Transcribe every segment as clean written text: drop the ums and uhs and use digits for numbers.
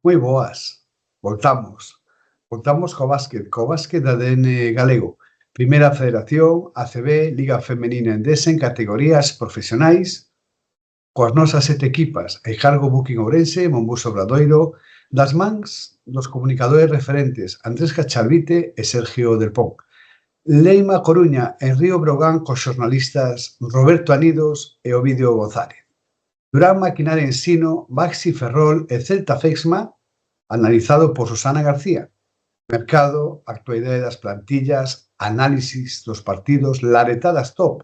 Moi boas. Voltamos. Voltamos co básquet de ADN galego. Primeira Federación, ACB, Liga Femenina Endesa en categorías profesionais, coas nosas 7 equipas, Eijargo Buquín Ourense, Monbús Obradoiro, das mans dos comunicadores referentes Andrés Cachalvite e Sergio Del Pon. Leima Coruña en Río Brogán cos xornalistas Roberto Anidos e Ovidio González. Durán Maquinaria Ensino, Baxi Ferrol e Celta Fexma, analizado por Susana García. Mercado, actualidade das plantillas, análisis dos partidos, laretadas top.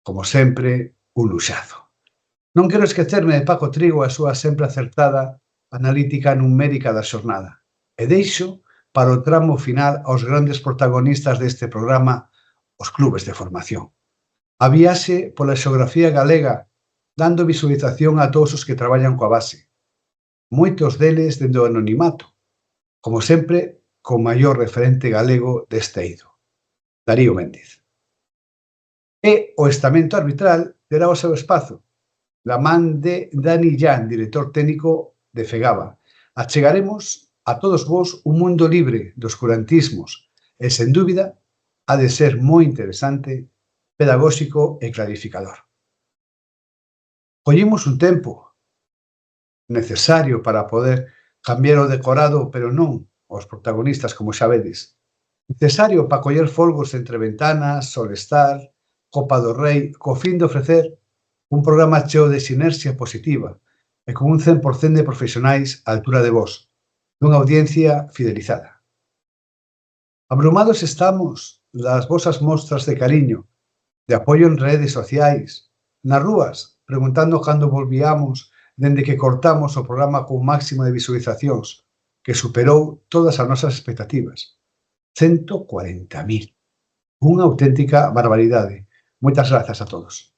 Como sempre, un luxazo. Non quero esquecerme de Paco Trigo a súa sempre acertada analítica numérica da xornada. E deixo para o tramo final aos grandes protagonistas deste programa, os clubes de formación. A viaxe pola xeografía galega, dando visualización a todos os que traballan coa base. Moitos deles dende o anonimato. Como sempre, co maior referente galego deste eido, Darío Méndez. E o estamento arbitral terá o seu espazo, da man de Dani Llán, director técnico de Fegaba. Achegaremos a todos vos un mundo libre de oscurantismos e, sen dúbida, ha de ser moi interesante, pedagóxico e clarificador. Collimos un tempo necesario para poder cambiar o decorado, pero non os protagonistas, como xa vedes. Necesario para coller folgos entre ventanas, Solestar, Copa do Rei, co fin de ofrecer un programa cheo de sinerxia positiva e con un 100% de profesionais á altura de vos, dunha audiencia fidelizada. Abrumados estamos das vosas mostras de cariño, de apoio en redes sociais, nas rúas, preguntando cando volvíamos dende que cortamos o programa con máximo de visualizacións, que superou todas as nosas expectativas. 140.000. Unha auténtica barbaridade. Moitas grazas a todos.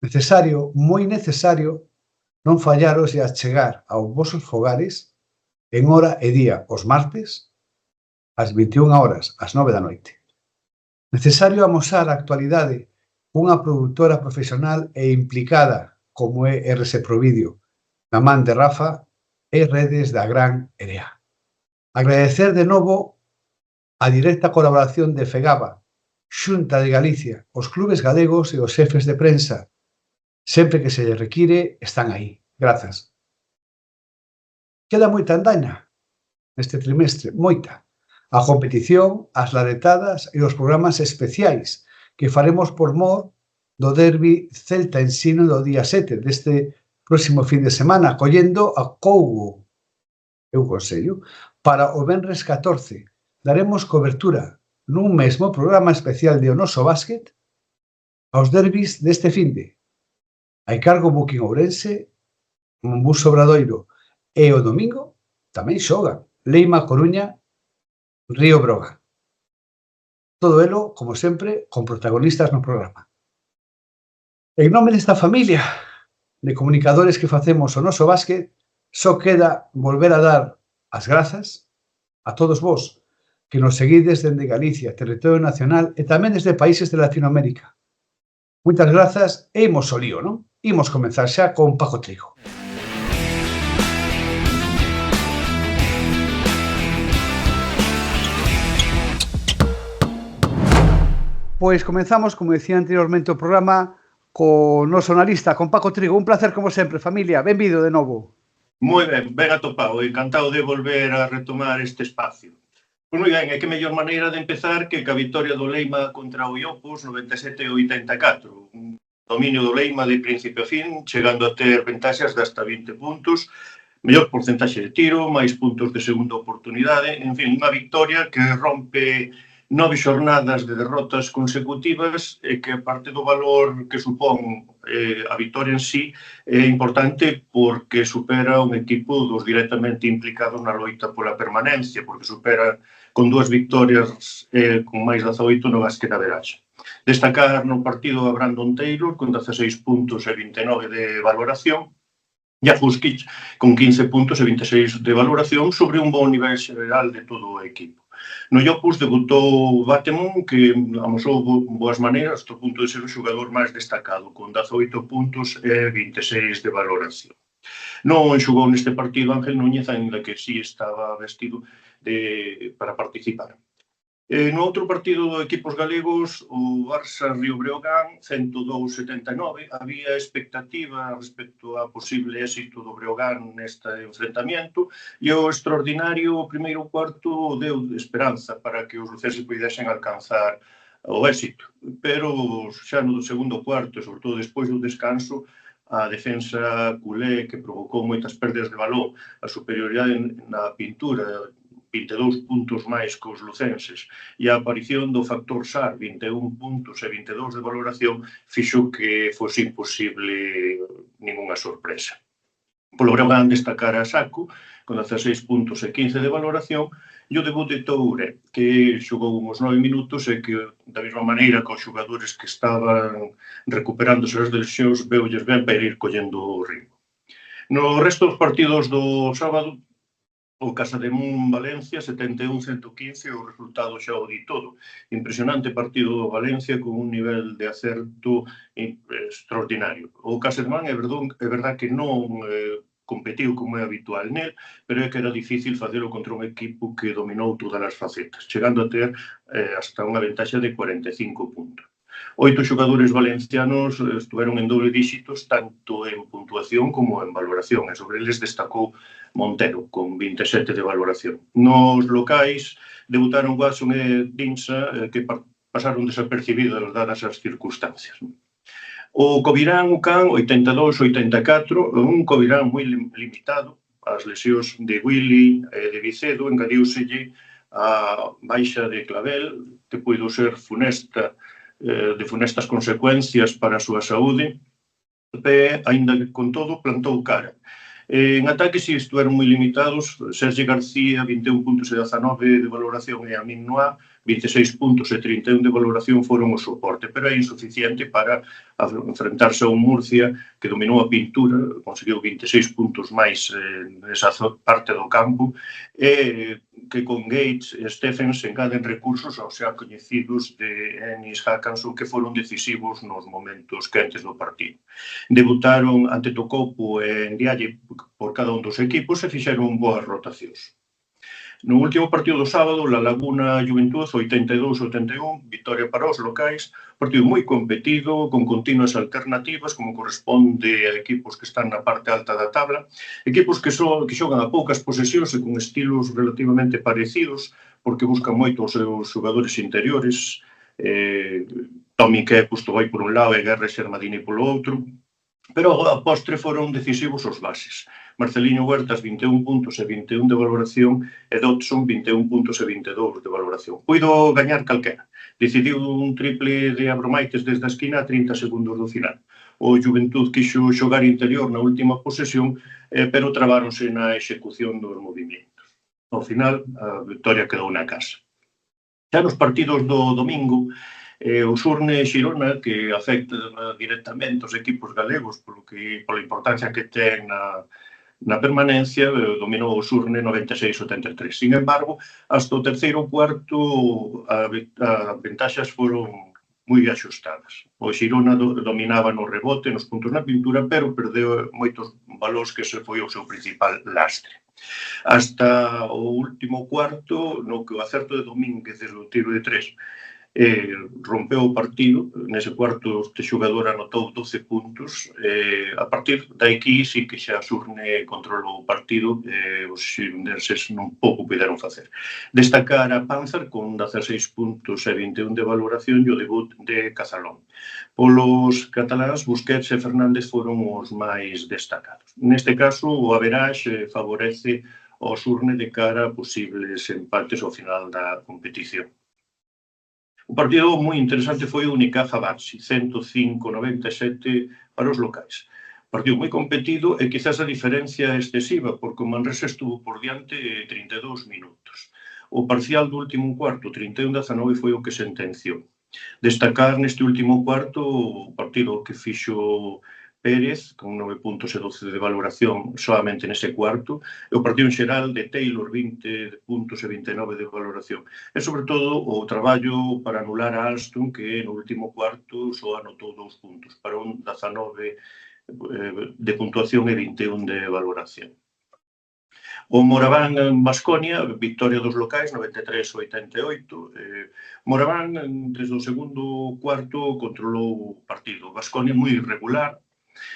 Necesario, moi necesario, non fallaros e achegar aos vosos fogares en hora e día os martes, ás 21 horas, ás 9 da noite. Necesario amosar a actualidade unha produtora profesional e implicada como é RS Provídeo, na man de Rafa e redes da Gran Erea. Agradecer de novo a directa colaboración de Fegaba, Xunta de Galicia, os clubes galegos e os xefes de prensa. Sempre que se lle require, están aí. Grazas. Queda moita andaina neste trimestre, moita. A competición, as laretadas e os programas especiais que faremos por mor do derbi Celta Ensino do día 7 deste próximo fin de semana, collendo a Cougo, eu consello, para o venres 14. Daremos cobertura nun mesmo programa especial de O Noso Básquet aos derbis deste finde. Eijargo Buquín Ourense, Monbús Obradoiro e o domingo tamén xogan Leima Coruña, Río Brogán. Todo elo, como sempre, con protagonistas no programa. En nome desta familia de comunicadores que facemos o Noso Básquet, só queda volver a dar as grazas a todos vos que nos seguides dende Galicia, territorio nacional e tamén desde países de Latinoamérica. Moitas grazas e imos ao lío, non? Imos comenzar xa con Paco Trigo. Pois comenzamos, como decía anteriormente o programa, co noso analista, con Paco Trigo. Un placer como sempre, familia. Benvido de novo. Moi ben atopado, encantado de volver a retomar este espacio. Pois moi ben, e que mellor maneira de empezar que a vitoria do Leima contra o Iopus 97-84. Un dominio do Leima de principio a fin, chegando a ter ventaxas de hasta 20 puntos, mellor porcentaxe de tiro, máis puntos de segunda oportunidade, en fin, unha victoria que rompe 9 xornadas de derrotas consecutivas e que, aparte do valor que supón a victoria en sí, é importante porque supera un equipo dos directamente implicados na loita pola permanencia, porque supera con 2 victorias con máis 18 no básquet a veraxe. Destacar no partido a Brandon Taylor con 16 puntos e 29 de valoración, e a Fuskic con 15 puntos e 26 de valoración sobre un bon nivel xeral de todo o equipo. No Iopus debutou Batemon, que amosou boas maneiras do punto de ser o xogador máis destacado, con 18 puntos e 26 de valoración. Non xogou neste partido Ángel Núñez, aínda que sí estaba vestido para participar. No outro partido de equipos galegos, o Barça-Río Breogán, 102-79, había expectativa respecto a posible éxito do Breogán neste enfrentamento e o extraordinario primeiro cuarto deu esperanza para que os lucenses pudesen alcanzar o éxito. Pero xa no segundo cuarto, e sobre todo despois do descanso, a defensa culé, que provocou moitas perdas de balón, a superioridade na pintura, 22 puntos máis que os lucenses, e a aparición do factor SAR, 21 puntos e 22 de valoración, fixo que fose imposible ningunha sorpresa. Polo Breogán destacar a Saco, con 16 puntos e 15 de valoración, e o debut de Toure, que xogou uns 9 minutos e que, da mesma maneira que os xogadores que estaban recuperándose das lesións, veulles ben para ir collendo o ritmo. No resto dos partidos do sábado, o Casademón-Valencia, 71-115, o resultado xa o di todo. Impresionante partido do Valencia con un nivel de acerto extraordinario. O Casademón é verdad que non competiu como é habitual nel, pero é que era difícil facelo contra un equipo que dominou todas as facetas, chegando a ter hasta unha ventaxa de 45 puntos. 8 xogadores valencianos estuveron en doble díxitos, tanto en puntuación como en valoración, e sobre eles destacou Montero, con 27 de valoración. Nos locais debutaron Watson e Dinsa, que pasaron desapercibidos dadas as circunstancias. O Covirán, o Can, 82-84, un Covirán moi limitado, as lesións de Willy e de Vicedo, engadiúselle a baixa de Clavel, que puido ser funesta, de funestas consecuencias para a súa saúde, e, aínda que con todo, plantou cara. En ataque si estuveron moi limitados, Sergi García, 21 puntos e 19 de valoración, e Amin Noah, 26 puntos e 31 de valoración foron o soporte, pero é insuficiente para enfrentarse a un Murcia que dominou a pintura, conseguiu 26 puntos máis nesa parte do campo, e que con Gates e Stephens engaden recursos aos xa coñecidos de Ennis Hackanson, que foron decisivos nos momentos quentes do partido. Debutaron ante Tocopo e Ndiaye por cada un dos equipos e fixeron boas rotacións. No último partido do sábado, La Laguna Juventud, 82-81, victoria para os locais, partido moi competido, con continuas alternativas, como corresponde a equipos que están na parte alta da tabla, equipos que xogan a poucas posesións e con estilos relativamente parecidos, porque buscan moito os seus xogadores interiores, Tomi que pusto vai por un lado e Guerra e Xermadini polo outro, pero a postre foron decisivos os bases. Marceliño Huertas, 21 puntos e 21 de valoración, e Dodson, 21 puntos e 22 de valoración. Puido gañar calquera. Decidiu un triple de Abromaites desde a esquina a 30 segundos do final. O Juventud quixo xogar interior na última posesión, pero trabáronse na execución dos movimentos. Ao final, a victoria quedou na casa. Xa nos partidos do domingo, o Surne e Xirona, que afecta directamente os equipos galegos pola importancia que ten na permanencia, dominou o Surne 96-83. Sin embargo, hasta o terceiro cuarto as ventaxas foron moi axustadas. O Xirona dominaba no rebote, nos puntos na pintura, pero perdeu moitos valores que ese foi o seu principal lastre. Hasta o último cuarto, no que o acerto de Domínguez desde o tiro de tres rompeu o partido. Nese cuarto este xogador anotou 12 puntos. A partir daqui sí que xa Surne controlou o partido, os xirundenses non pouco puderon facer. Destacar a Panzer con 16 puntos e 21 de valoración e o debut de Cazalón. Polos cataláns, Busquets e Fernández foron os máis destacados. Neste caso, o averaxe favorece ao Surne de cara a posibles empates ao final da competición. O partido moi interesante foi o Unicaja-Baxi, 105-97 para os locais. Partido moi competido e quizás a diferencia excesiva, porque o Manresa estuvo por diante 32 minutos. O parcial do último cuarto, 31-19, foi o que sentenciou. Destacar neste último cuarto o partido que fixo Pérez, con 9 puntos e 12 de valoración solamente nese cuarto, e o partido en xeral de Taylor, 20 puntos e 29 de valoración. E, sobre todo, o traballo para anular a Alston, que no último cuarto só anotou 2 puntos, para un 19 de puntuación e 21 de valoración. O Moraván en Baskonia, victoria dos locais, 93-88. Moraván, desde o segundo cuarto, controlou o partido. Baskonia moi irregular,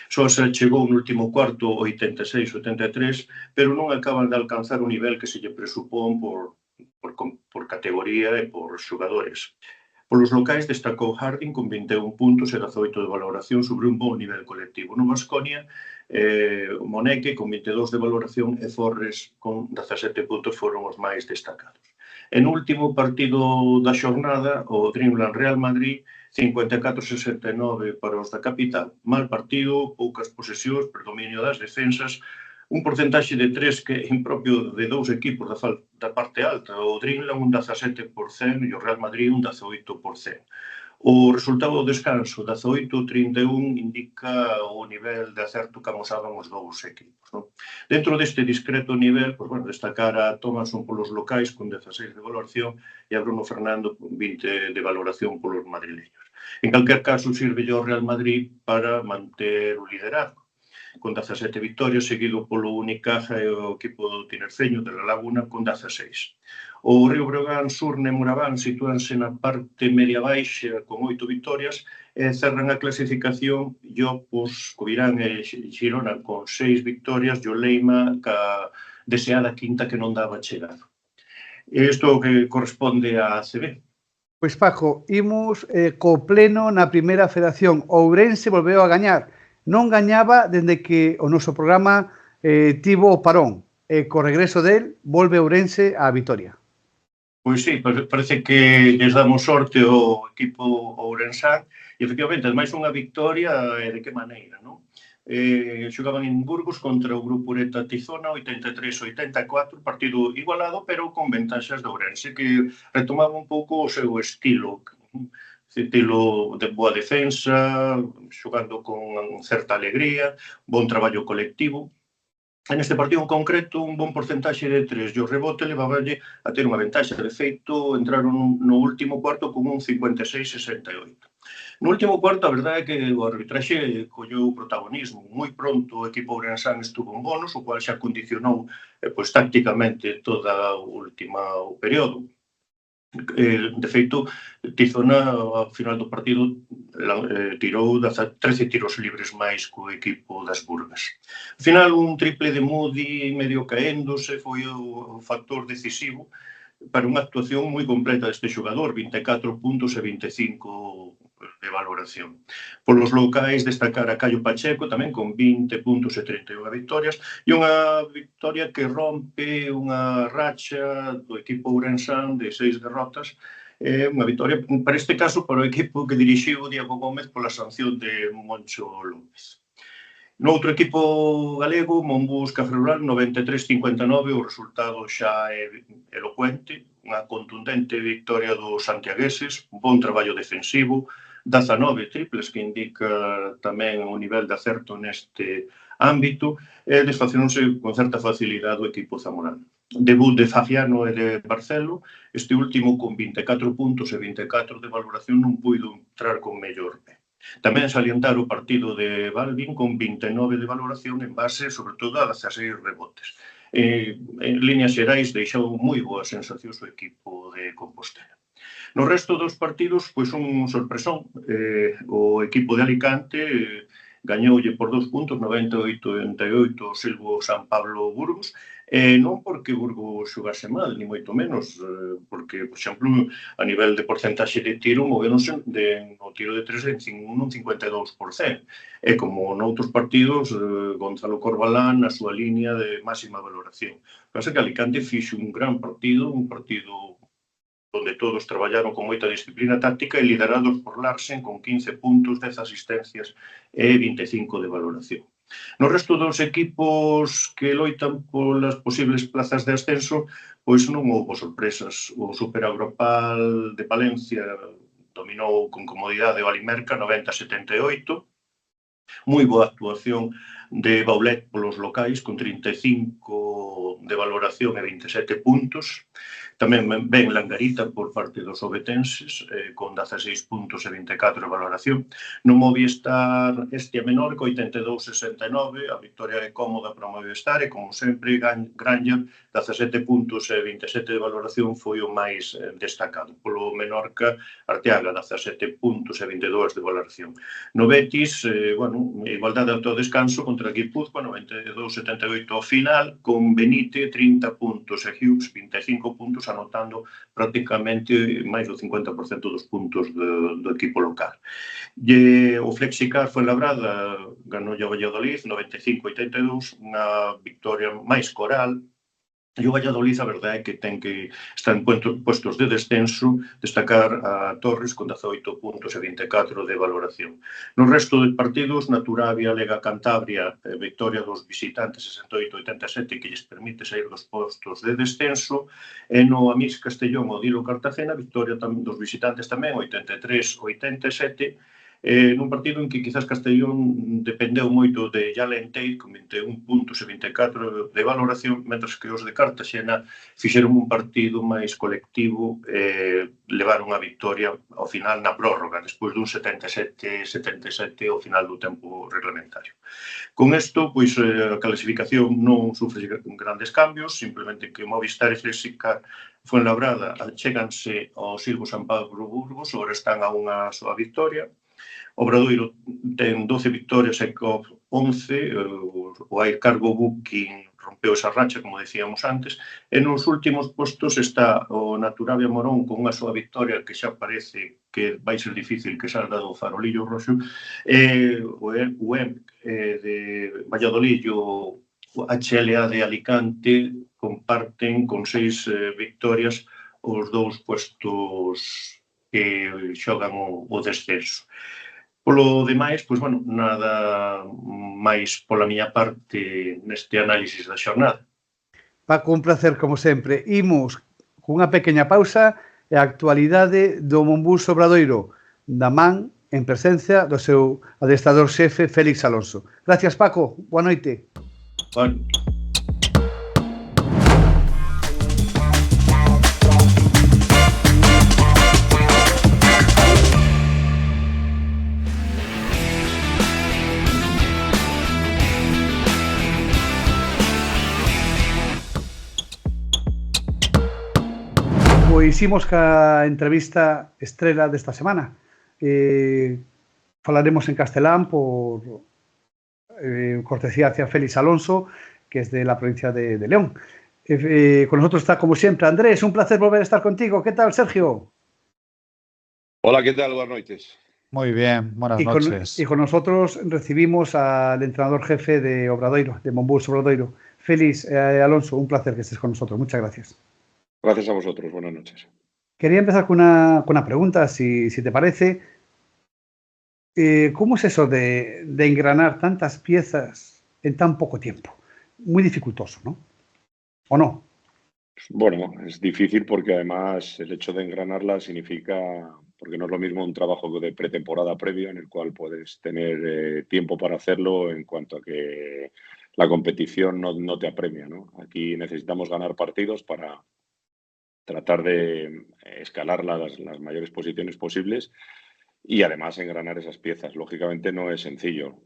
só se chegou no último cuarto 86-83, pero non acaban de alcanzar o nivel que se lle presupón por categoría e por xogadores. Polos locais destacou Harding con 21 puntos e 18 de valoración sobre un bon nivel colectivo. No Baskonia, Moneque con 22 de valoración e Forres con 17 puntos foron os máis destacados. En último partido da xornada, o Dreamland Real Madrid, 54-69 para os da capital. Mal partido, poucas posesións, predominio das defensas, un porcentaxe de 3 que é impropio de dous equipos da parte alta, o Dreamland un 17% e o Real Madrid un 18%. O resultado do descanso, 18-31, indica o nivel de acerto que amosaban os dous equipos. Non? Dentro deste discreto nivel, destacar a Thomason polos locais con 16 de valoración e a Bruno Fernando con 20 de valoración polos madrileños. En calquer caso, sirve o Real Madrid para manter o liderazgo, con 17 victorias, seguido polo Unicaja e o equipo do Tinerfeño de La Laguna con 16. O Río Breogán, Surne e Moraván sitúanse na parte media-baixa con 8 victorias e cerran a clasificación Llopos, Covirán e Xirona con 6 victorias e o Leima ca deseada quinta que non daba chegado. Isto é o que corresponde á ACB. Pois Paco, imos co pleno na primeira federación. Ourense volveu a gañar. Non gañaba dende que o noso programa tivo o parón. E co regreso del, volve Ourense á vitoria. Pois sí, parece que lles damos sorte ao equipo ourensán e, efectivamente, ademais unha victoria, de que maneira, non? Xogaban en Burgos contra o Grupo Ureta Tizona, 83-84, partido igualado, pero con ventaxas de Ourense, que retomaba un pouco o seu estilo de boa defensa, xogando con certa alegría, bon traballo colectivo. En este partido en concreto, un bon porcentaxe de 3 e o rebote levaballe a ter unha ventaxa. De feito, entraron no último cuarto con un 56-68. No último cuarto, a verdade é que o arbitraxe colleu o protagonismo. Moi pronto o equipo ourensán estuvo en bonos, o cual xa condicionou tácticamente toda o último período. De feito, Tizona, ao final do partido, tirou 13 tiros libres máis co equipo das Burgas. Ao final, un triple de Moody medio caéndose foi o factor decisivo para unha actuación moi completa deste xogador, 24 puntos e 25 de valoración. Polos locais, destacar a Caio Pacheco, tamén con 20 puntos e 31 victorias, e unha victoria que rompe unha racha do equipo ourensán de 6 derrotas, unha victoria, para este caso, para o equipo que dirixiu Diego Gómez pola sanción de Moncho López. No outro equipo galego, Monbús Cafrerural, 93-59, o resultado xa é elocuente, unha contundente victoria dos santiagueses, un bon traballo defensivo, 19 triples que indica tamén o nivel de acerto neste ámbito, e desfaceronse con certa facilidade o equipo zamorano. Debut de Fagiano e de Barcelo, este último con 24 puntos e 24 de valoración non puido entrar con mellor pé. Tamén salientar o partido de Balvin con 29 de valoración en base, sobre todo, a 16 rebotes. En líneas xerais, deixou moi boas sensacións o equipo de Compostela. No resto dos partidos, pois un sorpresón. O equipo de Alicante gañoulle por 2 puntos, 98-88, o Silvo San Pablo Burgos, non porque Burgos xogase mal, ni moito menos, porque, por exemplo, a nivel de porcentaxe de tiro, moveronse no tiro de 3 en un 52%. E como noutros partidos, Gonzalo Corbalán na súa línea de máxima valoración. Pasa que Alicante fixo un gran partido, un partido onde todos traballaron con moita disciplina táctica e liderados por Larsen con 15 puntos, 10 asistencias e 25 de valoración. No resto dos equipos que loitan polas posibles plazas de ascenso, pois non houve sorpresas. O Superagrupal de Palencia dominou con comodidade o Alimerca, 90-78. Moi boa actuación de Baulet polos locais, con 35 de valoración e 27 puntos. Tamén ven Langarita por parte dos obetenses, con 16 puntos e 24 de valoración. No Movistar este é menor, co 82-69, a victoria é cómoda para o Movistar, e como sempre, Granger, 17 puntos e 27 de valoración, foi o máis destacado. Polo Menorca, Arteaga, 17 puntos e 22 de valoración. No Betis, igualdade ao descanso contra Guipúzcoa, 92-78 ao final, con Benite, 30 puntos e Hughes, 25 puntos, anotando prácticamente máis do 50% dos puntos do equipo local. E o Flexicar foi labrada, ganou o Valladolid, 95-82, unha victoria máis coral. E o Valladolid, a verdade é que ten que estar en puestos de descenso, destacar a Torres con 18 puntos e 24 de valoración. No resto de partidos, Naturavia, Lega Cantabria, victoria dos visitantes 68-87, que lles permite sair dos postos de descenso, e no Amix Castellón, Odilo Cartagena, victoria dos visitantes tamén, 83-87, nun partido en que quizás Castellón dependeu moito de Jalen Tate con 21 puntos e 24 de valoración, mentras que os de Cartaxena fixeron un partido máis colectivo e levaron a victoria ao final na prórroga, despois dun 77-77 ao final do tempo reglamentario. Con isto, pois, a clasificación non sufre grandes cambios, simplemente que Movistar e Flexicar Fuenlabrada cheganse ao Silvo San Pablo Burgos, agora están a unha soa victoria. Obradoiro ten 12 victorias e COP 11, o Air Cargo Booking rompeu esa racha, como decíamos antes, e nos últimos postos está o Naturavia Morón con unha súa victoria que xa parece que vai ser difícil que salga do farolillo roxo, e o EMP de Valladolid e o HLA de Alicante comparten con 6 victorias os dous postos que xogan o descenso. Polo demais, pois, bueno, nada máis pola miña parte neste análisis da xornada. Paco, un placer como sempre. Imos cunha pequena pausa e a actualidade do Monbus Obradoiro, da man en presencia do seu adestrador xefe Félix Alonso. Gracias, Paco. Boa noite. Bueno. Pois imos ca entrevista estrela desta semana. Falaremos en castelán por cortesía hacia Félix Alonso, que es de la provincia de León. Con nosotros está, como siempre, Andrés. Un placer volver a estar contigo. ¿Qué tal, Sergio? Hola, ¿qué tal? Buenas noches. Muy bien, buenas noches. Y con nosotros recibimos al entrenador jefe de Obradoiro, de Monbus Obradoiro, Félix Alonso. Un placer que estés con nosotros. Muchas gracias. Gracias a vosotros. Buenas noches. Quería empezar con una pregunta, si te parece. ¿Cómo es eso de engranar tantas piezas en tan poco tiempo? Muy dificultoso, ¿no? ¿O no? Bueno, es difícil porque además el hecho de engranarla significa, porque no es lo mismo un trabajo de pretemporada previo en el cual puedes tener tiempo para hacerlo en cuanto a que la competición no te apremia, ¿no? Aquí necesitamos ganar partidos para tratar de escalar las mayores posiciones posibles y además engranar esas piezas. Lógicamente no es sencillo.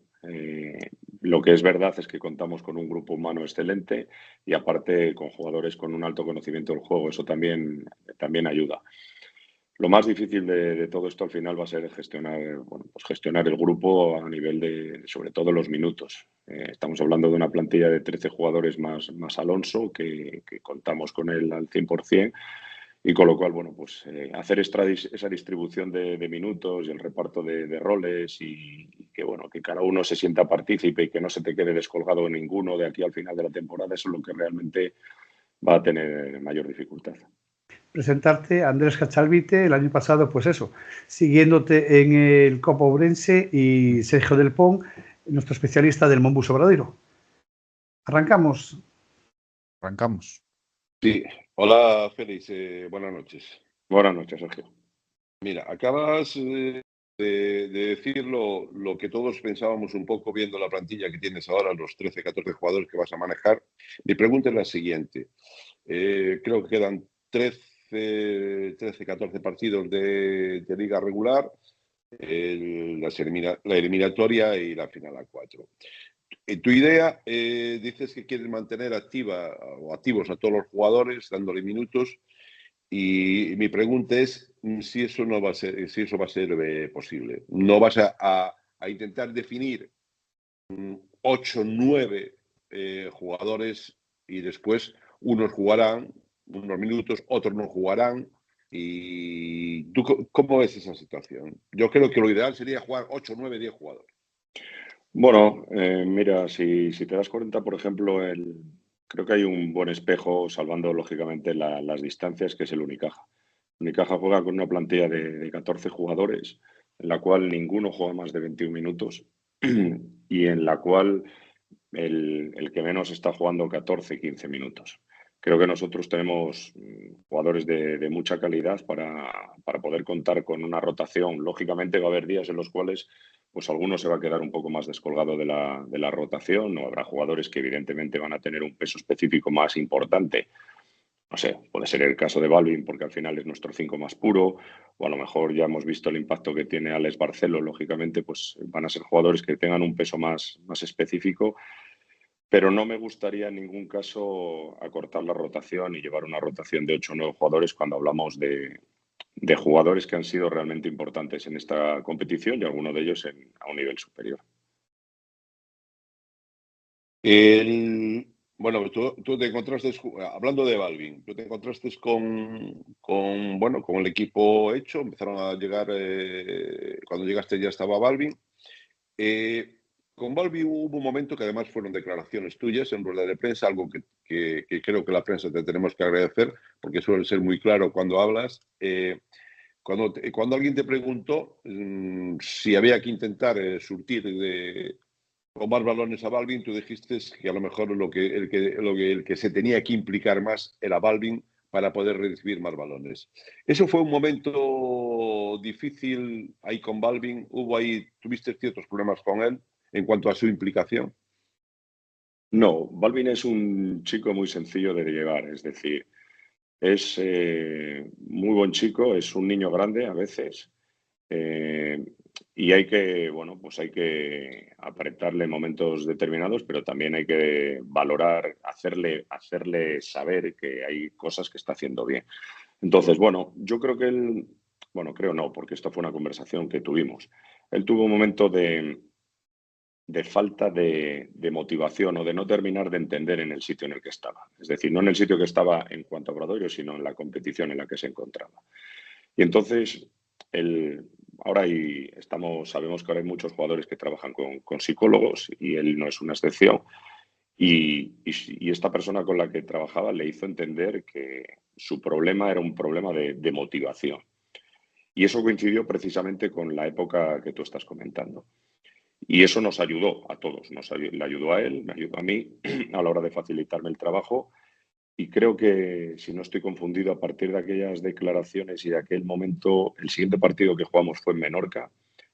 Lo que es verdad es que contamos con un grupo humano excelente y aparte con jugadores con un alto conocimiento del juego. Eso también ayuda. Lo más difícil de todo esto al final va a ser gestionar el grupo a nivel de, sobre todo, los minutos. Estamos hablando de una plantilla de 13 jugadores más Alonso, que contamos con él al 100%, y con lo cual, bueno, pues hacer esa distribución de minutos y el reparto de roles y que, bueno, que cada uno se sienta partícipe y que no se te quede descolgado en ninguno de aquí al final de la temporada, eso es lo que realmente va a tener mayor dificultad. Presentarte a Andrés Cachalvite el año pasado, pues eso, siguiéndote en el Copa Ourense, y Sergio Del Pon, nuestro especialista del Monbus Obradoiro. ¿Arrancamos? Arrancamos. Sí. Hola, Félix. Buenas noches. Buenas noches, Sergio. Mira, acabas de de decir lo que todos pensábamos un poco viendo la plantilla que tienes ahora, los 13, 14 jugadores que vas a manejar. Mi pregunta es la siguiente. Creo que quedan 13, 14 partidos de liga regular, la eliminatoria y la final a 4. En tu idea, dices que quieres mantener activa o activos a todos los jugadores, dándole minutos. Y mi pregunta es si eso no va a ser, si eso va a ser posible. ¿No vas a intentar definir 8, 9 jugadores y después unos jugarán unos minutos, otros no jugarán? ¿Y tú cómo ves esa situación? Yo creo que lo ideal sería jugar 8, 9, 10 jugadores. Bueno, mira, si te das cuenta, por ejemplo, creo que hay un buen espejo, salvando lógicamente las distancias, que es el Unicaja. Unicaja juega con una plantilla de 14 jugadores, en la cual ninguno juega más de 21 minutos y en la cual el que menos está jugando 14, 15 minutos. Creo que nosotros tenemos jugadores de mucha calidad para poder contar con una rotación. Lógicamente va a haber días en los cuales pues alguno se va a quedar un poco más descolgado de la rotación, o habrá jugadores que evidentemente van a tener un peso específico más importante. No sé, puede ser el caso de Balvin, porque al final es nuestro 5 más puro, o a lo mejor ya hemos visto el impacto que tiene Alex Barcelo. Lógicamente, pues van a ser jugadores que tengan un peso más específico, pero no me gustaría en ningún caso acortar la rotación y llevar una rotación de 8 o 9 jugadores cuando hablamos de jugadores que han sido realmente importantes en esta competición y algunos de ellos a un nivel superior. Bueno, tú te encontraste, hablando de Balvin, tú te encontraste con el equipo hecho, empezaron a llegar, cuando llegaste ya estaba Balvin. Con Balvin hubo un momento que además fueron declaraciones tuyas en rueda de prensa, algo que creo que la prensa te tenemos que agradecer, porque suele ser muy claro cuando hablas. Cuando alguien te preguntó si había que intentar surtir con más balones a Balvin, tú dijiste que a lo mejor el que se tenía que implicar más era Balvin para poder recibir más balones. ¿Eso fue un momento difícil ahí con Balvin? ¿Tuviste ciertos problemas con él en cuanto a su implicación? No, Balvin es un chico muy sencillo de llevar, es decir, es muy buen chico, es un niño grande a veces, y hay que apretarle en momentos determinados, pero también hay que valorar, hacerle saber que hay cosas que está haciendo bien. Entonces, yo creo que él, creo no, porque esto fue una conversación que tuvimos. Él tuvo un momento de falta de motivación o de no terminar de entender en el sitio en el que estaba. Es decir, no en el sitio que estaba en cuanto a Obradoiro, sino en la competición en la que se encontraba. Y entonces, sabemos que ahora hay muchos jugadores que trabajan con psicólogos y él no es una excepción. Y esta persona con la que trabajaba le hizo entender que su problema era un problema de motivación. Y eso coincidió precisamente con la época que tú estás comentando. Y eso nos ayudó a todos, le ayudó a él, me ayudó a mí a la hora de facilitarme el trabajo. Y creo que, si no estoy confundido, a partir de aquellas declaraciones y de aquel momento, el siguiente partido que jugamos fue en Menorca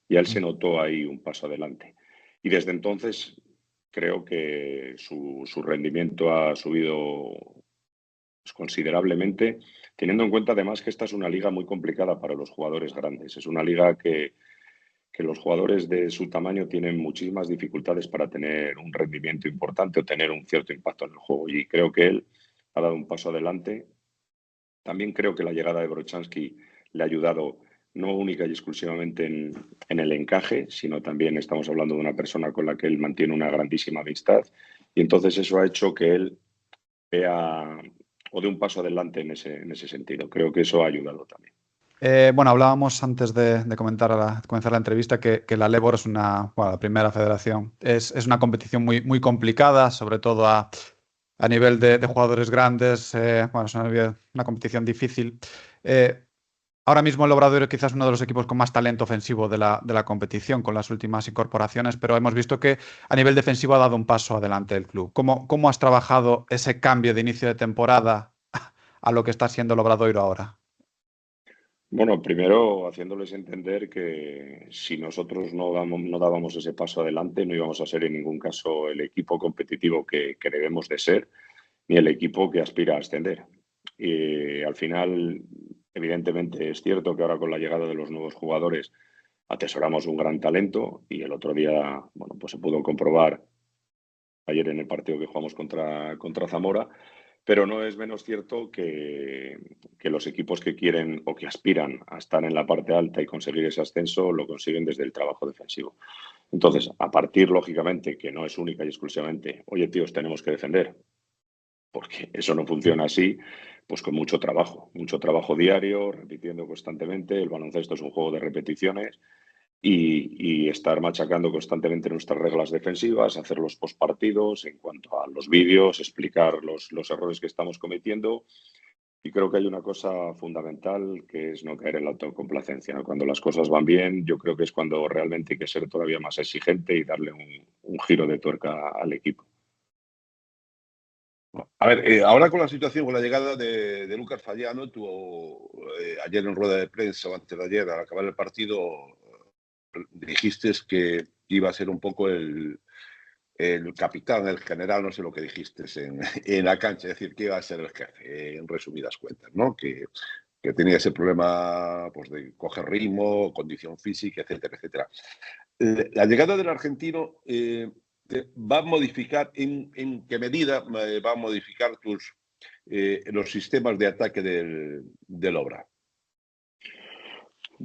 y a él se notó ahí un paso adelante. Y desde entonces creo que su rendimiento ha subido considerablemente, teniendo en cuenta además que esta es una liga muy complicada para los jugadores grandes. Es una liga que los jugadores de su tamaño tienen muchísimas dificultades para tener un rendimiento importante o tener un cierto impacto en el juego. Y creo que él ha dado un paso adelante. También creo que la llegada de Brochanski le ha ayudado no única y exclusivamente en el encaje, sino también estamos hablando de una persona con la que él mantiene una grandísima amistad. Y entonces eso ha hecho que él vea o dé un paso adelante en ese sentido. Creo que eso ha ayudado también. Hablábamos antes de comenzar la entrevista que la LEVOR es la primera federación. Es una competición muy complicada, sobre todo a nivel de jugadores grandes. Es una competición difícil. Ahora mismo el Obradoiro quizás es uno de los equipos con más talento ofensivo de la competición, con las últimas incorporaciones, pero hemos visto que a nivel defensivo ha dado un paso adelante el club. ¿Cómo has trabajado ese cambio de inicio de temporada a lo que está siendo el Obradoiro ahora? Bueno, primero haciéndoles entender que si nosotros no dábamos ese paso adelante, no íbamos a ser en ningún caso el equipo competitivo que debemos de ser, ni el equipo que aspira a ascender. Y al final, evidentemente, es cierto que ahora con la llegada de los nuevos jugadores atesoramos un gran talento y el otro día, bueno, pues se pudo comprobar ayer en el partido que jugamos contra Zamora, pero no es menos cierto que los equipos que quieren o que aspiran a estar en la parte alta y conseguir ese ascenso lo consiguen desde el trabajo defensivo. Entonces, a partir, lógicamente, que no es única y exclusivamente, oye, tíos, tenemos que defender, porque eso no funciona así, pues con mucho trabajo diario, repitiendo constantemente. El baloncesto es un juego de repeticiones y estar machacando constantemente nuestras reglas defensivas, hacer los postpartidos en cuanto a los vídeos, explicar los errores que estamos cometiendo. Y creo que hay una cosa fundamental que es no caer en la autocomplacencia, ¿no? Cuando las cosas van bien, yo creo que es cuando realmente hay que ser todavía más exigente y darle un giro de tuerca al equipo. A ver, ahora con la situación, con la llegada de Lucas Fallano, tú ayer en rueda de prensa o antes de ayer, al acabar el partido, dijiste que iba a ser un poco el capitán, el general, no sé lo que dijiste en la cancha, es decir, que iba a ser el jefe, en resumidas cuentas, ¿no? Que tenía ese problema pues, de coger ritmo, condición física, etcétera, etcétera. La llegada del argentino va a modificar, ¿en qué medida va a modificar los sistemas de ataque del Obra?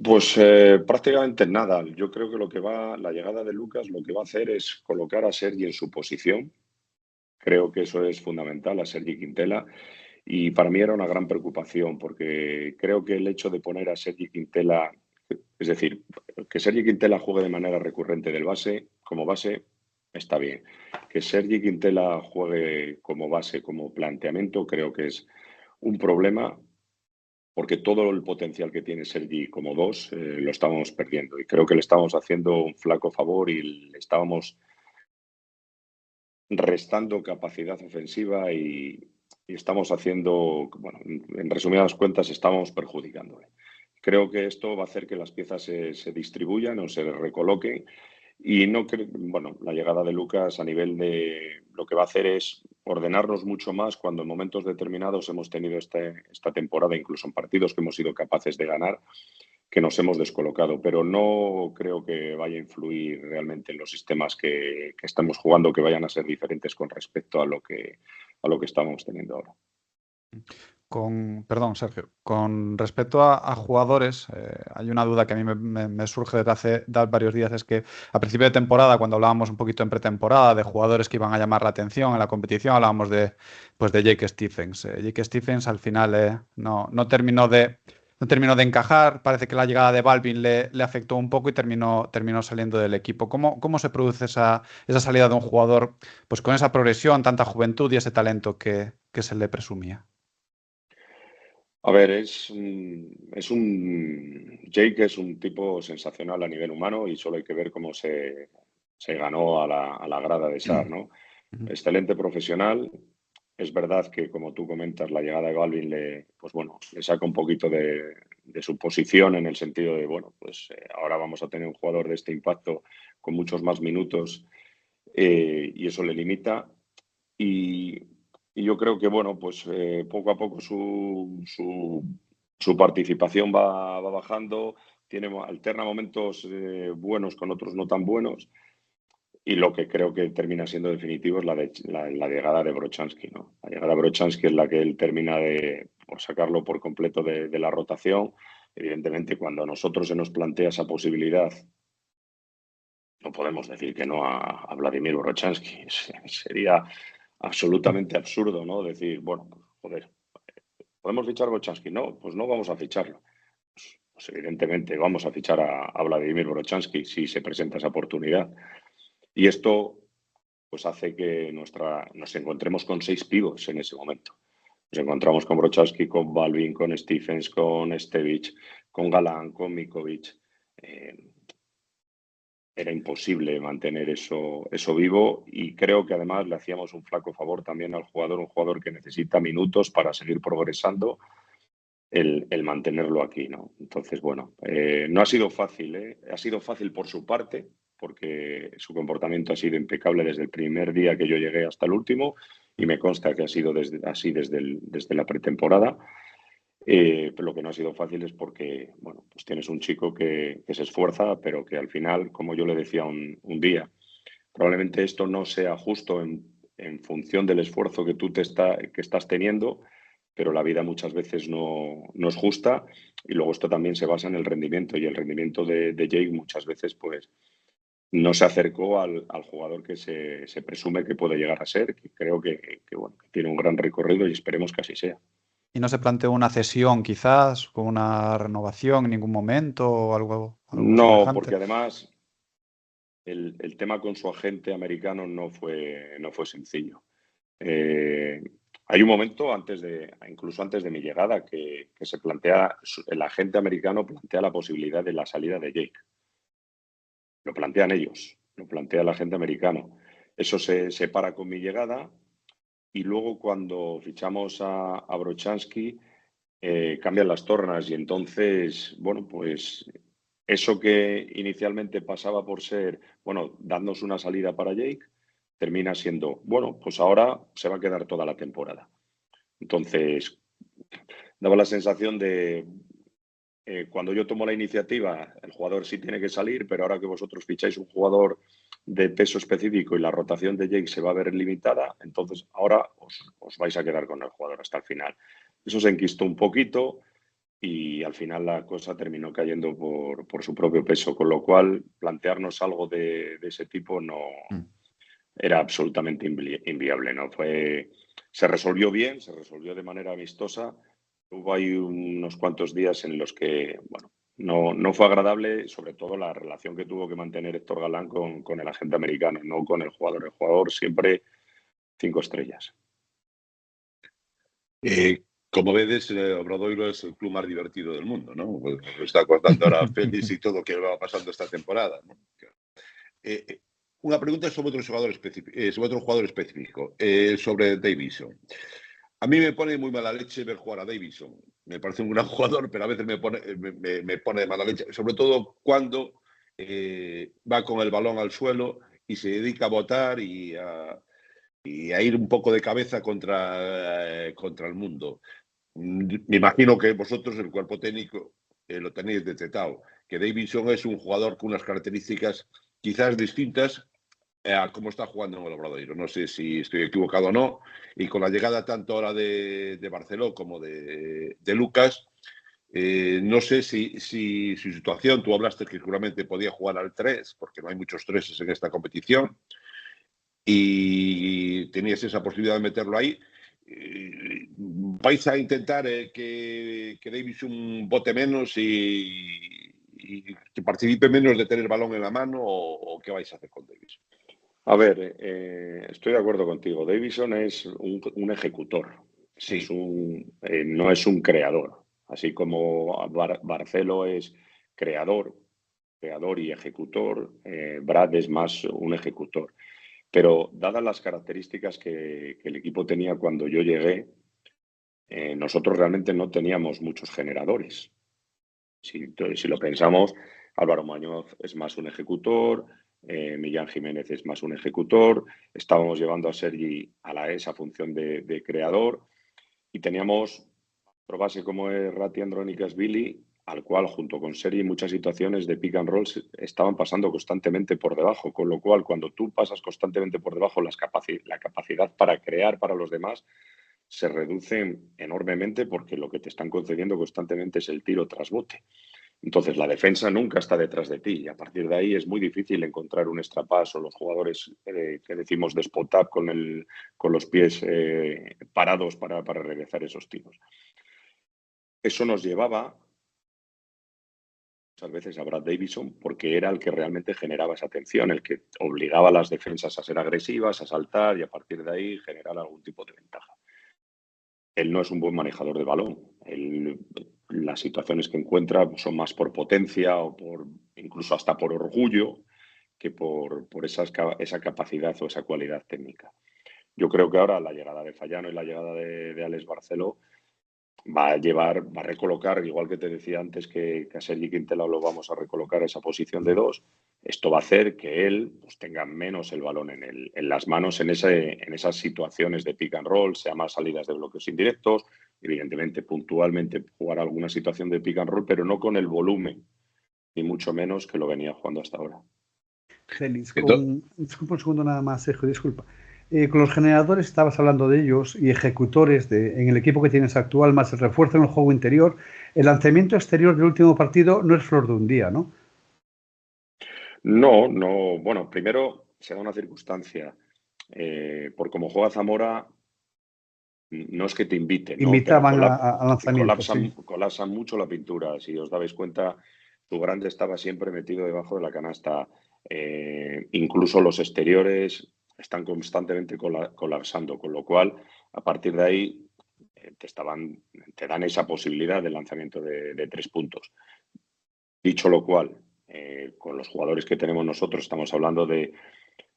Pues prácticamente nada. Yo creo que la llegada de Lucas lo que va a hacer es colocar a Sergi en su posición. Creo que eso es fundamental, a Sergi Quintela. Y para mí era una gran preocupación porque creo que el hecho de poner a Sergi Quintela, es decir, que Sergi Quintela juegue de manera recurrente como base, está bien. Que Sergi Quintela juegue como base, como planteamiento, creo que es un problema porque todo el potencial que tiene Sergi como dos lo estábamos perdiendo y creo que le estábamos haciendo un flaco favor y le estábamos restando capacidad ofensiva y estamos haciendo, bueno, en resumidas cuentas, estamos perjudicándole. Creo que esto va a hacer que las piezas se distribuyan o se recoloquen y no creo, bueno, la llegada de Lucas a nivel de lo que va a hacer es ordenarnos mucho más cuando en momentos determinados hemos tenido esta temporada, incluso en partidos que hemos sido capaces de ganar, que nos hemos descolocado, pero no creo que vaya a influir realmente en los sistemas que estamos jugando, que vayan a ser diferentes con respecto a lo que estamos teniendo ahora. Perdón, Sergio, con respecto a jugadores, hay una duda que a mí me surge desde hace varios días, es que a principio de temporada, cuando hablábamos un poquito en pretemporada de jugadores que iban a llamar la atención en la competición, hablábamos de Jake Stephens. Jake Stephens al final no terminó de encajar, parece que la llegada de Balvin le afectó un poco y terminó saliendo del equipo. ¿Cómo se produce esa salida de un jugador pues con esa progresión, tanta juventud y ese talento que se le presumía? A ver, Jake es un tipo sensacional a nivel humano y solo hay que ver cómo se ganó a la grada de SAR, ¿no? Excelente profesional. Es verdad que, como tú comentas, la llegada de Balvin le saca un poquito de su posición en el sentido de, bueno, pues ahora vamos a tener un jugador de este impacto con muchos más minutos y eso le limita. Y yo creo que, bueno, pues poco a poco su participación va bajando, alterna momentos buenos con otros no tan buenos. Y lo que creo que termina siendo definitivo es la llegada de Brochansky, ¿no? La llegada de Brochansky es la que él termina por sacarlo por completo de la rotación. Evidentemente, cuando a nosotros se nos plantea esa posibilidad, no podemos decir que no a Vladimir Brochansky. Sería absolutamente absurdo, ¿no? Decir, bueno, pues, joder, ¿podemos fichar a Brochansky? No, pues no vamos a ficharlo. Pues evidentemente vamos a fichar a Vladimir Brochansky si se presenta esa oportunidad. Y esto pues hace que nos encontremos con 6 pivots en ese momento. Nos encontramos con Brochansky, con Balvin, con Stephens, con Stevic, con Galán, con Mikovic. Era imposible mantener eso vivo y creo que además le hacíamos un flaco favor también al jugador, un jugador que necesita minutos para seguir progresando el mantenerlo aquí, ¿no? Entonces, bueno, no ha sido fácil, ¿eh? Ha sido fácil por su parte, porque su comportamiento ha sido impecable desde el primer día que yo llegué hasta el último, y me consta que ha sido así desde la pretemporada. Pero lo que no ha sido fácil es porque, bueno, pues tienes un chico que se esfuerza, pero que al final, como yo le decía un día, probablemente esto no sea justo en función del esfuerzo que que estás teniendo, pero la vida muchas veces no es justa, y luego esto también se basa en el rendimiento, y el rendimiento de Jake muchas veces pues no se acercó al jugador que se presume que puede llegar a ser, que creo bueno, que tiene un gran recorrido, y esperemos que así sea. ¿Y no se planteó una cesión quizás, con una renovación en ningún momento o algo No, semejante? porque además el tema con su agente americano no fue sencillo. Hay un momento incluso antes de mi llegada, que se plantea, el agente americano plantea la posibilidad de la salida de Jake. Lo plantean ellos, lo plantea el agente americano. Eso se separa con mi llegada, y luego cuando fichamos a Brochansky, cambian las tornas, y entonces, bueno, pues eso que inicialmente pasaba por ser, bueno, darnos una salida para Jake, termina siendo, bueno, pues ahora se va a quedar toda la temporada. Entonces, daba la sensación de, cuando yo tomo la iniciativa, el jugador sí tiene que salir, pero ahora que vosotros ficháis un jugador de peso específico y la rotación de Jake se va a ver limitada, entonces ahora os vais a quedar con el jugador hasta el final. Eso se enquistó un poquito, y al final la cosa terminó cayendo por su propio peso, con lo cual plantearnos algo de ese tipo no era absolutamente inviable, ¿no? Se resolvió bien, se resolvió de manera amistosa. Hubo ahí unos cuantos días en los que, bueno, no fue agradable, sobre todo la relación que tuvo que mantener Héctor Galán con el agente americano, no con el jugador. El jugador siempre 5 estrellas. Como vedes, Obradoiro es el club más divertido del mundo, ¿no? Pues nos está contando ahora Félix y todo que va pasando esta temporada, ¿no? Una pregunta sobre otro jugador específico, sobre Davidson. A mí me pone muy mala leche ver jugar a Davidson. Me parece un gran jugador, pero a veces me pone de mala leche, sobre todo cuando va con el balón al suelo y se dedica a botar y a ir un poco de cabeza contra el mundo. Me imagino que vosotros, el cuerpo técnico, lo tenéis detectado, que Davidson es un jugador con unas características quizás distintas a cómo está jugando en el Obradoiro. No sé si estoy equivocado o no, y con la llegada tanto ahora de Barceló como de Lucas, no sé si su situación, tú hablaste que seguramente podía jugar al 3, porque no hay muchos 3 en esta competición, y tenías esa posibilidad de meterlo ahí. ¿Vais a intentar que Davidson bote menos y que participe menos de tener balón en la mano, o qué vais a hacer con Davidson? A ver, estoy de acuerdo contigo. Davidson es un ejecutor, Sí. no es un creador. Así como Barceló es creador y ejecutor, Brad es más un ejecutor. Pero dadas las características que el equipo tenía cuando yo llegué, nosotros realmente no teníamos muchos generadores. Si lo pensamos, Álvaro Muñoz es más un ejecutor, Millán Jiménez es más un ejecutor, estábamos llevando a Sergi a esa función de creador, y teníamos otro base como es Rati Andronicas-Billy, al cual junto con Sergi muchas situaciones de pick and roll estaban pasando constantemente por debajo, con lo cual cuando tú pasas constantemente por debajo, la capacidad para crear para los demás se reduce enormemente, porque lo que te están concediendo constantemente es el tiro tras bote. Entonces, la defensa nunca está detrás de ti, y a partir de ahí es muy difícil encontrar un extra pass, o los jugadores que decimos de spot up con los pies parados para regresar esos tiros. Eso nos llevaba muchas veces a Brad Davidson, porque era el que realmente generaba esa tensión, el que obligaba a las defensas a ser agresivas, a saltar, y a partir de ahí generar algún tipo de ventaja. Él no es un buen manejador de balón. Las situaciones que encuentra son más por potencia, o incluso hasta por orgullo, que por esa capacidad o esa cualidad técnica. Yo creo que ahora la llegada de Fallano y la llegada de Alex Barceló va a recolocar, igual que te decía antes que a Sergi Quintela lo vamos a recolocar a esa posición de 2, esto va a hacer que él pues, tenga menos el balón en las manos en esas situaciones de pick and roll, sea más salidas de bloqueos indirectos, evidentemente puntualmente jugar alguna situación de pick and roll, pero no con el volumen, ni mucho menos que lo venía jugando hasta ahora. Genis, disculpa un segundo nada más, Sergio, disculpa. Con los generadores estabas hablando de ellos y ejecutores en el equipo que tienes actual, más el refuerzo en el juego interior. El lanzamiento exterior del último partido no es flor de un día, ¿no? No, bueno, primero se da una circunstancia. Por cómo juega Zamora, no es que te inviten, ¿no? Pero Invitaban a lanzamientos, sí. colapsan mucho la pintura. Si os dabais cuenta, tu grande estaba siempre metido debajo de la canasta. Incluso los exteriores están constantemente colapsando, con lo cual, a partir de ahí, te dan esa posibilidad de lanzamiento de 3 puntos. Dicho lo cual, con los jugadores que tenemos nosotros, estamos hablando de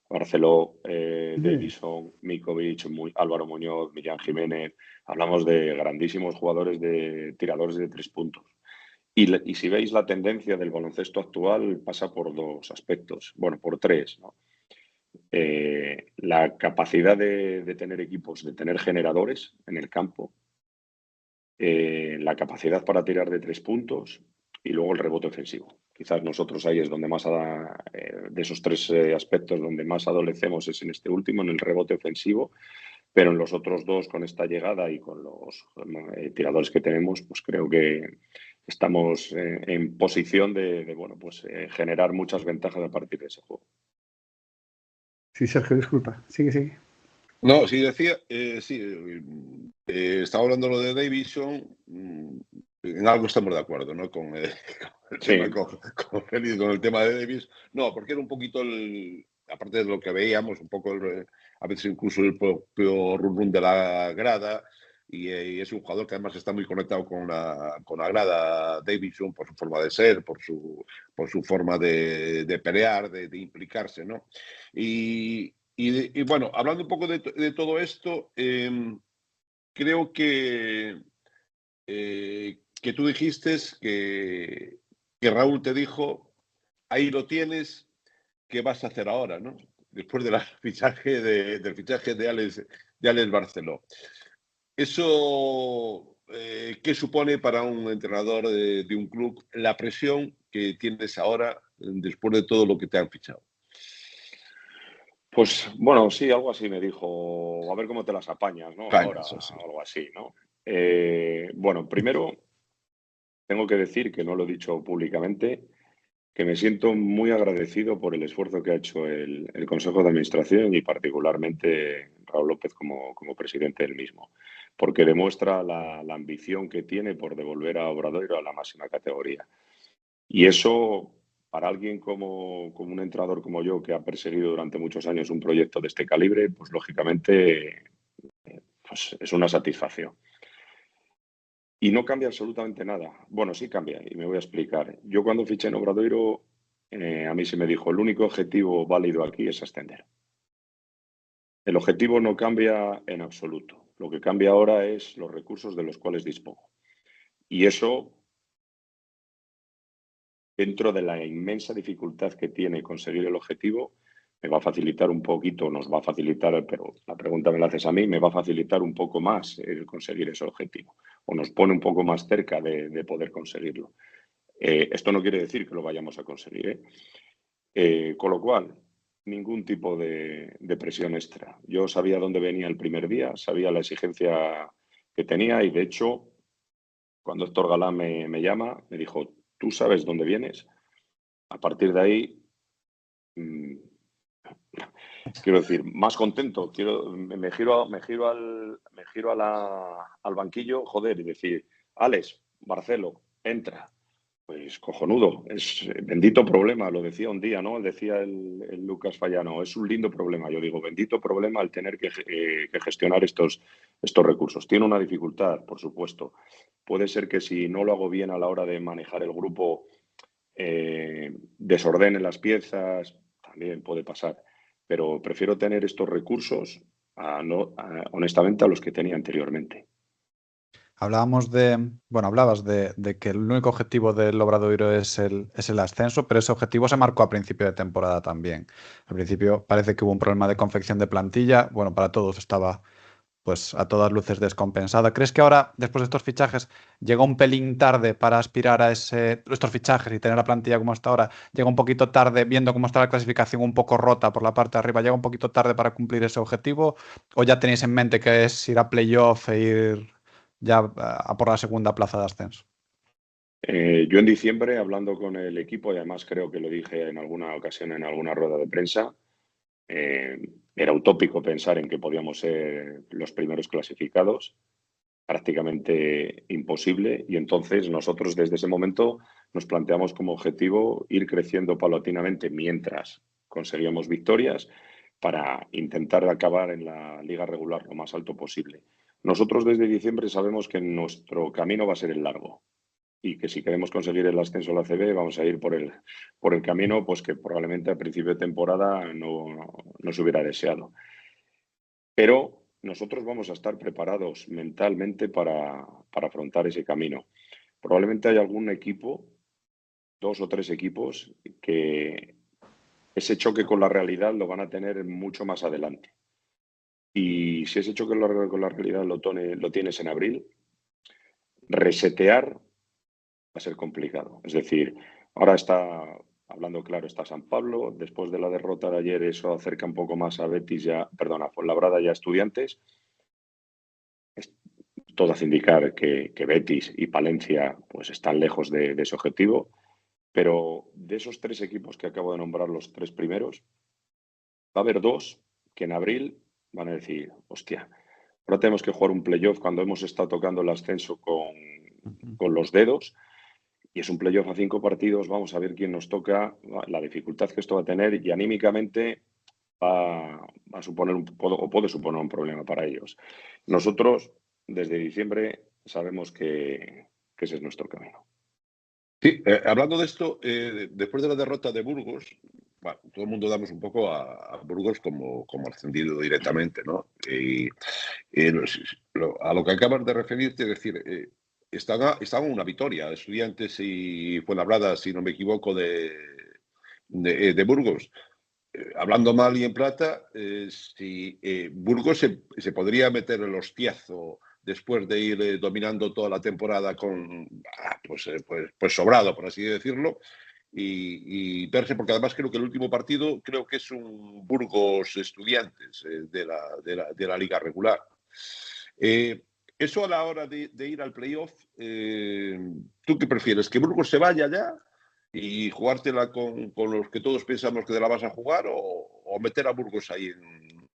Barceló, Davison, Mikovic, Álvaro Muñoz, Millán Jiménez. Hablamos de grandísimos jugadores de tiradores de 3 puntos. Y si veis la tendencia del baloncesto actual, pasa por 2 aspectos, bueno, por 3, ¿no? La capacidad de tener equipos, de tener generadores en el campo, la capacidad para tirar de 3 puntos y luego el rebote ofensivo. Quizás nosotros ahí es donde más, de esos 3 aspectos, donde más adolecemos es en este último, en el rebote ofensivo, pero en los otros 2, con esta llegada y con los tiradores que tenemos, pues creo que estamos en posición de bueno, pues generar muchas ventajas a partir de ese juego. Sí, Sergio, disculpa. Sigue. No, sí, decía, estaba hablando lo de Davison, en algo estamos de acuerdo, ¿no? Con el tema, con el tema de Davis. No, porque era un poquito aparte de lo que veíamos, un poco a veces incluso el propio run de la grada, y es un jugador que además está muy conectado con la grada, Davison, por su forma de ser, por su forma de pelear, de implicarse, ¿no? Y bueno, hablando un poco de todo esto, creo que tú dijiste que Raúl te dijo, ahí lo tienes, ¿qué vas a hacer ahora, no? Después del fichaje de Alex Barceló. Eso, ¿qué supone para un entrenador de un club la presión que tienes ahora después de todo lo que te han fichado? Pues bueno, sí, algo así me dijo, a ver cómo te las apañas, ¿no? Ahora, Sí. algo así, ¿no? Bueno, primero tengo que decir, que no lo he dicho públicamente, que me siento muy agradecido por el esfuerzo que ha hecho el Consejo de Administración y particularmente Raúl López como presidente del mismo, porque demuestra la ambición que tiene por devolver a Obradoiro a la máxima categoría. Y eso, para alguien como un entrenador como yo, que ha perseguido durante muchos años un proyecto de este calibre, pues lógicamente pues es una satisfacción. Y no cambia absolutamente nada. Bueno, sí cambia, y me voy a explicar. Yo cuando fiché en Obradoiro, a mí se me dijo, el único objetivo válido aquí es ascender. El objetivo no cambia en absoluto. Lo que cambia ahora es los recursos de los cuales dispongo. Y eso, dentro de la inmensa dificultad que tiene conseguir el objetivo, me va a facilitar un poquito, nos va a facilitar, pero la pregunta me la haces a mí, me va a facilitar un poco más el conseguir ese objetivo, o nos pone un poco más cerca de poder conseguirlo. Esto no quiere decir que lo vayamos a conseguir, con lo cual, ningún tipo de presión extra. Yo sabía dónde venía el primer día, sabía la exigencia que tenía y, de hecho, cuando Héctor Galán me llama, me dijo, ¿tú sabes dónde vienes? A partir de ahí, quiero decir, más contento. Me giro al banquillo, joder, y decir, Alex, Barceló, entra. Pues cojonudo, es bendito problema, lo decía un día, ¿no? Decía el Lucas Fallano, es un lindo problema. Yo digo, bendito problema el tener que gestionar estos recursos. Tiene una dificultad, por supuesto. Puede ser que si no lo hago bien a la hora de manejar el grupo, desordene las piezas, también puede pasar. Pero prefiero tener estos recursos, honestamente, a los que tenía anteriormente. Hablabas de que el único objetivo del Obradoiro es el ascenso, pero ese objetivo se marcó a principio de temporada también. Al principio parece que hubo un problema de confección de plantilla. Bueno, para todos estaba pues a todas luces descompensada. ¿Crees que ahora, después de estos fichajes, llegó un pelín tarde para aspirar a estos fichajes y tener la plantilla como está ahora? Llega un poquito tarde, viendo cómo está la clasificación un poco rota por la parte de arriba, llega un poquito tarde para cumplir ese objetivo, o ya tenéis en mente que es ir a playoff e ir ya a por la segunda plaza de ascenso? Yo en diciembre, hablando con el equipo, y además creo que lo dije en alguna ocasión en alguna rueda de prensa, era utópico pensar en que podíamos ser los primeros clasificados, prácticamente imposible, y entonces nosotros desde ese momento nos planteamos como objetivo ir creciendo paulatinamente mientras conseguíamos victorias para intentar acabar en la liga regular lo más alto posible. Nosotros desde diciembre sabemos que nuestro camino va a ser el largo y que si queremos conseguir el ascenso a la ACB vamos a ir por el camino pues que probablemente a principio de temporada no se hubiera deseado. Pero nosotros vamos a estar preparados mentalmente para afrontar ese camino. Probablemente hay algún equipo, 2 o 3 equipos, que ese choque con la realidad lo van a tener mucho más adelante. Y si ese choque con la realidad lo tienes en abril, resetear va a ser complicado. Es decir, ahora está, hablando claro, está San Pablo. Después de la derrota de ayer, eso acerca un poco más a Betis, a Fuenlabrada y a Estudiantes. Todo hace indicar que Betis y Palencia pues, están lejos de ese objetivo. Pero de esos 3 equipos que acabo de nombrar, los 3 primeros, va a haber 2 que en abril van a decir, hostia, ahora tenemos que jugar un playoff cuando hemos estado tocando el ascenso con los dedos. Y es un playoff a 5 partidos, vamos a ver quién nos toca, la dificultad que esto va a tener y anímicamente va a suponer puede suponer un problema para ellos. Nosotros, desde diciembre, sabemos que ese es nuestro camino. Sí, hablando de esto, después de la derrota de Burgos, bueno, todo el mundo damos un poco a Burgos como ascendido directamente, ¿no? A lo que acabas de referirte, es decir, estaban una victoria, Estudiantes y Fuenlabrada, si no me equivoco, de Burgos. Hablando mal y en plata, si Burgos se podría meter el hostiazo después de ir dominando toda la temporada pues sobrado, por así decirlo, y verse, porque además creo que el último partido creo que es un Burgos Estudiantes de la liga regular. Eso a la hora de ir al playoff, ¿tú qué prefieres? ¿Que Burgos se vaya ya y jugártela con los que todos pensamos que te la vas a jugar o meter a Burgos ahí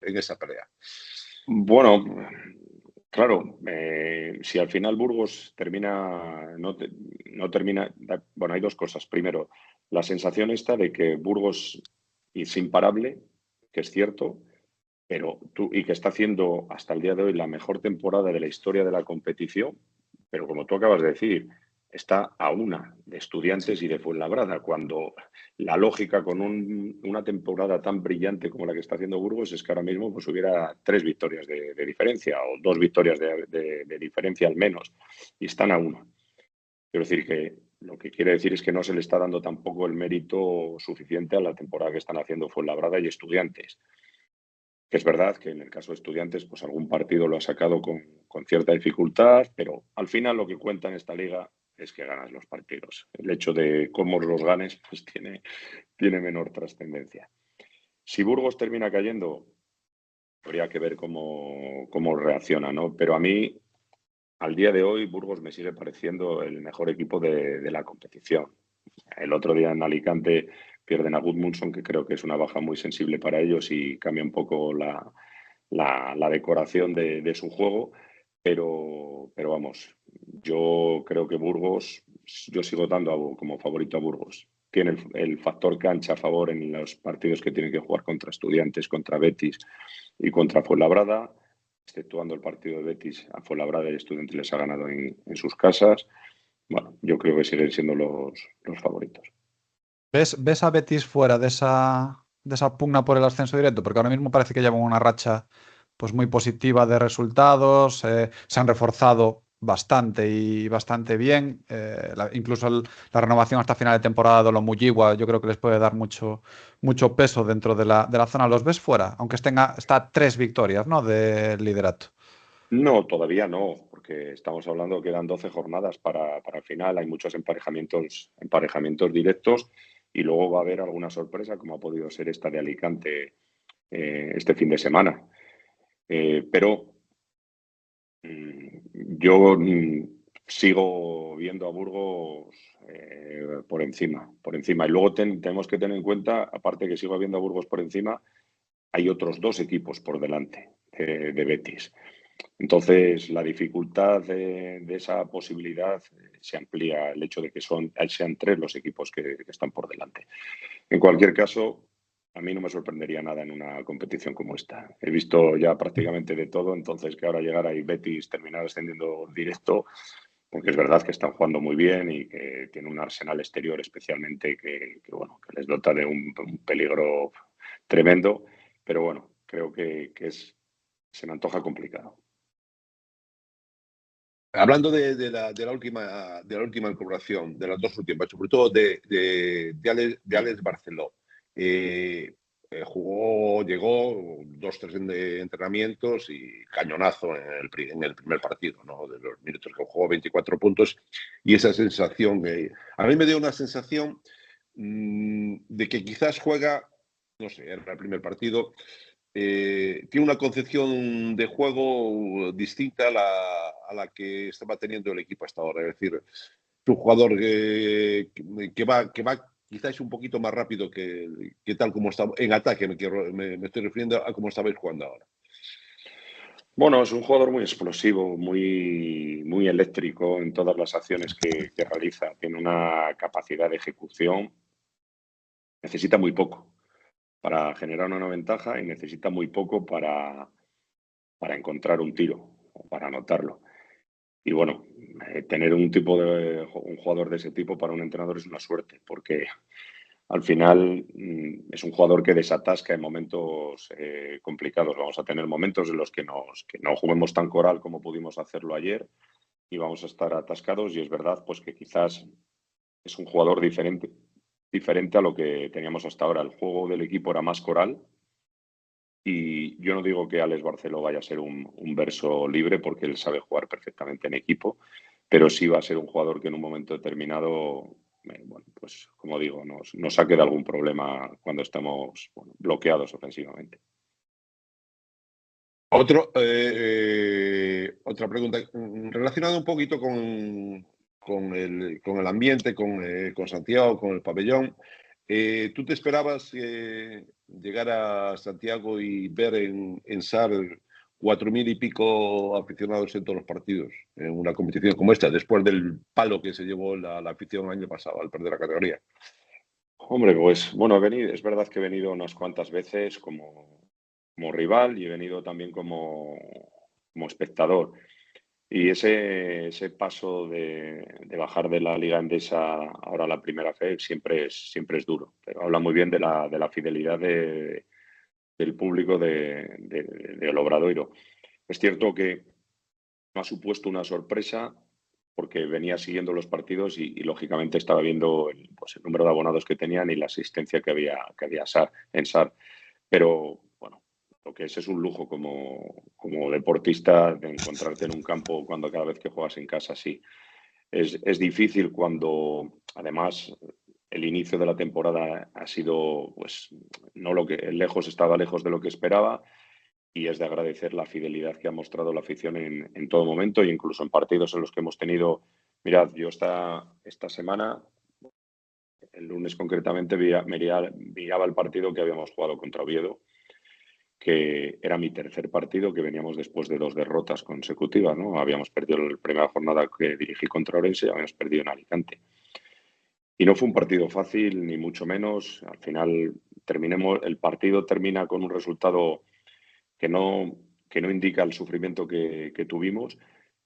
en esa pelea? Bueno, claro, si al final Burgos no termina, bueno, hay 2 cosas. Primero, la sensación esta de que Burgos es imparable, que es cierto, y que está haciendo hasta el día de hoy la mejor temporada de la historia de la competición, pero como tú acabas de decir, está a una de Estudiantes y de Fuenlabrada, cuando la lógica con una temporada tan brillante como la que está haciendo Burgos es que ahora mismo pues, hubiera 3 victorias de diferencia o 2 victorias de diferencia al menos, y están a una. Quiero decir que lo que quiere decir es que no se le está dando tampoco el mérito suficiente a la temporada que están haciendo Fuenlabrada y Estudiantes. Que es verdad que en el caso de Estudiantes, pues algún partido lo ha sacado con cierta dificultad, pero al final lo que cuenta en esta liga es que ganas los partidos. El hecho de cómo los ganes pues tiene menor trascendencia. Si Burgos termina cayendo, habría que ver cómo reacciona, ¿no? Pero a mí, al día de hoy, Burgos me sigue pareciendo el mejor equipo de la competición. El otro día en Alicante pierden a Gudmundsson, que creo que es una baja muy sensible para ellos y cambia un poco la decoración de su juego. Pero vamos, yo creo que Burgos, yo sigo dando como favorito a Burgos. Tiene el factor cancha a favor en los partidos que tienen que jugar contra Estudiantes, contra Betis y contra Fuenlabrada, exceptuando el partido de Betis. A Fuenlabrada y Estudiantes les ha ganado en sus casas. Bueno, yo creo que siguen siendo los favoritos. ¿Ves a Betis fuera de esa pugna por el ascenso directo? Porque ahora mismo parece que llevan una racha pues muy positiva de resultados, se han reforzado bastante y bastante bien. Incluso la renovación hasta final de temporada de Olomouyiwa yo creo que les puede dar mucho peso dentro de la zona. ¿Los ves fuera? Aunque está a 3 victorias, ¿no?, del liderato. No, todavía no, porque estamos hablando que quedan 12 jornadas para el final. Hay muchos emparejamientos directos y luego va a haber alguna sorpresa, como ha podido ser esta de Alicante este fin de semana. Pero yo sigo viendo a Burgos por encima. Y luego tenemos que tener en cuenta, aparte que sigo viendo a Burgos por encima, hay otros 2 equipos por delante de Betis. Entonces, la dificultad de esa posibilidad se amplía el hecho de que sean 3 los equipos que están por delante. En cualquier caso, a mí no me sorprendería nada en una competición como esta. He visto ya prácticamente de todo, entonces que ahora llegara y Betis terminar ascendiendo directo, porque es verdad que están jugando muy bien y que tiene un arsenal exterior especialmente que les dota de un peligro tremendo, pero bueno, creo que se me antoja complicado. Hablando de la última incorporación, de las 2 últimas, sobre todo de Alex Barceló, llegó 2-3 entrenamientos y cañonazo en el primer partido, ¿no? De los minutos que jugó, 24 puntos, y esa sensación, a mí me dio una sensación de que quizás juega, no sé, era el primer partido, tiene una concepción de juego distinta a la que estaba teniendo el equipo hasta ahora. Es decir, es un jugador que va quizás un poquito más rápido que tal como está en ataque. Me estoy refiriendo a cómo estabais jugando ahora. Bueno, es un jugador muy explosivo, muy eléctrico en todas las acciones que realiza. Tiene una capacidad de ejecución. Necesita muy poco para generar una ventaja y necesita muy poco para encontrar un tiro o para anotarlo. Y bueno, tener un jugador de ese tipo para un entrenador es una suerte, porque al final es un jugador que desatasca en momentos complicados. Vamos a tener momentos en los que no juguemos tan coral como pudimos hacerlo ayer y vamos a estar atascados, y es verdad pues que quizás es un jugador diferente a lo que teníamos hasta ahora. El juego del equipo era más coral y yo no digo que Alex Barceló vaya a ser un verso libre, porque él sabe jugar perfectamente en equipo, pero sí va a ser un jugador que en un momento determinado, pues como digo, nos saque de algún problema cuando estamos bloqueados ofensivamente. Otra pregunta relacionada un poquito con el ambiente, con Santiago, con el pabellón. ¿Tú te esperabas llegar a Santiago y ver en SAR 4.000 y pico aficionados en todos los partidos en una competición como esta, después del palo que se llevó la afición el año pasado al perder la categoría? Hombre, pues bueno, es verdad que he venido unas cuantas veces como rival y he venido también como espectador. Y ese paso de bajar de la Liga Endesa ahora a la Primera Fe siempre es duro. Pero habla muy bien de la fidelidad del público del Obradoiro. Es cierto que me ha supuesto una sorpresa porque venía siguiendo los partidos y lógicamente estaba viendo el número de abonados que tenían y la asistencia que había en SAR. Pero bueno, lo que es un lujo como deportista de encontrarte en un campo cuando cada vez que juegas en casa, sí. Es difícil cuando además el inicio de la temporada ha sido estaba lejos de lo que esperaba, y es de agradecer la fidelidad que ha mostrado la afición en todo momento, e incluso en partidos en los que hemos tenido. Mirad, yo esta semana, el lunes concretamente, miraba el partido que habíamos jugado contra Oviedo, que era mi tercer partido, que veníamos después de 2 derrotas consecutivas, ¿no? Habíamos perdido la primera jornada que dirigí contra Orense y habíamos perdido en Alicante. Y no fue un partido fácil, ni mucho menos. Al final el partido termina con un resultado que no indica el sufrimiento que tuvimos,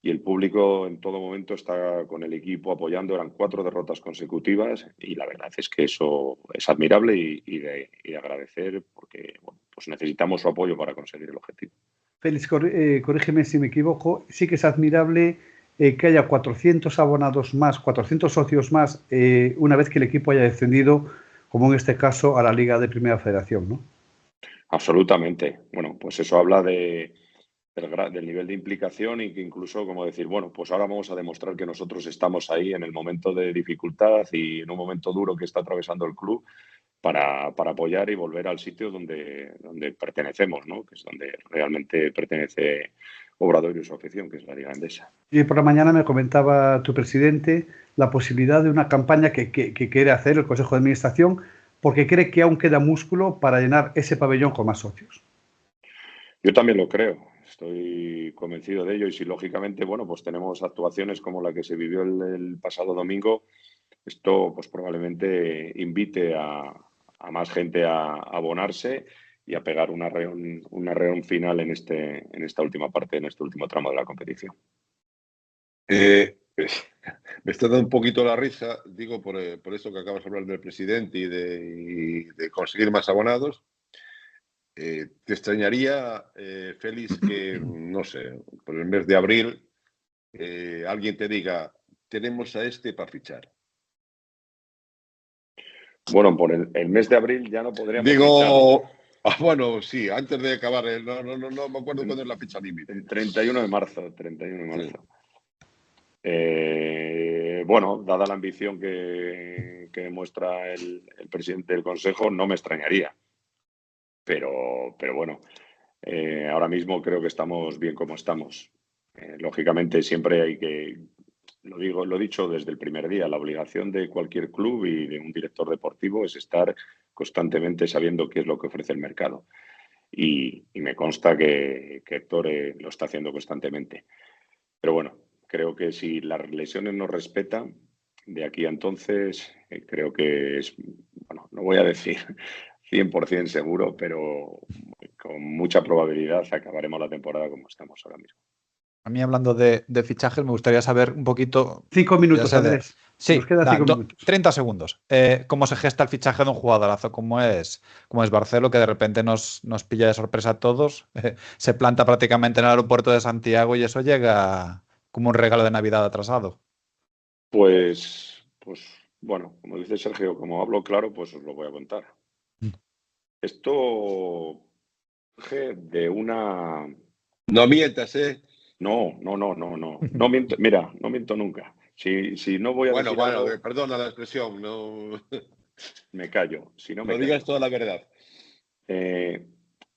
y el público en todo momento está con el equipo apoyando. Eran 4 derrotas consecutivas y la verdad es que eso es admirable y de agradecer, porque pues necesitamos su apoyo para conseguir el objetivo. Félix, corrígeme si me equivoco, sí que es admirable que haya 400 abonados más, 400 socios más, una vez que el equipo haya descendido, como en este caso, a la Liga de Primera Federación, ¿no? Absolutamente. Bueno, pues eso habla del nivel de implicación y que incluso, como decir, bueno, pues ahora vamos a demostrar que nosotros estamos ahí en el momento de dificultad y en un momento duro que está atravesando el club para apoyar y volver al sitio donde pertenecemos, ¿no? Que es donde realmente pertenece Obradoiro y su afición, que es la Liga Endesa. Y por la mañana me comentaba tu presidente la posibilidad de una campaña que quiere hacer el Consejo de Administración porque cree que aún queda músculo para llenar ese pabellón con más socios. Yo también lo creo, estoy convencido de ello y si lógicamente, bueno, pues tenemos actuaciones como la que se vivió el pasado domingo, esto pues probablemente invite a más gente a abonarse y a pegar una reunión final en esta última parte, en este último tramo de la competición. Me está dando un poquito la risa, digo, por eso que acabas de hablar del presidente y de conseguir más abonados. ¿Te extrañaría, Félix, que, no sé, por el mes de abril, alguien te diga, tenemos a este para fichar? Bueno, por el mes de abril ya no podríamos Digo, ficharlo. bueno, sí, antes de acabar, no me acuerdo cuándo es la fecha límite. El 31 de marzo, 31 de marzo. Sí. Bueno, dada la ambición que demuestra el presidente del Consejo, no me extrañaría. Pero bueno, ahora mismo creo que estamos bien como estamos. Lógicamente siempre hay que, lo he dicho desde el primer día, la obligación de cualquier club y de un director deportivo es estar constantemente sabiendo qué es lo que ofrece el mercado. Y me consta que Héctor lo está haciendo constantemente. Pero bueno, creo que si las lesiones nos respetan, de aquí a entonces creo que es, bueno, no voy a decir 100% seguro, pero con mucha probabilidad acabaremos la temporada como estamos ahora mismo. A mí, hablando de fichajes, me gustaría saber un poquito... 5 minutos, Andrés. Sí, nos quedan 5 minutos. 30 segundos. ¿Cómo se gesta el fichaje de un jugadorazo? ¿Cómo es Barcelo, que de repente nos pilla de sorpresa a todos? Se planta prácticamente en el aeropuerto de Santiago y eso llega como un regalo de Navidad atrasado. Pues bueno, como dice Sergio, como hablo claro, pues os lo voy a contar. Esto de una... No mientas, ¿eh? No miento, mira, no miento nunca. Si no voy a decir algo, perdona la expresión, no... me callo. Si no me callo. digas toda la verdad.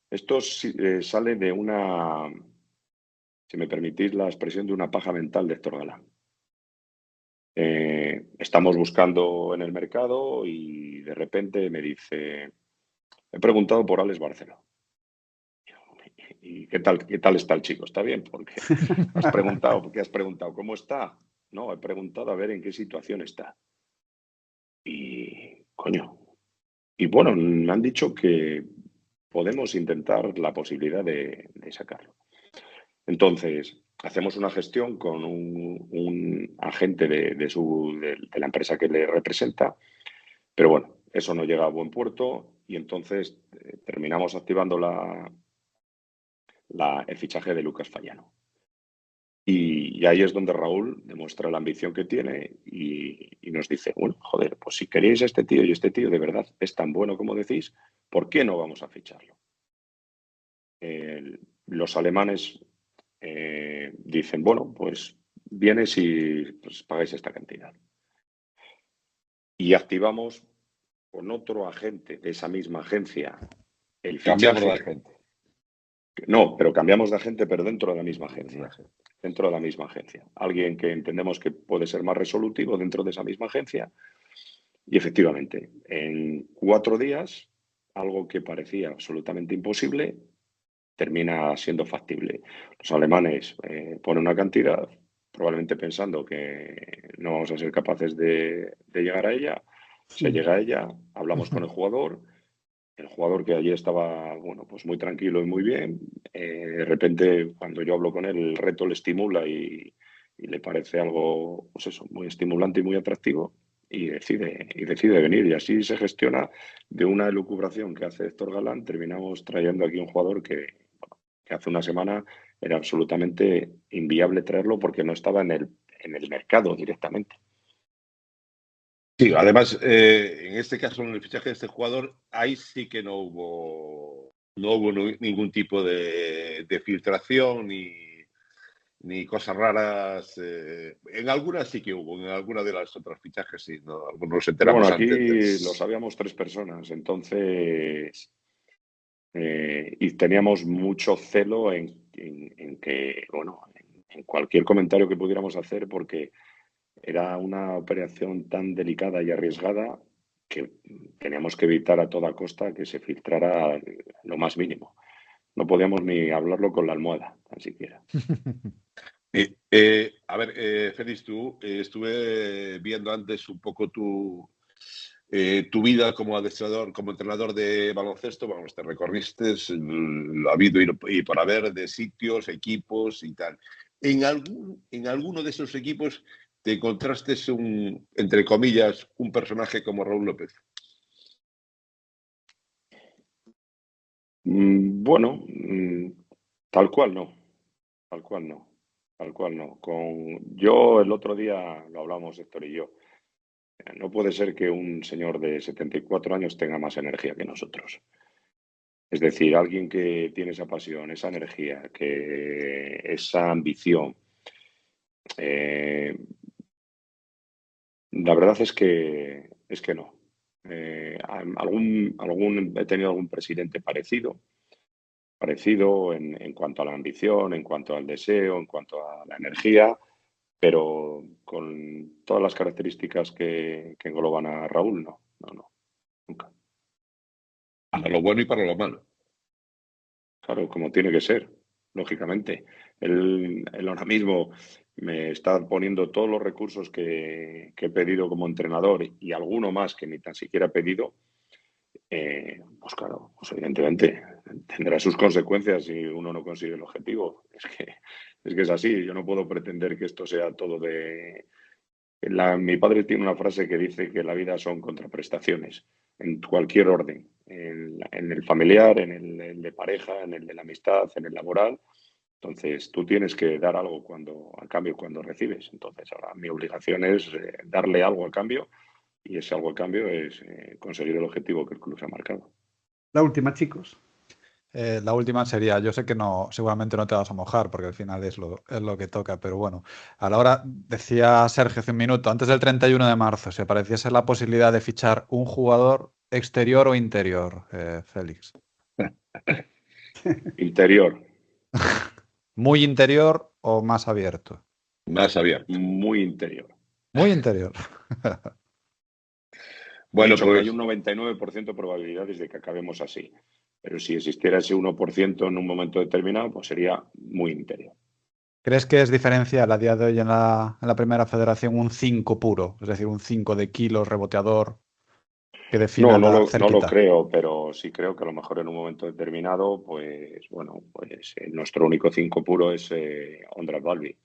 Esto sale de una, si me permitís la expresión, de una paja mental de Héctor Galán. Estamos buscando en el mercado y de repente me dice, he preguntado por Alex Barceló. ¿Y qué tal está el chico? ¿Está bien? Porque has preguntado cómo está. No, he preguntado a ver en qué situación está. Y, coño. Y bueno, me han dicho que podemos intentar la posibilidad de sacarlo. Entonces, hacemos una gestión con un agente de la empresa que le representa, pero bueno, eso no llega a buen puerto y entonces terminamos activando el fichaje de Lucas Fallano. Y ahí es donde Raúl demuestra la ambición que tiene y nos dice, bueno, joder, pues si queréis a este tío y este tío de verdad es tan bueno como decís, ¿por qué no vamos a ficharlo? Los alemanes dicen, bueno, pues vienes y pues, pagáis esta cantidad. Y activamos con otro agente de esa misma agencia el fichaje. Cambiamos de agente. No, pero cambiamos de agente, pero dentro de la misma agencia. Dentro de la misma agencia. Alguien que entendemos que puede ser más resolutivo dentro de esa misma agencia. Y efectivamente, en 4 días, algo que parecía absolutamente imposible, termina siendo factible. Los alemanes ponen una cantidad, probablemente pensando que no vamos a ser capaces de llegar a ella. Se llega a ella, hablamos con el jugador que allí estaba, bueno, pues muy tranquilo y muy bien. De repente, cuando yo hablo con él, el reto le estimula y le parece algo, pues eso, muy estimulante y muy atractivo y decide venir. Y así se gestiona de una elucubración que hace Héctor Galán. Terminamos trayendo aquí un jugador que hace una semana Era absolutamente inviable traerlo porque no estaba en el mercado directamente. Sí, además, en este caso, en el fichaje de este jugador, ahí sí que no hubo ningún tipo de filtración ni cosas raras. En algunas sí que hubo, en algunas de las otras fichajes sí, ¿no? Algunos nos Bueno, enteramos aquí lo antes. sabíamos 3 personas, entonces y teníamos mucho celo en que, bueno, en cualquier comentario que pudiéramos hacer, porque era una operación tan delicada y arriesgada que teníamos que evitar a toda costa que se filtrara lo más mínimo. No podíamos ni hablarlo con la almohada, tan siquiera. A ver, Félix, tú estuve viendo antes un poco tu vida como adestrador, como entrenador de baloncesto. Vamos, te recorriste lo habido y por haber de sitios, equipos y tal. En alguno de esos equipos te encontraste entre comillas, un personaje como Raúl López. Bueno, tal cual no, tal cual no, tal cual no. Yo el otro día lo hablamos Héctor y yo. No puede ser que un señor de 74 años tenga más energía que nosotros. Es decir, alguien que tiene esa pasión, esa energía, esa ambición. La verdad es que no. He tenido algún presidente parecido en cuanto a la ambición, en cuanto al deseo, en cuanto a la energía, pero con todas las características que engloban a Raúl, no, nunca. Para lo bueno y para lo malo. Claro, como tiene que ser, lógicamente. Él ahora mismo me está poniendo todos los recursos que he pedido como entrenador y alguno más que ni tan siquiera he pedido. Pues claro, pues evidentemente tendrá sus consecuencias si uno no consigue el objetivo. Es que es así. Yo no puedo pretender que esto sea todo de... Mi padre tiene una frase que dice que la vida son contraprestaciones, en cualquier orden, en el familiar, en el de pareja, en el de la amistad, en el laboral. Entonces, tú tienes que dar algo a cambio cuando recibes. Entonces, ahora mi obligación es darle algo a cambio y ese algo a cambio es conseguir el objetivo que el club se ha marcado. La última, chicos. La última sería, yo sé que no, seguramente no te vas a mojar porque al final es lo que toca, pero bueno, a la hora, decía Sergio hace un minuto, antes del 31 de marzo, ¿se pareciese la posibilidad de fichar un jugador exterior o interior, Félix? Interior, ¿Muy interior o más abierto? Más abierto. muy interior. Muy interior. He Bueno, dicho que hay pues un 99% de probabilidades de que acabemos así. Pero si existiera ese 1% en un momento determinado, pues sería muy interior. ¿Crees que es diferencial a día de hoy en la primera federación un 5 puro? Es decir, un 5 de kilos reboteador que defina No la lo cerquita. creo, pero sí creo que a lo mejor en un momento determinado, pues bueno, pues nuestro único 5 puro es Ondra Balbi.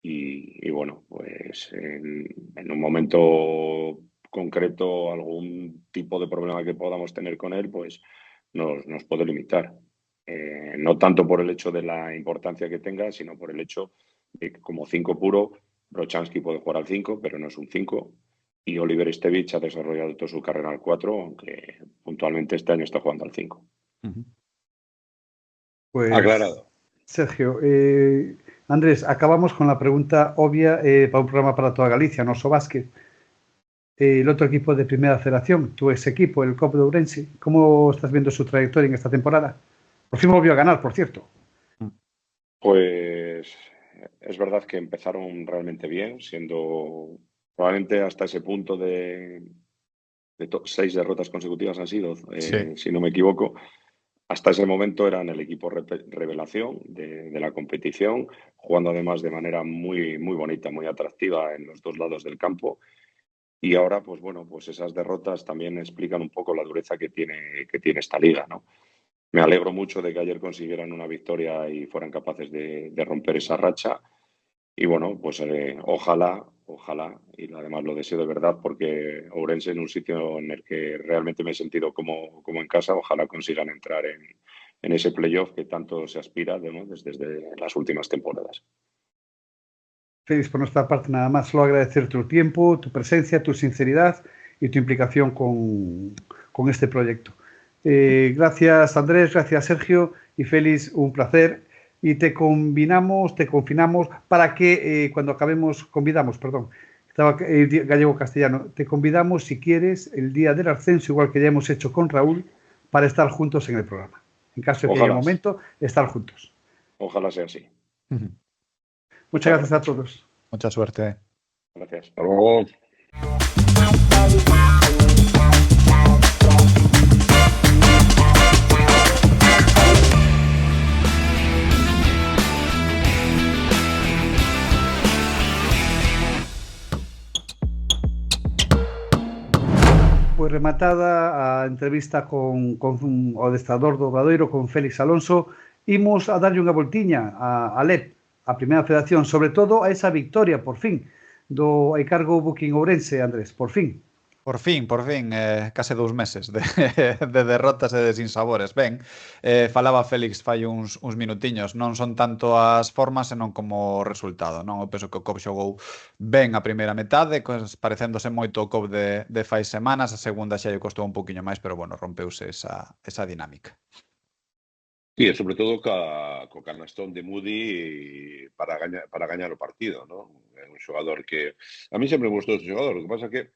Y bueno, pues en un momento concreto, algún tipo de problema que podamos tener con él, pues nos puede limitar. No tanto por el hecho de la importancia que tenga, sino por el hecho de que como 5 puro, Brochanski puede jugar al 5, pero no es un 5. Y Oliver Stevich ha desarrollado toda su carrera al 4, aunque puntualmente este año está jugando al 5. Ujú. Pues, aclarado. Sergio, Andrés, acabamos con la pregunta obvia para un programa para toda Galicia, no só básquet. El otro equipo de primera federación, tu ex equipo, el COP de Ourense, ¿cómo estás viendo su trayectoria en esta temporada? Por fin volvió a ganar, por cierto. Pues es verdad que empezaron realmente bien, siendo probablemente hasta ese punto de 6 derrotas consecutivas han sido, Sí. si no me equivoco. Hasta ese momento eran el equipo revelación de la competición, jugando además de manera muy, muy bonita, muy atractiva en los dos lados del campo. Y ahora, pues bueno, pues esas derrotas también explican un poco la dureza que tiene esta liga, ¿no? Me alegro mucho de que ayer consiguieran una victoria y fueran capaces de romper esa racha. Y bueno, pues ojalá, y además lo deseo de verdad porque Ourense en un sitio en el que realmente me he sentido como en casa, ojalá consigan entrar ese playoff que tanto se aspira, ¿no?, desde las últimas temporadas. Félix, por nuestra parte, nada más, solo agradecer tu tiempo, tu presencia, tu sinceridad y tu implicación con este proyecto. Gracias, Andrés, gracias, Sergio, y Félix, un placer. Y te confinamos para que cuando acabemos, estaba gallego-castellano, te convidamos, si quieres, el día del ascenso, igual que ya hemos hecho con Raúl, para estar juntos en el programa. En caso de que haya un momento, estar juntos. Ojalá sea así. Muchas gracias a todos. Mucha suerte. Gracias. Hasta luego. Pois rematada a entrevista con o adestrador do Obradoiro, con Félix Alonso, imos a darlle unha voltiña a LEP, a Primeira Federación, sobre todo a esa victoria, por fin, do Eicargo Booking Ourense, Andrés, por fin. Por fin, case 2 meses de derrotas e de sinsabores. Ben, falaba Félix fai uns minutiños, non son tanto as formas senón como o resultado, non? Eu penso que o COP xogou ben a primeira metade, parecéndose moito o COP de fai semanas, a segunda xa lle costou un poquinho máis, pero bueno, rompeuse esa dinámica. Sí, sobre todo co canastón de Moody para gañar o partido, ¿no? É un xogador que a mí sempre me gustou ese xogador, o que pasa que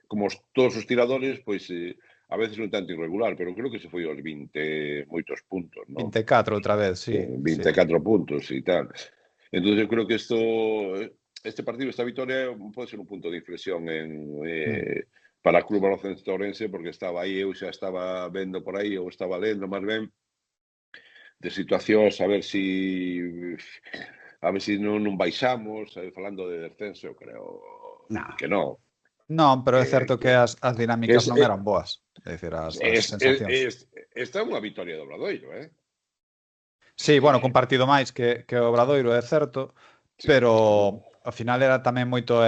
como todos os tiradores, pois a veces un tanto irregular, pero creo que se foi aos 20 moitos puntos, ¿no? 24 outra vez, sí. 24 puntos e tal. Entonces eu creo que este partido, esta victoria pode ser un punto de inflexión para o Club Baloncesto Ourense, porque estaba aí, eu xa estaba vendo por aí, ou estaba lendo máis ben, de situacións, a ver si non baixamos, falando de descenso, eu creo que non. Non, pero é certo que as dinámicas non eran boas. É dicir, as sensacións. Esta é unha victoria do Obradoiro, Sí, bueno, con partido máis que o Obradoiro, é certo, pero ao final era tamén moito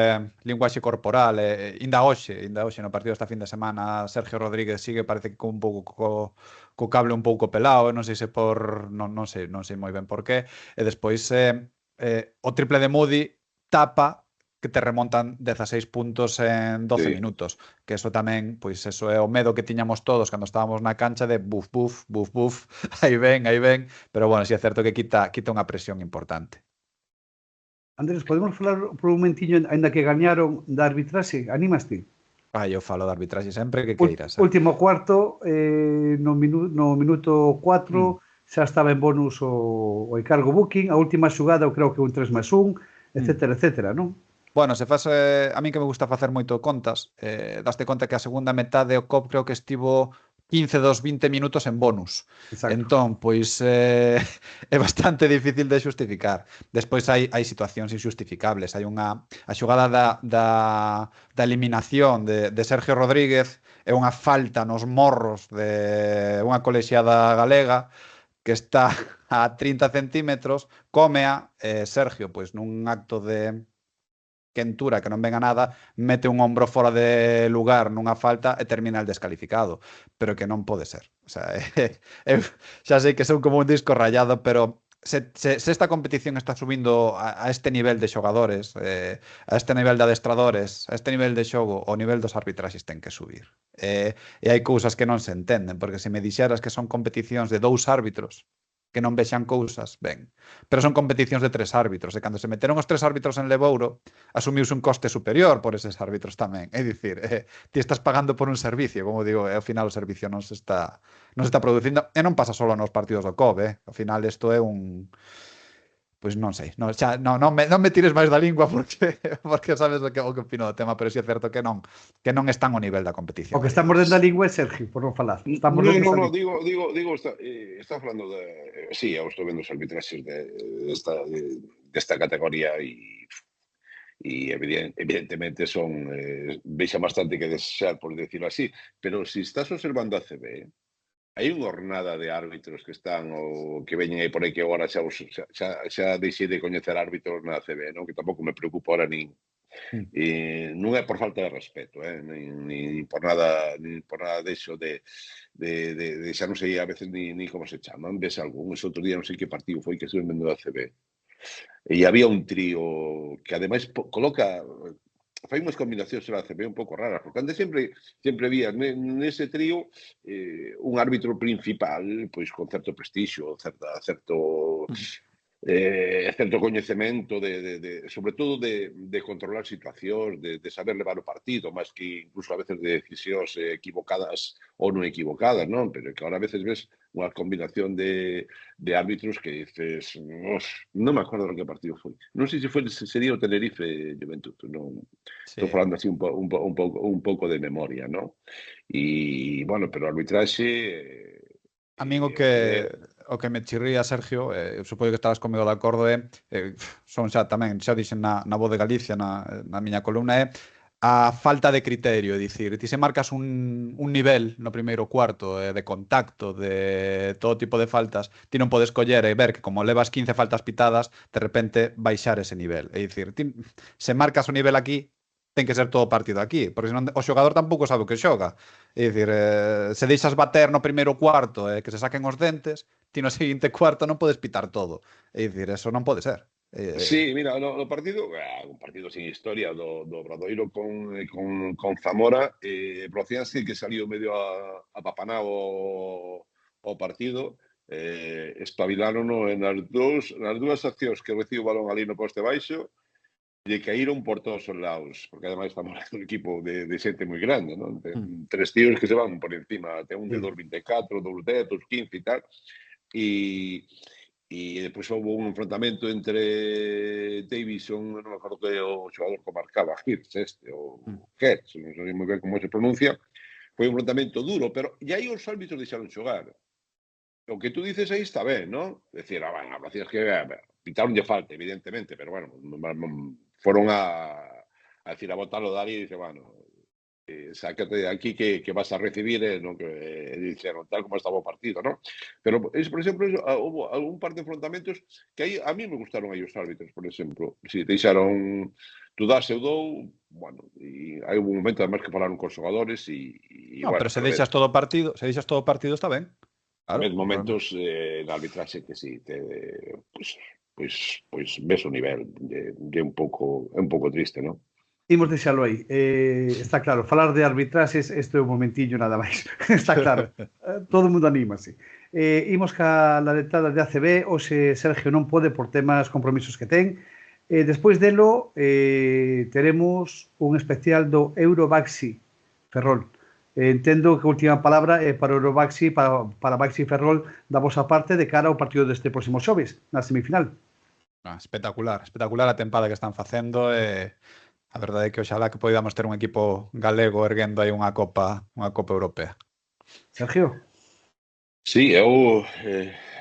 linguaxe corporal. Inda hoxe no partido esta fin de semana, Sergio Rodríguez sigue, parece que con un pouco co cable un pouco pelado, non sei se non sei moi ben por qué, e despois o triple de Moody tapa que te remontan 16 puntos en 12 minutos, que eso tamén, pois eso é o medo que tiñamos todos cando estábamos na cancha de buf, aí ven, pero bueno, si é certo que quita unha presión importante. Andrés, podemos falar por un momentiño, ainda que gañaron, da arbitraxe? Animaste? Eu falo de arbitraxe sempre que queiras. Último cuarto, no minuto 4, xa estaba en bonus o Eicargo Booking, a última xugada eu creo que un 3+1, etcétera, non? Bueno, se faz, a mí que me gusta facer moito contas, daste conta que a segunda metade o COP creo que estivo 15 dos 20 minutos en bonus. Exacto. Entón, pois é bastante difícil de xustificar. Despois hai situacións injustificables. Hai a xogada da eliminación de Sergio Rodríguez, é unha falta nos morros de unha colexiada galega que está a 30 centímetros, cómea, Sergio, pois nun acto de quentura, que non venga nada, mete un ombro fora de lugar nunha falta e termina el descalificado, pero que non pode ser. O sea, xa sei que son como un disco rayado, pero se esta competición está subindo a este nivel de xogadores, a este nivel de adestradores, a este nivel de xogo, o nivel dos arbitraxes ten que subir. E hai cousas que non se entenden, porque se me dixeras que son competicións de 2 árbitros, que non vexan cousas, ben. Pero son competicións de 3 árbitros, e cando se meteron os 3 árbitros en Levouro, asumiuse un coste superior por eses árbitros tamén. É dicir, ti estás pagando por un servicio, como digo, e ao final o servicio non se está producindo, e non pasa só nos partidos do COB, ao final isto é un... Pois non sei, non me tires máis da lingua porque sabes o que opino do tema, pero si é certo que non están ao nivel da competición. O que estamos dentro da lingua é Sergio, por non falar. No, digo, está falando de... Sí, eu estou vendo os arbitraxes desta categoría e evidentemente son... Veixa bastante que desexar, por decirlo así, pero se estás observando a CB, hai unha hornada de árbitros que están ou que veñen aí por aí que agora xa deixei de coñecer árbitros na CB, non? Que tampouco me preocupa ahora nin Non é por falta de respeto, nin por nada deso de xa non sei a veces ni como se chaman, ves algún, ese outro día non sei que partido foi que estuve vendo a CB, e había un trío que ademais coloca, fai unhas combinacións na CB un pouco raras, porque antes sempre había nese trío un árbitro principal, pois con certo prestixio, certo coñecemento sobre todo de controlar situacións, de saber levar o partido, máis que incluso a veces de decisións equivocadas ou non equivocadas, non? Pero que ahora a veces ves unha combinación de árbitros que dices, non me acordo de que partido foi. Non sei se sería o Tenerife Juventud, non. Estou falando así un pouco de memoria, non? E, bueno, pero a arbitraxe... A min o que me chirría, Sergio, supoño que estarás comigo de acordo, son xa tamén, xa dixen na Voz de Galicia, na miña columna, a falta de criterio, é dicir, ti se marcas un nivel no primeiro cuarto de contacto, de todo tipo de faltas, ti non podes coller e ver que como levas 15 faltas pitadas, de repente baixar ese nivel. É dicir, ti, se marcas o nivel aquí, ten que ser todo partido aquí, porque senón o xogador tampouco sabe o que xoga. É dicir, se deixas bater no primeiro cuarto que se saquen os dentes, ti no seguinte cuarto non podes pitar todo. É dicir, eso non pode ser. Sí, mira, no partido, un partido sin historia do Obradoiro con Zamora, Brocianski que saliu medio apapanado o partido, espabilárono nas dúas accións que recibe o balón ali no poste baixo, lle caíron por todos os lados, porque ademais estamos un equipo de xente moi grande, non? Tres tíos que se van por encima, ten un de 2,24, 2,10, 2,15 e tal, e depois houve un enfrontamento entre Davison, non me acordo que é o xogador que marcaba, Hirtz ou Hertz, non sei moi ben como se pronuncia, foi un enfrontamento duro, pero e aí os árbitros deixaron xogar. O que tú dices aí está ben, non? Decir, bueno, a Brocias que pitaron de falta, evidentemente, pero bueno, foron a decir, a botarlo de ali e dice, bueno, sácate de aquí que vas a recibir, non? Que dixeron, tal como estaba o partido, non? Pero, por exemplo, houve algún par de enfrontamentos que aí, a mí me gustaron aí os árbitros, por exemplo. Si deixaron dudase ou dou, bueno, e hai un momento, además, que falaron cos xogadores e no, bueno, pero se deixas todo o partido está ben. Claro, ves momentos na arbitraxe que si pois ves o nivel de un pouco triste, non? Imos deixalo aí. Está claro, falar de arbitraxes, isto é un momentillo nada máis. Está claro. Todo o mundo anímase. Imos ca la letrada de ACB, hoxe Sergio non pode por temas compromisos que ten. Despois delo, teremos un especial do Eurobaxi Ferrol. Entendo que a última palabra é para o Eurobaxi, para Baxi Ferrol, da vosa parte de cara ao partido deste próximo xoves, na semifinal. Espectacular a tempada que están facendo e a verdade é que oxalá que podamos ter un equipo galego erguendo aí unha copa europea. Sergio? Sí, eu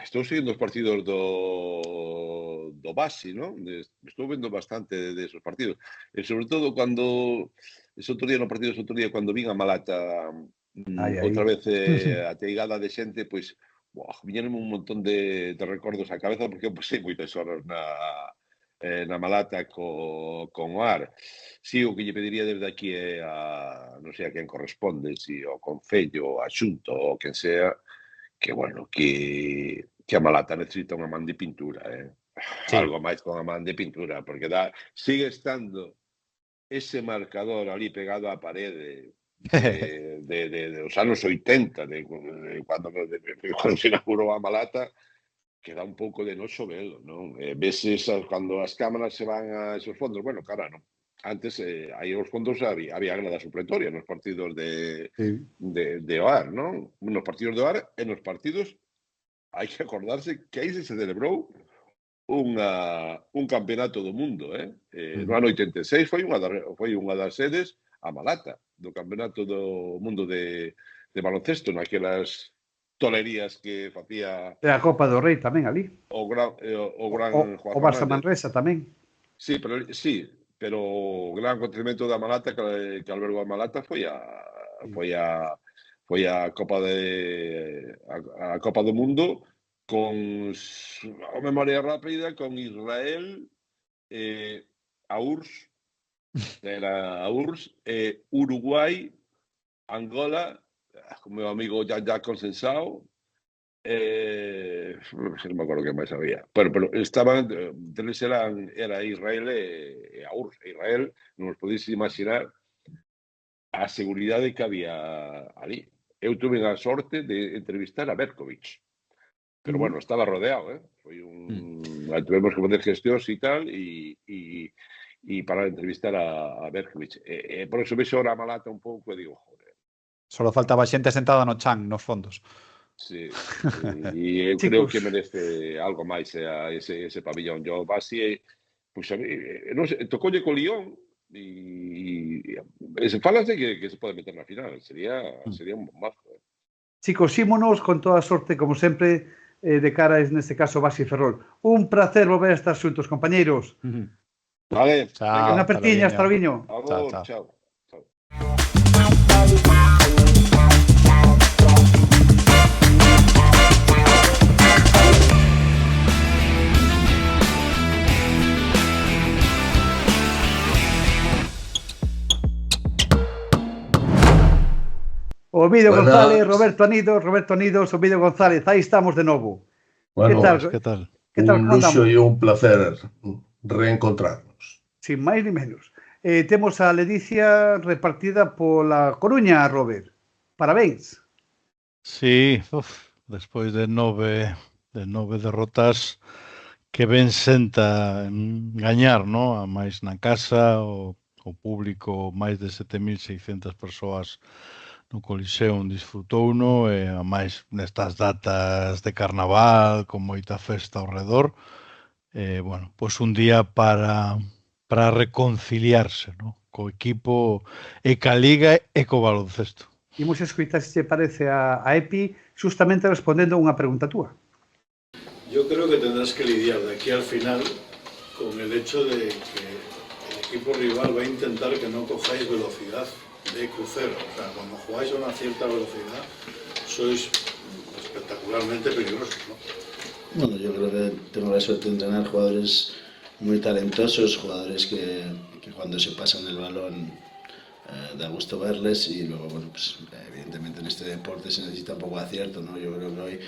estou seguindo os partidos do Baxi, non? Estou vendo bastante desos partidos. E sobre todo cando ese outro día, cando vin a Malata outra vez ateigada de xente, pois viñeron un montón de recordos á cabeza porque eu pasei moitas horas na Malata con o AR. Si, o que lle pediría desde aquí é non sei a quen corresponde, si ao Concello, a Xunto ou quen sea, que, bueno, que a Malata necesita unha man de pintura, sí. Algo máis con a man de pintura, porque sigue estando ese marcador ali pegado á parede dos anos 80, cando se inaugurou a Malata, que dá un pouco de noso velo, non? Ves cando as cámaras se van a esos fondos, bueno, cara, non. Antes, aí os fondos había grada supletoria nos partidos de OAR, non? Nos partidos de OAR e nos partidos hai que acordarse que aí se celebrou un campeonato do mundo, no ano 86 foi unha das sedes a Malata do campeonato do mundo de baloncesto, naquelas tolerías que facía a Copa do Rei tamén ali. O gran o Barça Manresa tamén. Sí, pero o gran acontecemento da Malata que albergou a Malata foi a Copa do Mundo con a memoria rápida con Israel, a URSS era a URSS, Uruguai, Angola, con meu amigo ya Consensao, non me acordo que máis había. Pero estaban, deles era Israel e a URSS. Israel, non os podéis imaginar a seguridade que había ali. Eu tuve a sorte de entrevistar a Berkovic. Pero bueno, estaba rodeado, Foi tuvemos que facer gestións e tal, e para entrevistar a Berkovic. Por eso vexo ahora a malata un pouco e digo, joder. Solo faltaba xente sentada no chan, nos fondos. Sí, e eu creo que merece algo máis ese pabillón. Yo así, pois a mí, non sei, tocoulle co Lyon e se falas de que se pode meter na final, sería un bombazo. Chicos, símonos con toda sorte, como sempre, de cara, neste caso, Baxi Ferrol. Un placer volver a estar xuntos, compañeiros. Vale, Chao. Unha apertiña, hasta logo. Chao. Ovidio González, Roberto Anidos, Ovidio González, aí estamos de novo. Bueno, ¿Qué tal? Un luxo e un placer reencontrarnos. Sin máis ni menos. Temos a ledicia repartida pola Coruña, Robert. Parabéns. Sí, despois de nove derrotas, que ben senta gañar, ¿no? A máis na casa, o público, máis de 7.600 persoas no Coliseo disfrutouno, e a máis nestas datas de carnaval, con moita festa ao redor. Bueno, pois un día para reconciliarse, ¿no? Co equipo e ca Liga e co baloncesto. Imos escoitar se parece a Epi justamente respondendo a unha pregunta túa. Yo creo que tendrás que lidiar de aquí al final con el hecho de que el equipo rival va a intentar que no cojáis velocidad de crucero. O sea, cuando jugáis a una cierta velocidad sois espectacularmente peligrosos, ¿no? Bueno, yo creo que tengo la suerte de entrenar jugadores muy talentosos, jugadores que cuando se pasan el balón da gusto verles, y luego, bueno, pues evidentemente en este deporte se necesita un poco de acierto, ¿no? Yo creo que hoy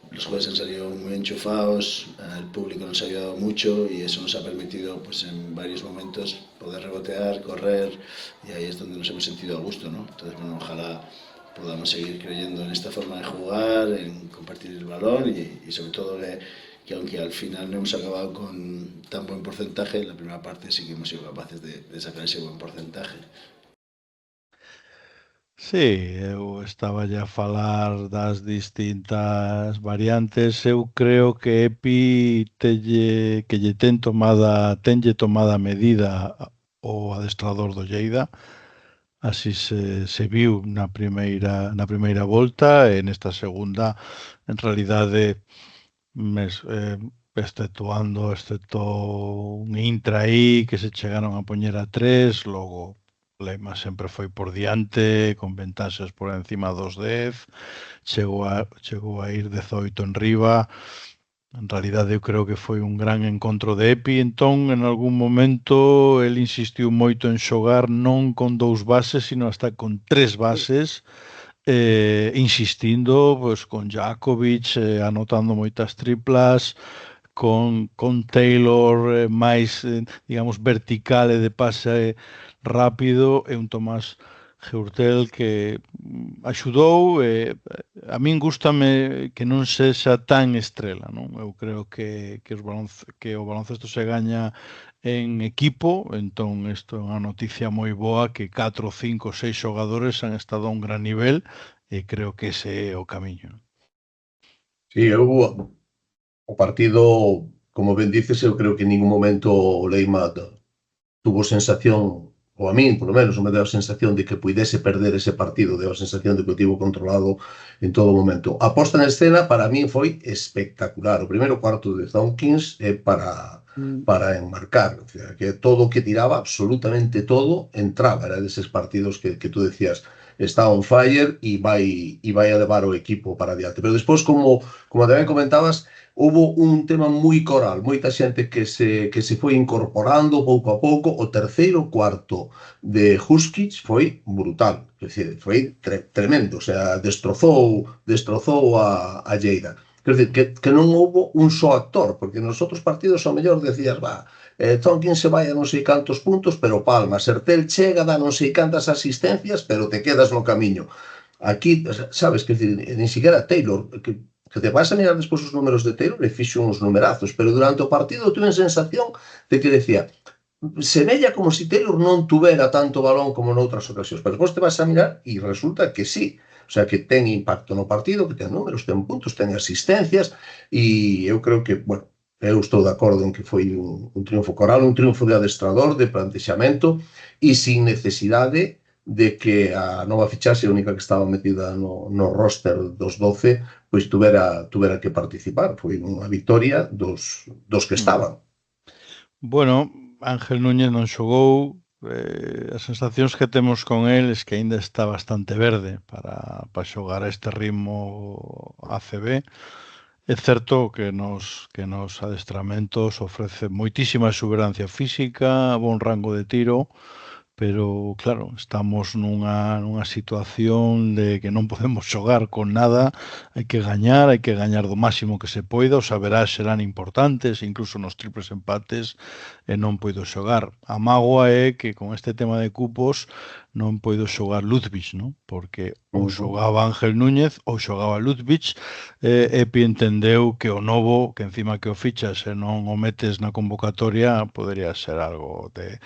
los jugadores han salido muy enchufados, el público nos ha ayudado mucho y eso nos ha permitido, pues en varios momentos, poder rebotear, correr, y ahí es donde nos hemos sentido a gusto, ¿no? Entonces, bueno, ojalá podamos seguir creyendo en esta forma de jugar, en compartir el balón y sobre todo que aunque al final no hemos acabado con tan buen porcentaje, en la primera parte sí que hemos sido capaces de sacar ese buen porcentaje. Sí, eu estaba a falar das distintas variantes. Eu creo que Epi tenlle tomada medida o adestrador do Lleida. Así se viu na primeira volta, e nesta segunda, en realidade, excepto un Intra aí que se chegaron a poñer a 3, logo Lema sempre foi por diante, con ventaxas por encima dos 10, chegou a ir 18 en riba. En realidade, eu creo que foi un gran encontro de Epi. Entón, en algún momento, el insistiu moito en xogar non con 2 bases, sino hasta con 3 bases, insistindo pues, con Jakovic, anotando moitas triplas, con Taylor máis, digamos, vertical e de pase rápido, e un Tomás Geurtel que axudou. A min gústame que non sexa tan estrela, non? Eu creo que o baloncesto se gaña en equipo, entón isto é unha noticia moi boa, que 4, 5, 6 xogadores han estado a un gran nivel, e creo que ese é o camiño. Sí, o partido, como ben dices, eu creo que en ningún momento o Leima tuvo sensación, ou a min, polo menos, me deu a sensación de que puidese perder ese partido, deu a sensación de que o tivo controlado en todo momento. A posta en escena, para min, foi espectacular. O primeiro cuarto de Dawkins é para enmarcar, o sea, que todo o que tiraba, absolutamente todo, entraba. Era deses partidos que tú decías, está on fire e vai a levar o equipo para adiante. Pero despois, como tamén comentabas, Hubo un tema moi coral, moita xente que se foi incorporando pouco a pouco. O terceiro cuarto de Huskic foi brutal, é dicir, foi tremendo, o sea, destrozou a Lleida. Quer dizer, que non houbo un só actor, porque nos outros partidos ao mellor decías, Tonkin se vai a non sei cantos puntos, pero palma, Sertel chega, dá non sei cantas asistencias, pero te quedas no camiño. Aquí, sabes, que nin siquiera Taylor, que te vas a mirar despois os números de Taylor e fixo uns numerazos, pero durante o partido tuve a sensación de que decía, semella como si Taylor non tuvera tanto balón como noutras ocasións, pero despois te vas a mirar e resulta que sí, o sea, que ten impacto no partido, que ten números, ten puntos, ten asistencias, e eu creo que, bueno, eu estou de acordo en que foi un triunfo coral, un triunfo de adestrador, de plantexamento, e sin necesidade de que a nova fichaxe única que estaba metida no roster dos 12 pois tuvera que participar. Foi unha victoria dos que estaban. Bueno, Ángel Núñez non xogou, as sensacións que temos con el es que aínda está bastante verde para xogar a este ritmo ACB. É certo que nos adestramentos ofrece moitísima exuberancia física, bon rango de tiro, pero claro, estamos nunha situación de que non podemos xogar con nada, hai que gañar do máximo que se poida, os averás serán importantes, incluso nos triples empates, e non poido xogar. A mágoa é que con este tema de cupos non poido xogar Ludwig, non? Porque ou xogaba Ángel Núñez ou xogaba Ludwig, Epi entendeu que o novo, que encima que o fichas e non o metes na convocatoria, podería ser algo de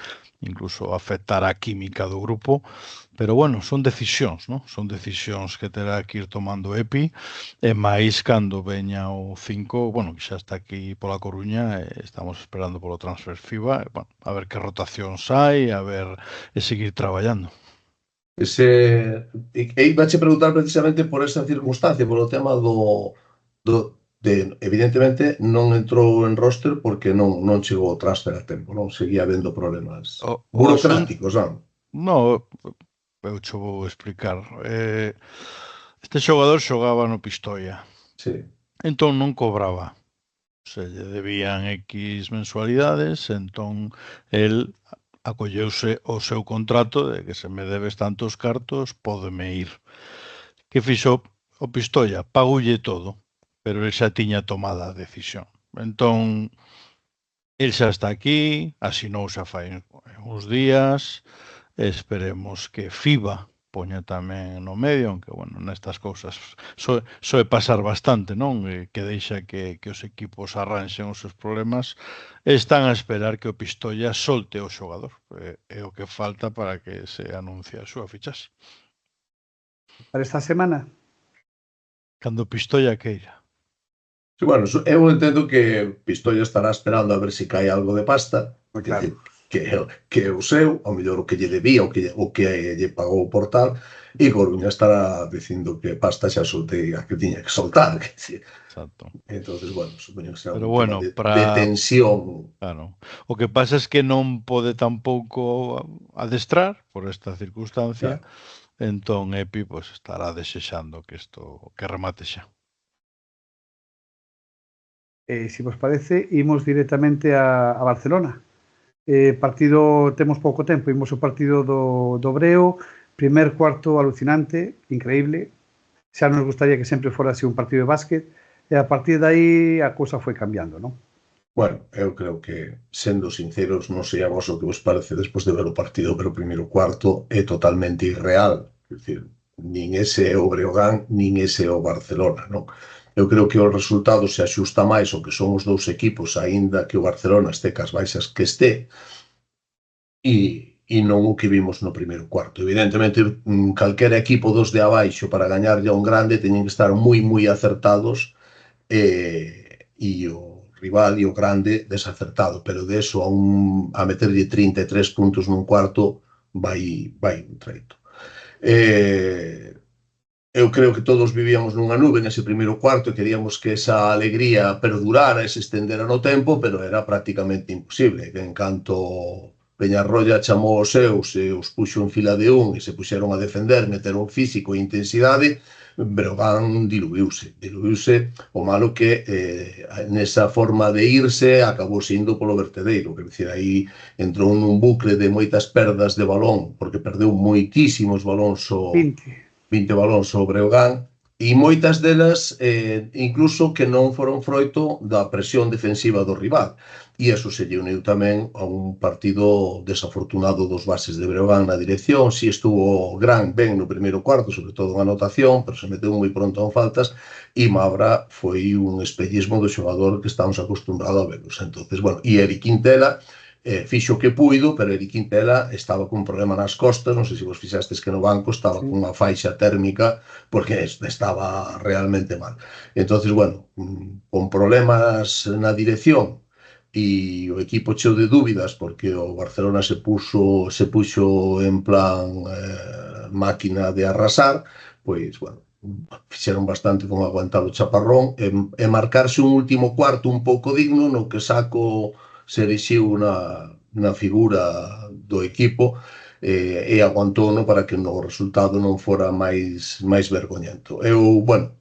incluso afectar a química do grupo, pero bueno, son decisións, non? Son decisións que terá que ir tomando Epi, e máis cando veña o 5, bueno, que xa está aquí pola Coruña, estamos esperando polo transfer FIBA, bueno, a ver que rotacións hai, a ver, e seguir traballando. Ibache preguntar precisamente por esa circunstancia, por o tema evidentemente non entrou en roster porque non chegou o transfer a tempo, non seguía habendo problemas burocráticos, non? Non, eu cho vou explicar. Este xogador xogaba no Pistoia. Sí. Entón non cobraba. Se lle debían X mensualidades, entón el acolleuse o seu contrato de que se me debes tantos cartos, pódeme ir. Que fixo o Pistoia? Pagoulle todo, pero el xa tiña tomada a decisión. Entón, el xa está aquí, asinou xa fai uns días, esperemos que FIBA poña tamén no medio, aunque, bueno, nestas cousas soe pasar bastante, non? Que deixa que os equipos arranxen os seus problemas, están a esperar que o Pistoia solte o xogador. É o que falta para que se anuncie a súa fichaxe. Para esta semana? Cando Pistoia queira. Sí, bueno, eu entendo que Pistoia estará esperando a ver se cae algo de pasta, Claro. que o seu, ao mellor o que lle debía, o que lle pagou o portal, e Coruña estará dicindo que pasta xa soltei a que tiña que soltar. Exacto. Entonces, bueno, supoño que será Pero un bueno, tema de tensión. Claro. O que pasa es que non pode tampouco adestrar por esta circunstancia, entón Epi pues estará desexando que remate xa. Se vos parece, imos directamente a Barcelona. Partido, temos pouco tempo, imos o partido do Breo, primer cuarto alucinante, increíble, xa nos gustaría que sempre fora así un partido de básquet, e a partir de aí a cousa foi cambiando, non? Bueno, eu creo que, sendo sinceros, non sei a vos o que vos parece despois de ver o partido, pero o primeiro cuarto é totalmente irreal, é dicir, nin ese é o Breogán, nin ese é o Barcelona, non? Eu creo que o resultado se axusta máis o que son os dous equipos, aínda que o Barcelona este cas baixas que este, e non o que vimos no primeiro cuarto. Evidentemente, calquera equipo dos de abaixo para gañarlle a un grande teñen que estar moi acertados, e o rival e o grande desacertado, pero de eso a meterlle 33 puntos nun cuarto vai un treito. Eu creo que todos vivíamos nunha nube nese primeiro cuarto e queríamos que esa alegría perdurara e se estendera no tempo, pero era prácticamente imposible. En canto Peñarroya chamou os seus e os puxo en fila de un e se puxeron a defender, meteron físico e intensidade, Breogán diluiuse. O malo que nesa forma de irse acabou indo polo vertedeiro, quer dizer, aí entrou nun bucle de moitas perdas de balón, porque perdeu moitísimos balóns 20 balóns o Breogán, e moitas delas incluso que non foron froito da presión defensiva do rival. E eso se lle uniu tamén a un partido desafortunado dos bases de Breogán na dirección. Si estuvo Gran ben no primeiro cuarto, sobre todo en anotación, pero se meteu moi pronto en faltas, e Mabra foi un espellismo do xogador que estamos acostumbrados a verlos. Entonces, bueno, e Eric Quintela fixo que puido, pero Eric Quintela estaba con un problema nas costas, non sei se vos fixastes que no banco estaba con unha faixa térmica porque estaba realmente mal. Entonces, bueno, con problemas na dirección e o equipo cheo de dúbidas porque o Barcelona se puxo en plan máquina de arrasar, pois, bueno, fixeron bastante con aguantar o chaparrón e marcarse un último cuarto un pouco digno no que Saco se erixiu na figura do equipo e aguantou para que o resultado non fora máis vergoñento. Bueno,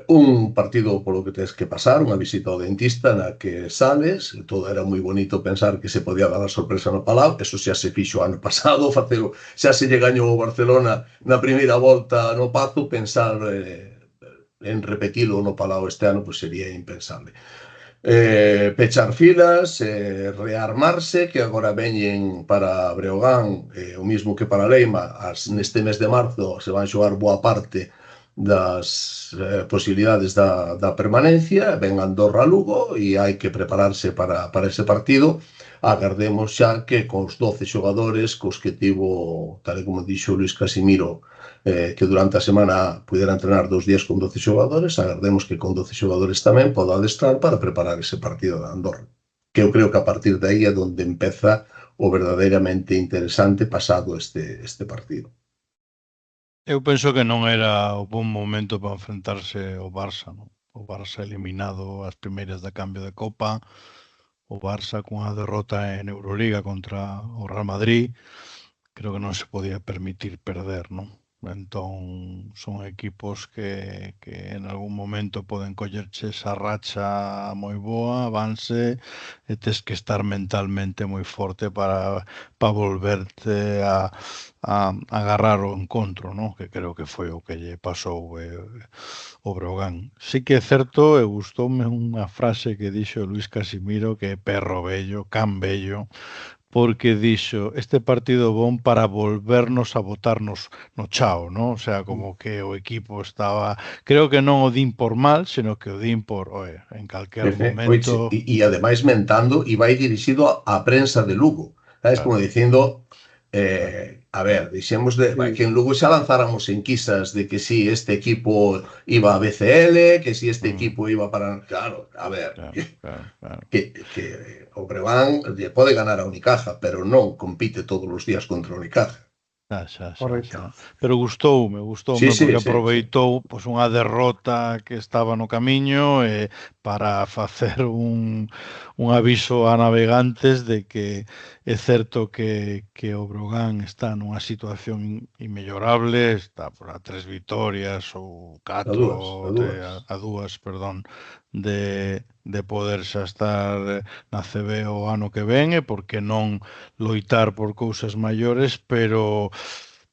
un partido polo que tens que pasar, unha visita ao dentista na que sales, todo era moi bonito pensar que se podía dar a sorpresa no Palau, eso xa se fixo ano pasado, xa se lle gañou o Barcelona na primeira volta no Pazo, pensar en repetilo no Palau este ano pois sería impensable. Pechar filas, rearmarse, que agora veñen para Breogán, o mismo que para Leima, neste mes de marzo se van xogar boa parte das posibilidades da permanencia, ven Andorra Lugo e hai que prepararse para ese partido. Agardemos xa que cos 12 xogadores cos que tivo, tal como dixo Luis Casimiro, que durante a semana pudera entrenar 2 días con 12 xogadores, agardemos que con 12 xogadores tamén poda adestrar para preparar ese partido de Andorra, que eu creo que a partir de aí é onde empeza o verdadeiramente interesante pasado este partido. Eu penso que non era o bon momento para enfrentarse ao Barça, non? O Barça eliminado as primeiras de cambio de Copa, o Barça cunha derrota en Euroliga contra o Real Madrid, creo que non se podía permitir perder, non? Entón, son equipos que en algún momento poden collerche esa racha moi boa, vanse, e tes que estar mentalmente moi forte para volverte a agarrar o encontro, non? Que creo que foi o que lle pasou o Breogán. Sí que é certo, e gustoume unha frase que dixo Luis Casimiro, que é perro bello, can bello, porque dixo, este partido bon para volvernos a botarnos no chao, non? O sea, como que o equipo estaba... Creo que non o din por mal, senón que o din por, en calquer momento... E ademais mentando, e vai dirixido á prensa de Lugo. Sabes, como dicindo... a ver, dixemos que en Lugo xa lanzáramos enquisas de que si este equipo iba a BCL, que si este equipo iba para... Claro, a ver, que o Breogán pode ganar a Unicaja, pero non compite todos os días contra o Unicaja. Correcto. Pero gustoume porque aproveitou pois, unha derrota que estaba no camiño para facer un aviso a navegantes de que é certo que o Breogán está nunha situación inmellorable, está por a 3 vitorias ou 4 a dúas, perdón, de poder xa estar na CB o ano que ven e porque non loitar por cousas maiores, pero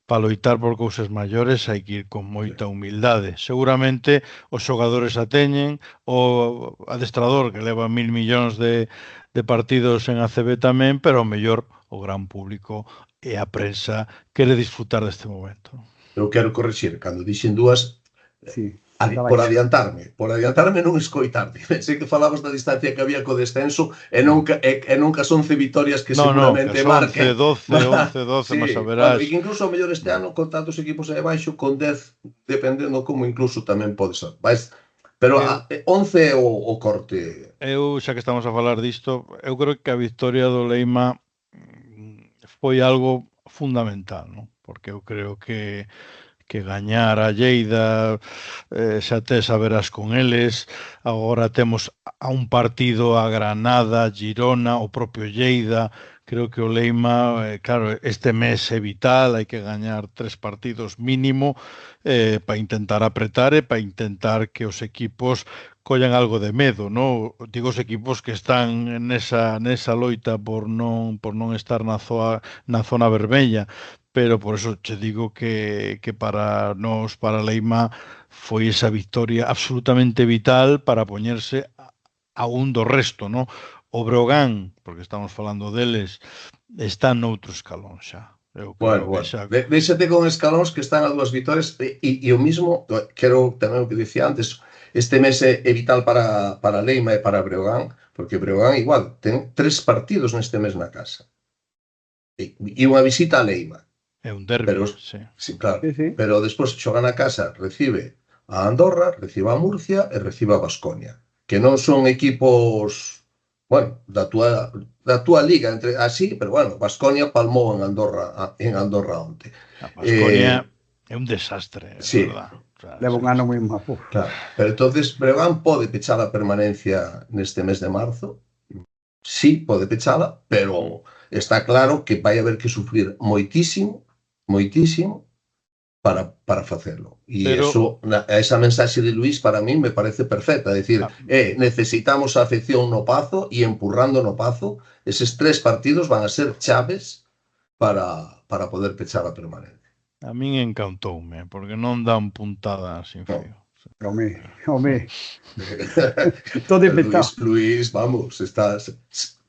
para loitar por cousas maiores hai que ir con moita humildade. Seguramente os xogadores a teñen, o adestrador que leva 1.000 millóns de partidos en ACB tamén, pero ao mellor o gran público e a prensa quere disfrutar deste momento. Eu quero corrixir, cando dixen dúas... Por adiantarme non escoitarte. Sei que falabas da distancia que había co descenso e nunca son 11 vitorias que seguramente marquen. 11, mas a verás. E que incluso ao mellor este ano, con tantos equipos aí abaixo, con 10, dependendo como incluso tamén pode ser. Pero 11 é o corte. Eu, xa que estamos a falar disto, eu creo que a victoria do Leima foi algo fundamental, non? Porque eu creo que gañar a Lleida, xa tes a verás con eles. Agora temos a un partido a Granada, Girona, o propio Lleida. Creo que o Leima, claro, este mes é vital, hai que gañar 3 partidos mínimo para intentar apretar e para intentar que os equipos collan algo de medo, no? Digo os equipos que están nesa loita por non estar na zona vermella, pero por eso che digo que para nós, para Leima, foi esa victoria absolutamente vital para poñerse a un do resto, no? O Breogán, porque estamos falando deles, está noutro escalón xa. Bueno, véxate con escalóns que están a 2 vitorias e o mismo, quero tamén o que dicía antes, este mes é vital para Leima e para Breogán, porque Breogán igual ten 3 partidos neste mes na casa. E unha visita a Leima. É un derbi, sí, claro. Sí. Pero despois xoga na casa, recibe a Andorra, recibe a Murcia e recibe a Baskonia, que non son equipos, bueno, da túa liga, entre así, pero bueno, Baskonia palmou en Andorra onte. A Baskonia é un desastre, sí, verdad. Leva un ano moi mapo. Claro. Pero entonces Breogán pode pechar a permanencia neste mes de marzo. Sí, pode pechala, pero está claro que vai haber que sufrir moitísimo para facelo. E eso, esa mensaxe de Luís para mí me parece perfecta. É dicir, necesitamos a afección no Pazo e empurrando no Pazo, eses 3 partidos van a ser chaves para poder pechar a permanencia. A min encantoume, porque non dan puntada sin fío. Home. Todo inventado. Luís, vamos,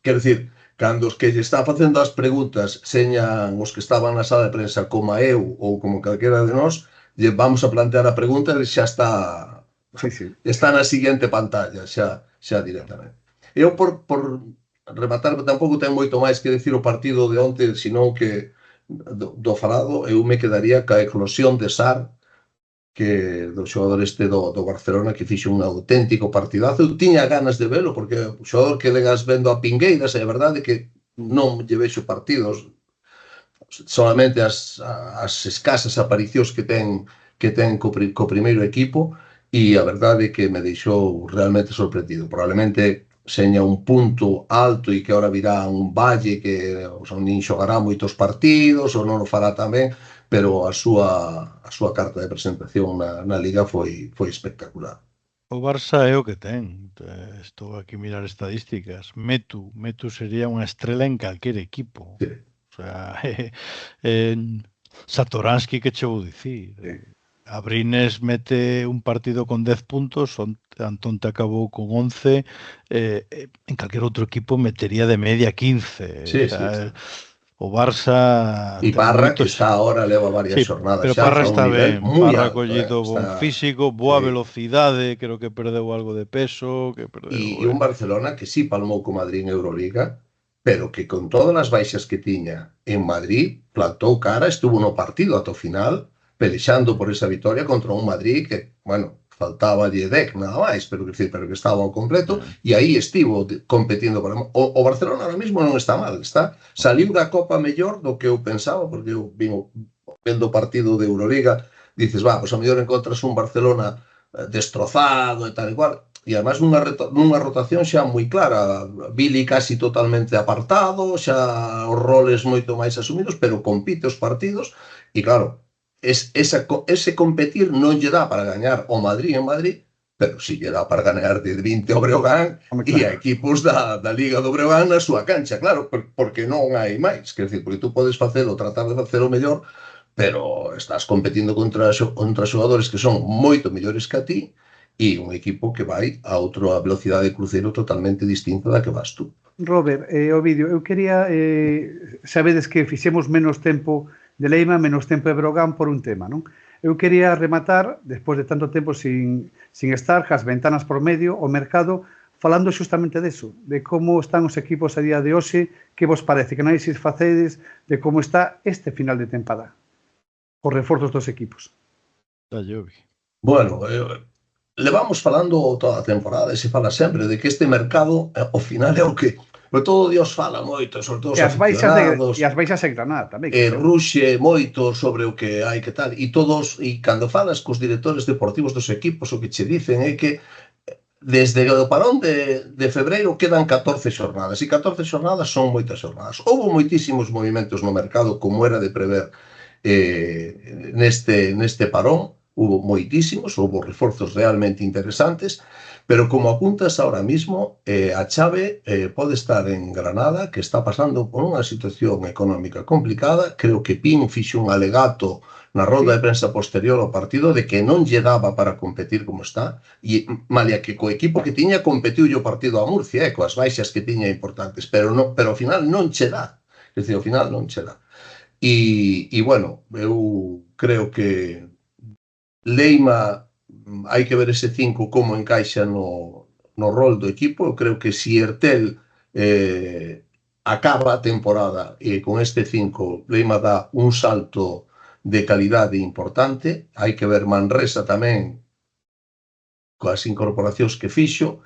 quero dicir, cando os que lle están facendo as preguntas señan os que estaban na sala de prensa como eu ou como calquera de nós, lle vamos a plantear a pregunta e xa está na seguinte pantalla, xa directamente. Eu, por rematar, tampouco ten moito máis que decir o partido de onte, senón que do falado, eu me quedaría ca eclosión de Sar, que do xogador do Barcelona, que fixo un auténtico partidazo. Eu tiña ganas de velo, porque o xogador que legas vendo a Pingueiras, é verdade que non lle vexo partidos, solamente as escasas aparicións que ten co primeiro equipo, e a verdade é que me deixou realmente sorprendido. Probablemente seña un punto alto e que ahora virá un Valle que nin xogará moitos partidos ou non o fará tamén, pero a súa carta de presentación na Liga foi espectacular. O Barça é o que ten. Estou aquí a mirar estadísticas. Metu sería unha estrela en calquer equipo. Sí. O sea, Satoransky, que che vou dicir? Sí. Abrines mete un partido con 10 puntos, Antón te acabou con 11, en calquer outro equipo metería de media 15. Sí, sí. O Barça... E Parra, que está ahora, leva varias xornadas. Pero Parra está ben, Parra collido bon físico, boa velocidade, creo que perdeu algo de peso. E un Barcelona que sí palmou co Madrid en Euroliga, pero que con todas as baixas que tiña en Madrid, plantou cara, estuvo no partido ata o final, pelexando por esa victoria contra un Madrid que, bueno, faltaba Dec nada máis, pero que estaba ao completo, e aí estivo competindo. O Barcelona ahora mismo non está mal, saliu da Copa mellor do que eu pensaba, porque eu vino vendo o partido de Euroliga, dices, pois a mellor encontras un Barcelona destrozado e tal e cual, e además nunha rotación xa moi clara, Billy casi totalmente apartado, xa os roles moito máis asumidos, pero compite os partidos, e claro, ese competir non lle dá para gañar o Madrid en Madrid, pero si lle dá para gañar de 20 o Breogán e a equipos da Liga do Breogán na súa cancha, claro, porque non hai máis, quer dizer, porque tú podes facelo, tratar de facelo mellor, pero estás competindo contra xogadores que son moito mellores que a ti e un equipo que vai a outra velocidade de cruceiro totalmente distinta da que vas tú. Robert, Ovidio, eu quería, sabedes que fixemos menos tempo de Leima, menos tempo de Breogán por un tema, non? Eu quería rematar, despois de tanto tempo sin estar, as ventanas por medio, o mercado, falando xustamente deso, de como están os equipos a día de hoxe, que vos parece, que análisis facedes de como está este final de tempada, os reforzos dos equipos. Bueno, levamos falando toda a temporada e se fala sempre de que este mercado, ao final, é o que Pero todo Dios fala moito, sobre todo os E as aficionados. baixas en Granada tamén. Ruxe moito sobre o que hai que tal. E cando falas cos directores deportivos dos equipos, o que che dicen é que desde o parón de febreiro quedan 14 xornadas. E 14 xornadas son moitas xornadas. Houve moitísimos movimentos no mercado, como era de prever neste parón. Hubo moitísimos, houve reforzos realmente interesantes, pero como apuntas ahora mismo, a chave pode estar en Granada, que está pasando por unha situación económica complicada. Creo que Pin fixo un alegato na roda de prensa posterior ao partido de que non lle daba para competir como está, e malia que co equipo que tiña competiu o partido a Murcia, coas baixas que tiña importantes, pero ao final non che dá. É dicir, ao final non che dá. E bueno, eu creo que Leima, hai que ver ese 5 como encaixa no rol do equipo. Eu creo que si Ertel acaba a temporada e con este 5 Leima dá un salto de calidade importante. Hai que ver Manresa tamén coas incorporacións que fixo.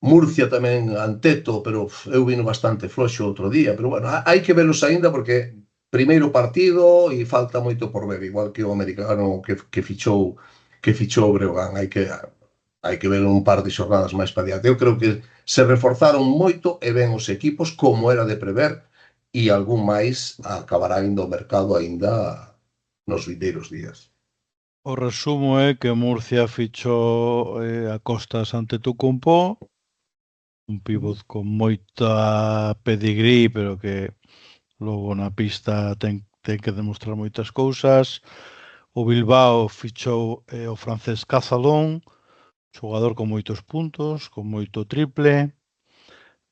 Murcia tamén Anteto, pero eu vino bastante floxo outro día, pero bueno, hai que velos aínda porque primeiro partido e falta moito por ver, igual que o americano que fichou o Breogán. Hai que ver un par de xornadas máis para diante. Eu creo que se reforzaron moito e ben os equipos, como era de prever, e algún máis acabará indo ao mercado aínda nos vindeiros días. O resumo é que Murcia fichou a Costas Antetokounmpo, un pívot con moita pedigrí, pero que logo na pista ten que demostrar moitas cousas. O Bilbao fichou o francés Cazalón, xogador con moitos puntos, con moito triple.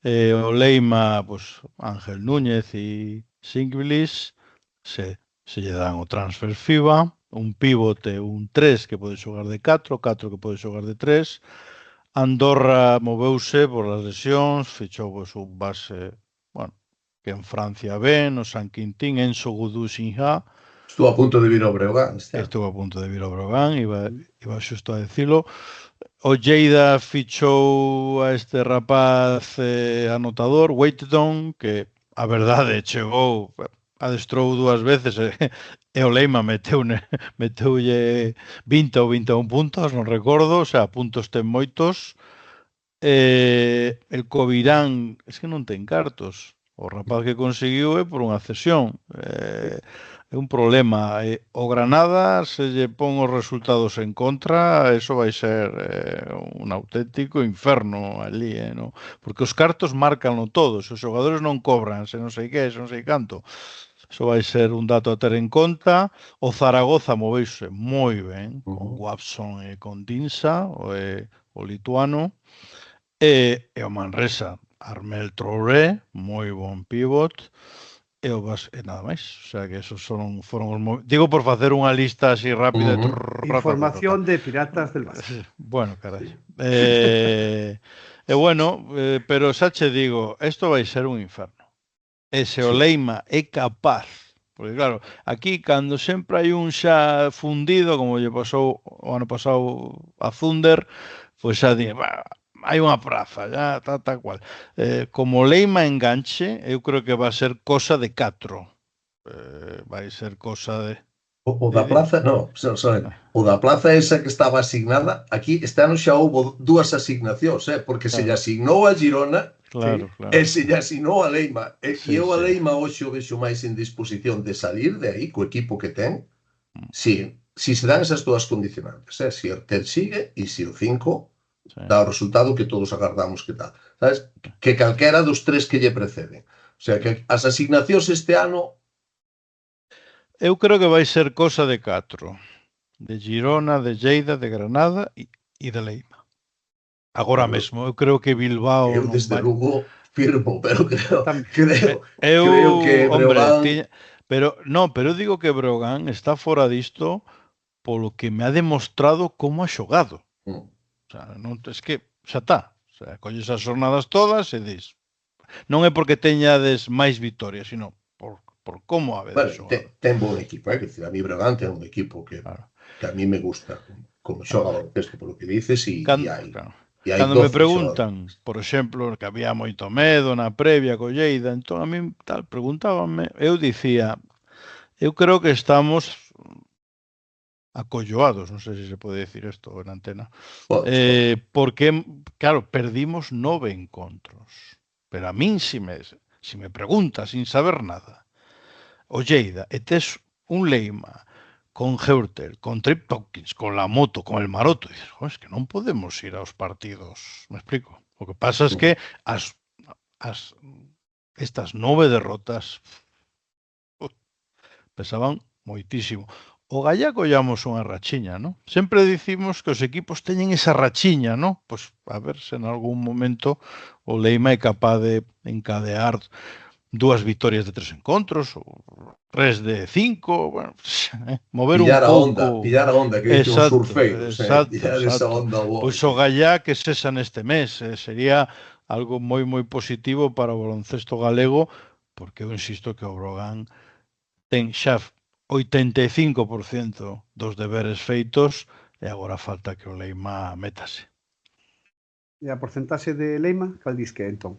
O Leima, pues, Ángel Núñez e Singvilis, se lle dan o transfer FIBA, un pivote, un 3 que pode xogar de 4 que pode xogar de 3. Andorra moveuse por as lesións, fichou pues, un base, bueno, que en Francia ven, o San Quintín, Enzo Gudú Sinha. Estuvo a punto de vir ao Breogán. Estuvo a punto de vir ao Breogán, iba xusto a decilo. O Lleida fichou a este rapaz anotador, Waitedon, que a verdade chegou, adestrou 2 veces e o Leima meteulle 20 ou 21 puntos, non recordo, o sea, puntos ten moitos. El Covirán, es que non ten cartos. O rapaz que conseguiu é por unha cesión. É un problema. O Granada, se lle pon os resultados en contra, eso vai ser un auténtico inferno ali, no? Porque os cartos marcanlo todo. Se os xogadores non cobran, se non sei que, se non sei canto, eso vai ser un dato a ter en conta. O Zaragoza moveuse moi ben, con Watson e con Dinsa, o lituano. E o Manresa, Armel Traoré, moi bon pivot. E nada máis. O sea que esos foron os digo por facer unha lista así rápida. Información de Piratas del Base. Bueno, carai. Bueno, pero xa che digo, isto vai ser un inferno. E se o Leima é capaz, porque claro, aquí cando sempre hai un xa fundido, como lle pasou o ano pasado a Thunder, pois xa di, hai unha praza, ya, tal cual. Como Leima enganche, eu creo que vai ser cosa de 4. Vai ser cosa de... O da plaza, non, o da plaza esa que estaba asignada, aquí este ano xa houve 2 asignacións, porque se lle asignou a Girona e se lle asignou a Leima. E eu a Leima hoxe o vexo máis en disposición de salir de aí co equipo que ten, si se dan esas 2 condicionantes, si Ertel sigue e si o 5 dá o resultado que todos agardamos que dá. Sabes? Que calquera dos 3 que lle preceden. O sea, que as asignacións este ano... Eu creo que vai ser cosa de 4. De Girona, de Lleida, de Granada e de Leima. Agora mesmo, eu creo que Bilbao... Eu desde Lugo firmo, pero creo que Breogán... Pero eu digo que Breogán está fora disto polo que me ha demostrado como ha xogado. O sea, non, es que xa está. O sea, colles as jornadas todas e dis. Non é porque teñades máis vitorias, sino por como a veces xogado. Ten bon equipo, que a mí Breogán ten un equipo que a mí me gusta como xoga o texto, por lo que dices, e hai. E hai Cando me 12 preguntan, por exemplo, que había moito medo na previa co Lleida, entón a mí tal preguntábanme, eu dicía, eu creo que estamos acolloados, non sei se se pode decir isto na antena, xogadores. porque, claro, perdimos 9 encontros. Pero a min, si me preguntas, sin saber nada, o Lleida, e tes un Leima con Heurtel, con Trip Tompkins, con la moto, con el Maroto, e dices, es que non podemos ir aos partidos, me explico? O que pasa es que estas 9 derrotas pesaban moitísimo. O Gallá collamos unha rachiña, ¿no? Sempre dicimos que os equipos teñen esa rachiña, ¿no? Pois a ver se en algún momento o Leima é capaz de encadear 2 vitorias de 3 encontros ou 3 de 5, bueno, mover un pouco. Pillar a onda, que dicen os surfeiros, pillar esa onda boa. Pois o Gallá que sexa neste mes, sería algo moi moi positivo para o baloncesto galego, porque eu insisto que o Brogan ten xa 85% dos deberes feitos e agora falta que o Leima métase. E a porcentaxe de Leima, cal dis que é, entón?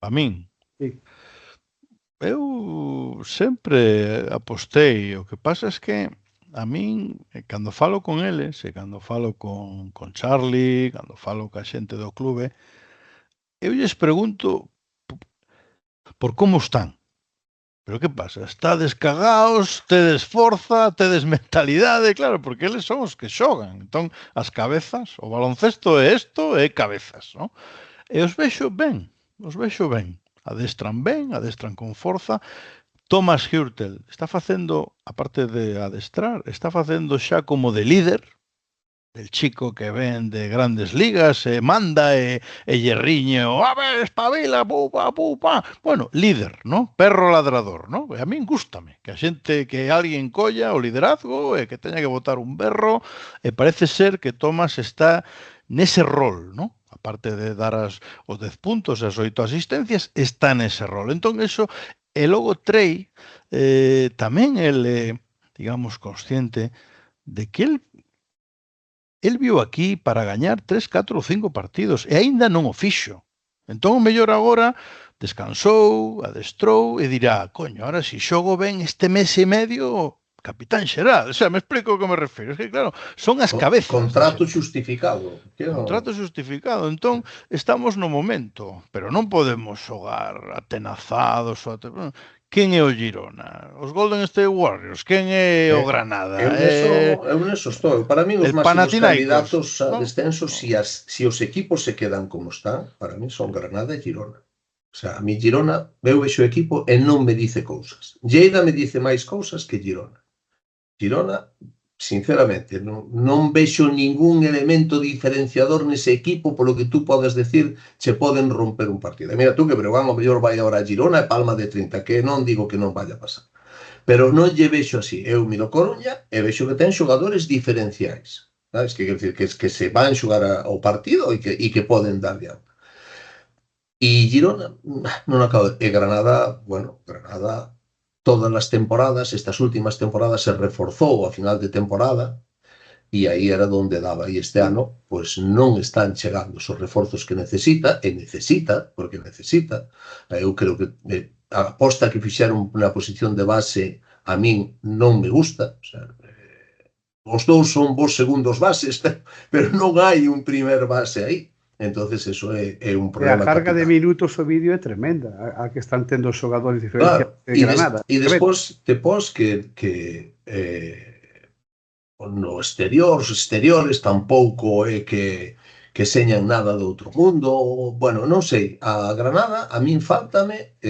A min? Sí. Eu sempre apostei, o que pasa é que a min, cando falo con eles, e cando falo con Charlie, cando falo ca xente do clube, eu lles pregunto por como están. Pero que pasa? Estades cagaos, tedes forza, tedes mentalidade, claro, porque eles son os que xogan. Entón, as cabezas, o baloncesto é isto, é cabezas, non? E os vexo ben. Adestran con forza. Thomas Heurtel está facendo, aparte de adestrar, está facendo xa como de líder, el chico que ven de grandes ligas, manda e lle riñe, a ver, espabila, pupa, pupa. Bueno, líder, ¿no? Perro ladrador, ¿no? E a min gústame que a xente, que alguén colla o liderazgo e que teña que botar un berro, e parece ser que Thomas está nese rol, ¿no? Aparte de dar os 10 puntos e as 8 asistencias, está nese rol. Entón, eso, e logo Trey, tamén ele, digamos, consciente de que el viu aquí para gañar 3, 4 ou 5 partidos e aínda non o fixo. Entón, o mellor agora descansou, adestrou e dirá, coño, ahora si xogo ben este mes e medio, capitán xeral. O sea, me explico o que me refiro. Es que, claro, son as cabezas. Contrato xustificado. Contrato xustificado. Entón, estamos no momento, pero non podemos xogar atenazados. Quen é o Girona? Os Golden State Warriors? Quen é o Granada? Eu neso estou. Para mí, os máximos candidatos a descenso, si os equipos se quedan como están, para mí son Granada e Girona. O sea, a mí Girona, eu vexo o equipo e non me dice cousas. Lleida me dice máis cousas que Girona. Girona, sinceramente, non vexo ningún elemento diferenciador nese equipo polo que tú podes decir che poden romper un partido. E mira tú que Breogán o mellor vai agora a Girona e palma de 30, que non digo que non vaya a pasar. Pero non lle vexo así. Eu miro Coruña e vexo que ten xogadores diferenciais. Sabes? Que quer decir que se van xogar ao partido e que poden dar de alta. E Girona non acaba. E Granada, bueno, Granada todas as temporadas, estas últimas temporadas se reforzou a final de temporada e aí era onde daba. E este ano, pois non están chegando os reforzos que necesita, porque necesita. Eu creo que a aposta que fixeron na posición de base a min non me gusta. O sea, os dous son bons segundos bases, pero non hai un primer base aí. Entonces eso é un problema. A carga de minutos o vídeo é tremenda, a que están tendo os xogadores diferenciados de Granada. E despois que no exterior, os exteriores tampouco é que señan nada de outro mundo. Bueno, non sei, a Granada a min faltame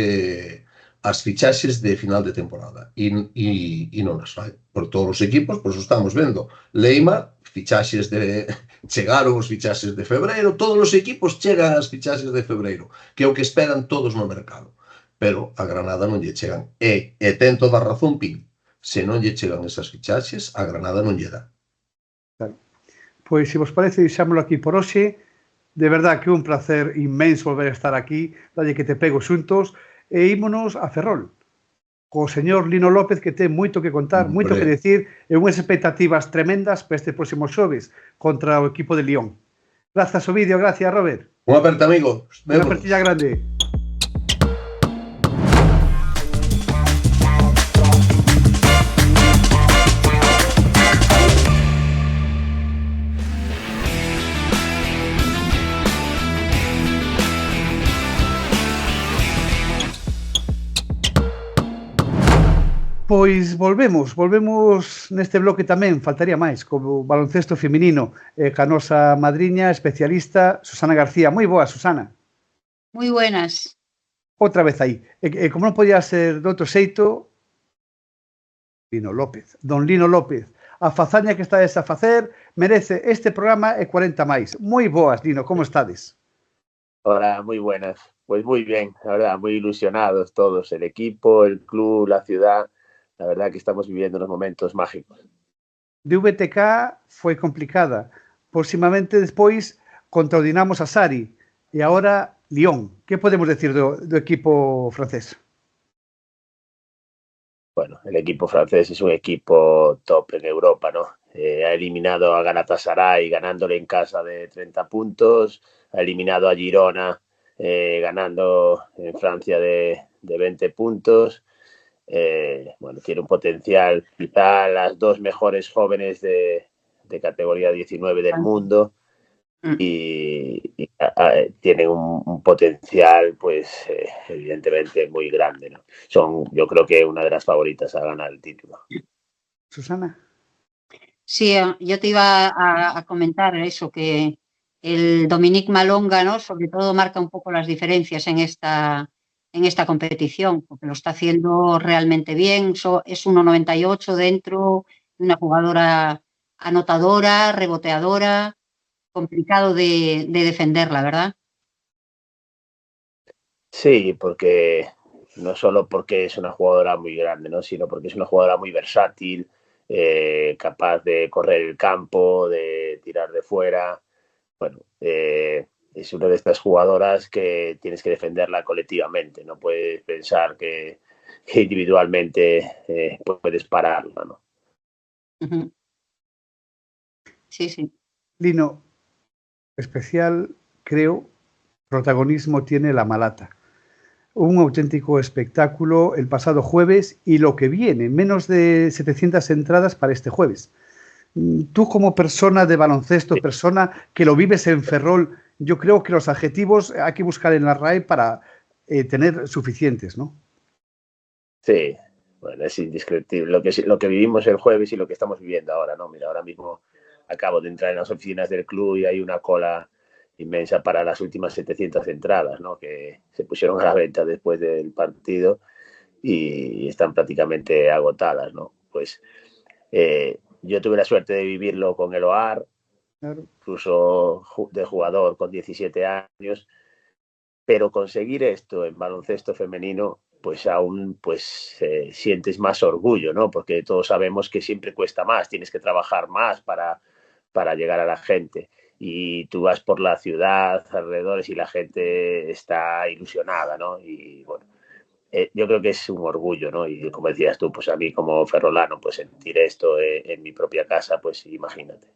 as fichaxes de final de temporada e non as fai. Por todos os equipos, pois estamos vendo. Leima, fichaxes de... Chegaron os fichaxes de febreiro, todos os equipos chegan as fichaxes de febreiro, que é o que esperan todos no mercado. Pero a Granada non lle chegan. E ten toda a razón Pin. Se non lle chegan esas fichaxes, a Granada non lle dá. Claro. Pois, se vos parece, deixámoslo aquí por hoxe. De verdad que un placer inmenso volver a estar aquí, dalle que te pego xuntos, e ímonos a Ferrol, co señor Lino López, que ten moito que contar, moito que decir, e unhas expectativas tremendas para este próximo xoves contra o equipo de Lyon. Grazas o vídeo, gracias, Robert. Unha aperta, amigo. Unha apertilla grande. Pois volvemos neste bloque tamén, faltaría máis, como baloncesto feminino, ca nosa madriña especialista, Susana García. Moi boa, Susana. Moi buenas. Outra vez aí. E como non podía ser de outro xeito, Lino López, don Lino López. A fazaña que estades a facer merece este programa e 40 máis. Moi boas, Lino, como estades? Hola, muy buenas. Pues muy bien, la verdad, muy ilusionados todos, el equipo, el club, la ciudad. La verdad que estamos viviendo unos momentos mágicos. De VTK foi complicada. Próximamente despois contra o Dinamo Sassari e agora Lyon. Que podemos decir do equipo francés? Bueno, el equipo francés es un equipo top en Europa, ¿no? Ha eliminado a Galatasaray ganándole en casa de 30 puntos, ha eliminado a Girona ganando en Francia de 20 puntos. Bueno, tiene un potencial, quizá las dos mejores jóvenes de categoría 19 del mundo y tienen un potencial, pues evidentemente muy grande, ¿no? Son, yo creo que una de las favoritas a ganar el título. Susana. Sí, yo te iba a comentar eso, que el Dominique Malonga, ¿no? Sobre todo marca un poco las diferencias en esta competición, porque lo está haciendo realmente bien. Es 1,98 dentro, una jugadora anotadora, reboteadora, complicado de defenderla, ¿verdad? Sí, porque no solo porque es una jugadora muy grande, ¿no? Sino porque es una jugadora muy versátil, capaz de correr el campo, de tirar de fuera. Bueno, es una de estas jugadoras que tienes que defenderla colectivamente, no puedes pensar que individualmente puedes pararla, ¿no? Uh-huh. Sí, sí. Lino, especial, creo, protagonismo tiene la Malata. Un auténtico espectáculo el pasado jueves y lo que viene, menos de 700 entradas para este jueves. Tú como persona de baloncesto, sí, persona que lo vives en Ferrol, yo creo que los adjetivos hay que buscar en la RAE para tener suficientes, ¿no? Sí, bueno, es indescriptible lo que vivimos el jueves y lo que estamos viviendo ahora, ¿no? Mira, ahora mismo acabo de entrar en las oficinas del club y hay una cola inmensa para las últimas 700 entradas, ¿no? Que se pusieron a la venta después del partido y están prácticamente agotadas, ¿no? Pues yo tuve la suerte de vivirlo con el OAR, claro, incluso de jugador con 17 años, pero conseguir esto en baloncesto femenino, pues aún pues sientes más orgullo, ¿no? Porque todos sabemos que siempre cuesta más, tienes que trabajar más para llegar a la gente. Y tú vas por la ciudad, alrededores, y la gente está ilusionada, ¿no? Y bueno, yo creo que es un orgullo, ¿no? Y como decías tú, pues a mí como ferrolano, pues sentir esto en mi propia casa, pues imagínate.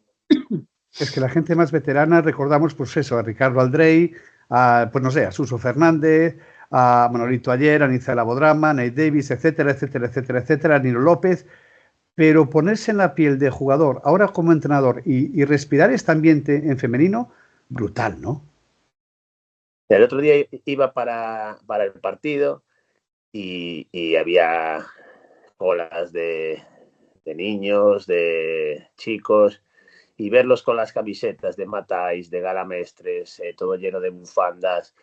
Es que la gente más veterana recordamos, pues eso, a Ricardo Aldrey, pues no sé, a Suso Fernández, a Manolito Ayer, a Nicela Bodrama, Nate Davis, etcétera, etcétera, etcétera, etcétera, Nilo López. Pero ponerse en la piel de jugador, ahora como entrenador, y respirar este ambiente en femenino, brutal, ¿no? El otro día iba para el partido y había colas de niños, de chicos, y verlos con las camisetas de Matais, de Galamestres, todo lleno de bufandas.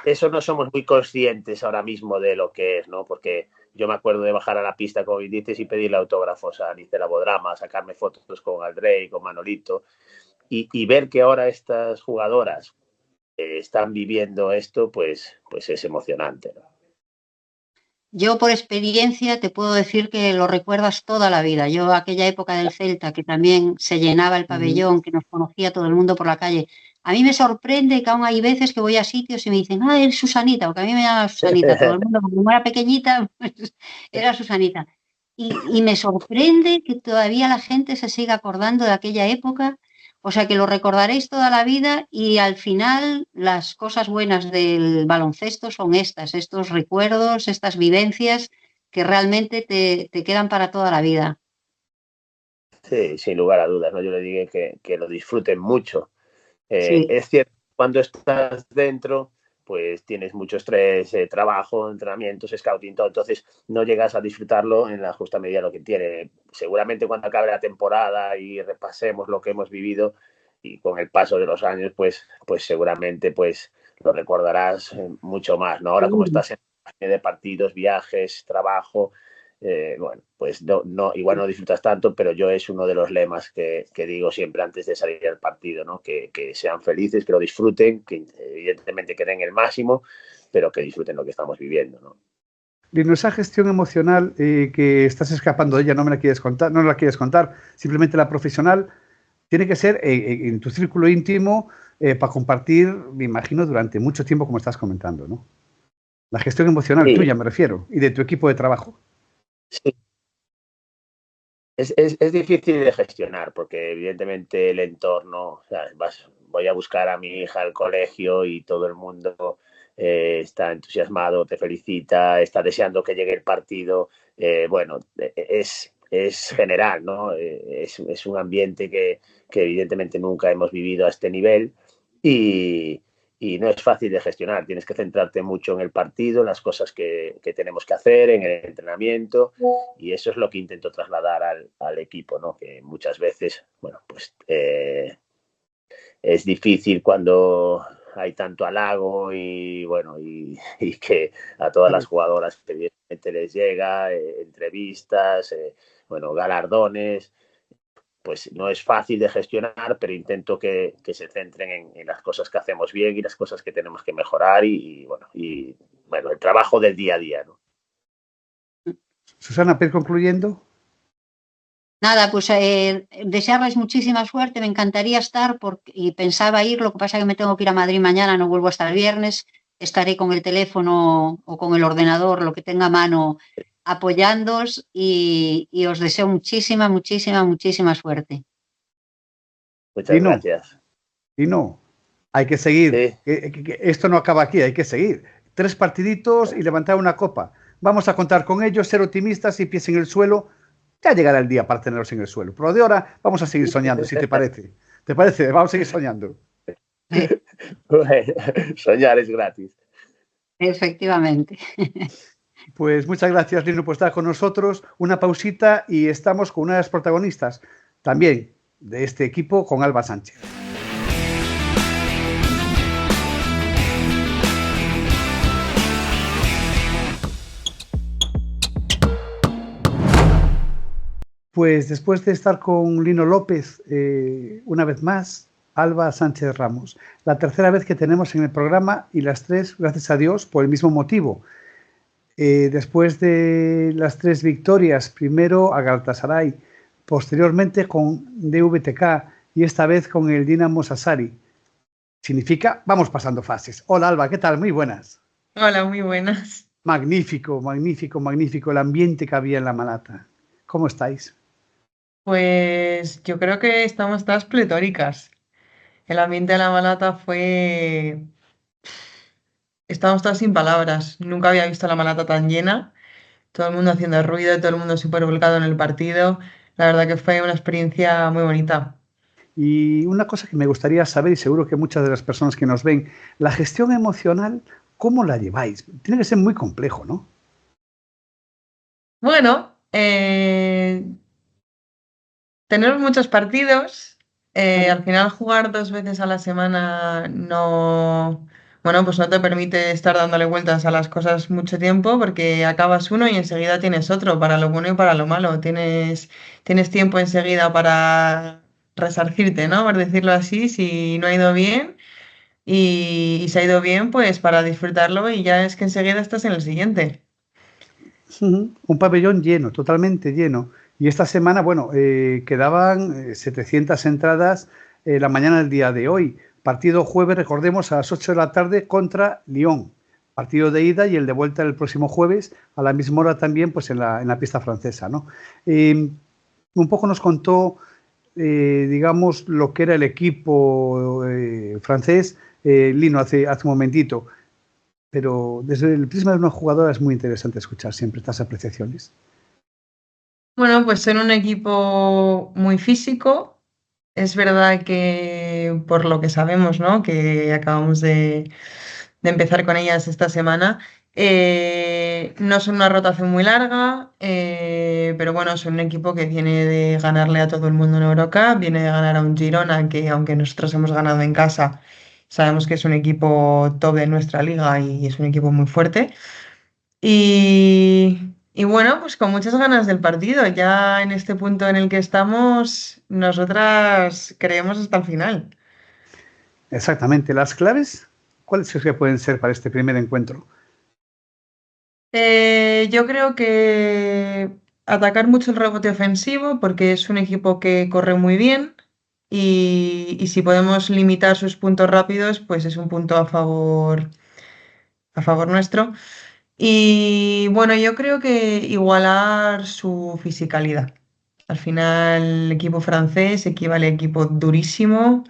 Eso no somos muy conscientes ahora mismo de lo que es, ¿no? Porque yo me acuerdo de bajar a la pista, como dices, y pedirle autógrafos a Nicela Bodrama, sacarme fotos con Aldrey, con Manolito, y ver que ahora estas jugadoras están viviendo esto, pues es emocionante, ¿no? Yo por experiencia te puedo decir que lo recuerdas toda la vida. Yo aquella época del Celta, que también se llenaba el pabellón, que nos conocía todo el mundo por la calle. A mí me sorprende que aún hay veces que voy a sitios y me dicen, es Susanita, porque a mí me llama Susanita. Todo el mundo, como era pequeñita, pues era Susanita. Y me sorprende que todavía la gente se siga acordando de aquella época. O sea que lo recordaréis toda la vida y al final las cosas buenas del baloncesto son estos recuerdos, estas vivencias que realmente te quedan para toda la vida. Sí, sin lugar a dudas, ¿no? Yo le digo que lo disfruten mucho. Sí. Es cierto, cuando estás dentro, pues tienes mucho estrés, trabajo, entrenamientos, scouting, todo, entonces no llegas a disfrutarlo en la justa medida de lo que tiene. Seguramente cuando acabe la temporada y repasemos lo que hemos vivido y con el paso de los años, pues seguramente pues lo recordarás mucho más, ¿no? Ahora como estás en de partidos, viajes, trabajo, bueno, pues igual no disfrutas tanto, pero yo es uno de los lemas que digo siempre antes de salir al partido, ¿no? Que sean felices, que lo disfruten, que evidentemente que den el máximo, pero que disfruten lo que estamos viviendo, ¿no? Lino, esa gestión emocional que estás escapando de ella, no me la quieres contar, no la quieres contar, simplemente la profesional, tiene que ser en tu círculo íntimo para compartir, me imagino, durante mucho tiempo, como estás comentando, ¿no? La gestión emocional tuya, me refiero, y de tu equipo de trabajo. Sí. Es difícil de gestionar porque evidentemente el entorno, o sea, voy a buscar a mi hija al colegio y todo el mundo está entusiasmado, te felicita, está deseando que llegue el partido. Bueno, es general, ¿no? Es un ambiente que evidentemente nunca hemos vivido a este nivel y no es fácil de gestionar. Tienes que centrarte mucho en el partido, en las cosas que tenemos que hacer, en el entrenamiento, y eso es lo que intento trasladar al equipo, ¿no? Que muchas veces, bueno, pues es difícil cuando hay tanto halago y bueno, y que a todas las jugadoras evidentemente les llega entrevistas, bueno, galardones. Pues no es fácil de gestionar, pero intento que se centren en las cosas que hacemos bien y las cosas que tenemos que mejorar y bueno, el trabajo del día a día, ¿no? Susana, ¿pero concluyendo? Nada, pues desearles muchísima suerte, me encantaría estar y pensaba ir, lo que pasa es que me tengo que ir a Madrid mañana, no vuelvo hasta el viernes, estaré con el teléfono o con el ordenador, lo que tenga a mano, apoyándoos y os deseo muchísima suerte. Muchas gracias. Y no, hay que seguir. Sí. Que esto no acaba aquí, hay que seguir. 3 partiditos y levantar una copa. Vamos a contar con ellos, ser optimistas y pies en el suelo. Ya llegará el día para tenerlos en el suelo. Pero de ahora vamos a seguir soñando, si te parece. ¿Te parece? Vamos a seguir soñando. Bueno, soñar es gratis. Efectivamente. Pues muchas gracias, Lino, por estar con nosotros. Una pausita y estamos con una de las protagonistas también de este equipo, con Alba Sánchez. Pues después de estar con Lino López, una vez más, Alba Sánchez Ramos. La tercera vez que tenemos en el programa y las 3, gracias a Dios, por el mismo motivo. Después de las 3 victorias, primero a Galatasaray, posteriormente con DVTK y esta vez con el Dinamo Sassari. Significa, vamos pasando fases. Hola Alba, ¿qué tal? Muy buenas. Hola, muy buenas. Magnífico, magnífico, magnífico el ambiente que había en la Malata. ¿Cómo estáis? Pues yo creo que estamos todas pletóricas. El ambiente de la Malata fue... Estamos todas sin palabras. Nunca había visto la Malata tan llena. Todo el mundo haciendo ruido, todo el mundo súper volcado en el partido. La verdad que fue una experiencia muy bonita. Y una cosa que me gustaría saber, y seguro que muchas de las personas que nos ven, la gestión emocional, ¿cómo la lleváis? Tiene que ser muy complejo, ¿no? Bueno, tenemos muchos partidos. Al final jugar 2 veces a la semana no, bueno, pues no te permite estar dándole vueltas a las cosas mucho tiempo porque acabas uno y enseguida tienes otro, para lo bueno y para lo malo. Tienes tiempo enseguida para resarcirte, ¿no? Por decirlo así, si no ha ido bien y se ha ido bien, pues para disfrutarlo y ya es que enseguida estás en el siguiente. Un pabellón lleno, totalmente lleno. Y esta semana, bueno, quedaban 700 entradas la mañana del día de hoy. Partido jueves, recordemos, a las 8 de la tarde contra Lyon. Partido de ida y el de vuelta el próximo jueves, a la misma hora también, pues en la pista francesa, ¿no? Un poco nos contó digamos, lo que era el equipo francés, Lino, hace un momentito. Pero desde el prisma de una jugadora es muy interesante escuchar siempre estas apreciaciones. Bueno, pues son un equipo muy físico. Es verdad que por lo que sabemos, ¿no? Que acabamos de empezar con ellas esta semana, no son una rotación muy larga, pero bueno, son un equipo que viene de ganarle a todo el mundo en Eurocup, viene de ganar a un Girona que aunque nosotros hemos ganado en casa, sabemos que es un equipo top de nuestra liga y es un equipo muy fuerte. Y bueno, pues con muchas ganas del partido. Ya en este punto en el que estamos, nosotras creemos hasta el final. Exactamente. ¿Las claves cuáles crees que pueden ser para este primer encuentro? Yo creo que atacar mucho el rebote ofensivo porque es un equipo que corre muy bien y si podemos limitar sus puntos rápidos, pues es un punto a favor nuestro. Y bueno, yo creo que igualar su fisicalidad. Al final, el equipo francés equivale a equipo durísimo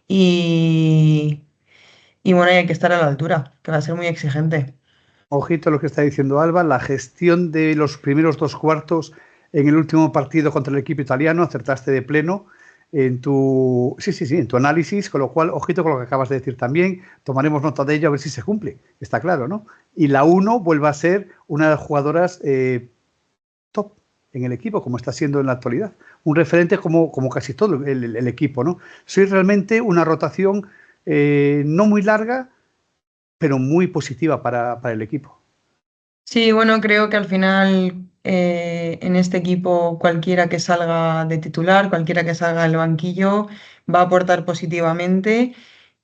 y, y bueno, hay que estar a la altura, que va a ser muy exigente. Ojito a lo que está diciendo Alba, la gestión de los primeros 2 cuartos en el último partido contra el equipo italiano, acertaste de pleno en tu análisis, con lo cual, ojito con lo que acabas de decir también, tomaremos nota de ello a ver si se cumple, está claro, ¿no? Y la 1 vuelve a ser una de las jugadoras top en el equipo, como está siendo en la actualidad, un referente como casi todo el equipo, ¿no? Soy realmente una rotación no muy larga, pero muy positiva para el equipo. Sí, bueno, creo que al final en este equipo cualquiera que salga de titular, cualquiera que salga del banquillo va a aportar positivamente.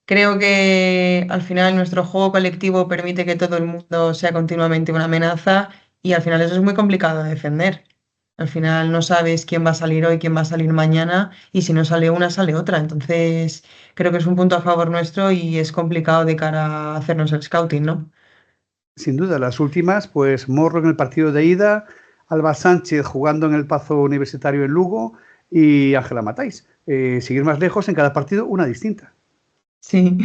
Creo que al final nuestro juego colectivo permite que todo el mundo sea continuamente una amenaza y al final eso es muy complicado de defender. Al final no sabes quién va a salir hoy, quién va a salir mañana y si no sale una, sale otra. Entonces creo que es un punto a favor nuestro y es complicado de cara a hacernos el scouting, ¿no? Sin duda, las últimas, pues Morro en el partido de ida, Alba Sánchez jugando en el Pazo Universitario en Lugo y Ángela Matáis. Seguir más lejos, en cada partido una distinta. Sí.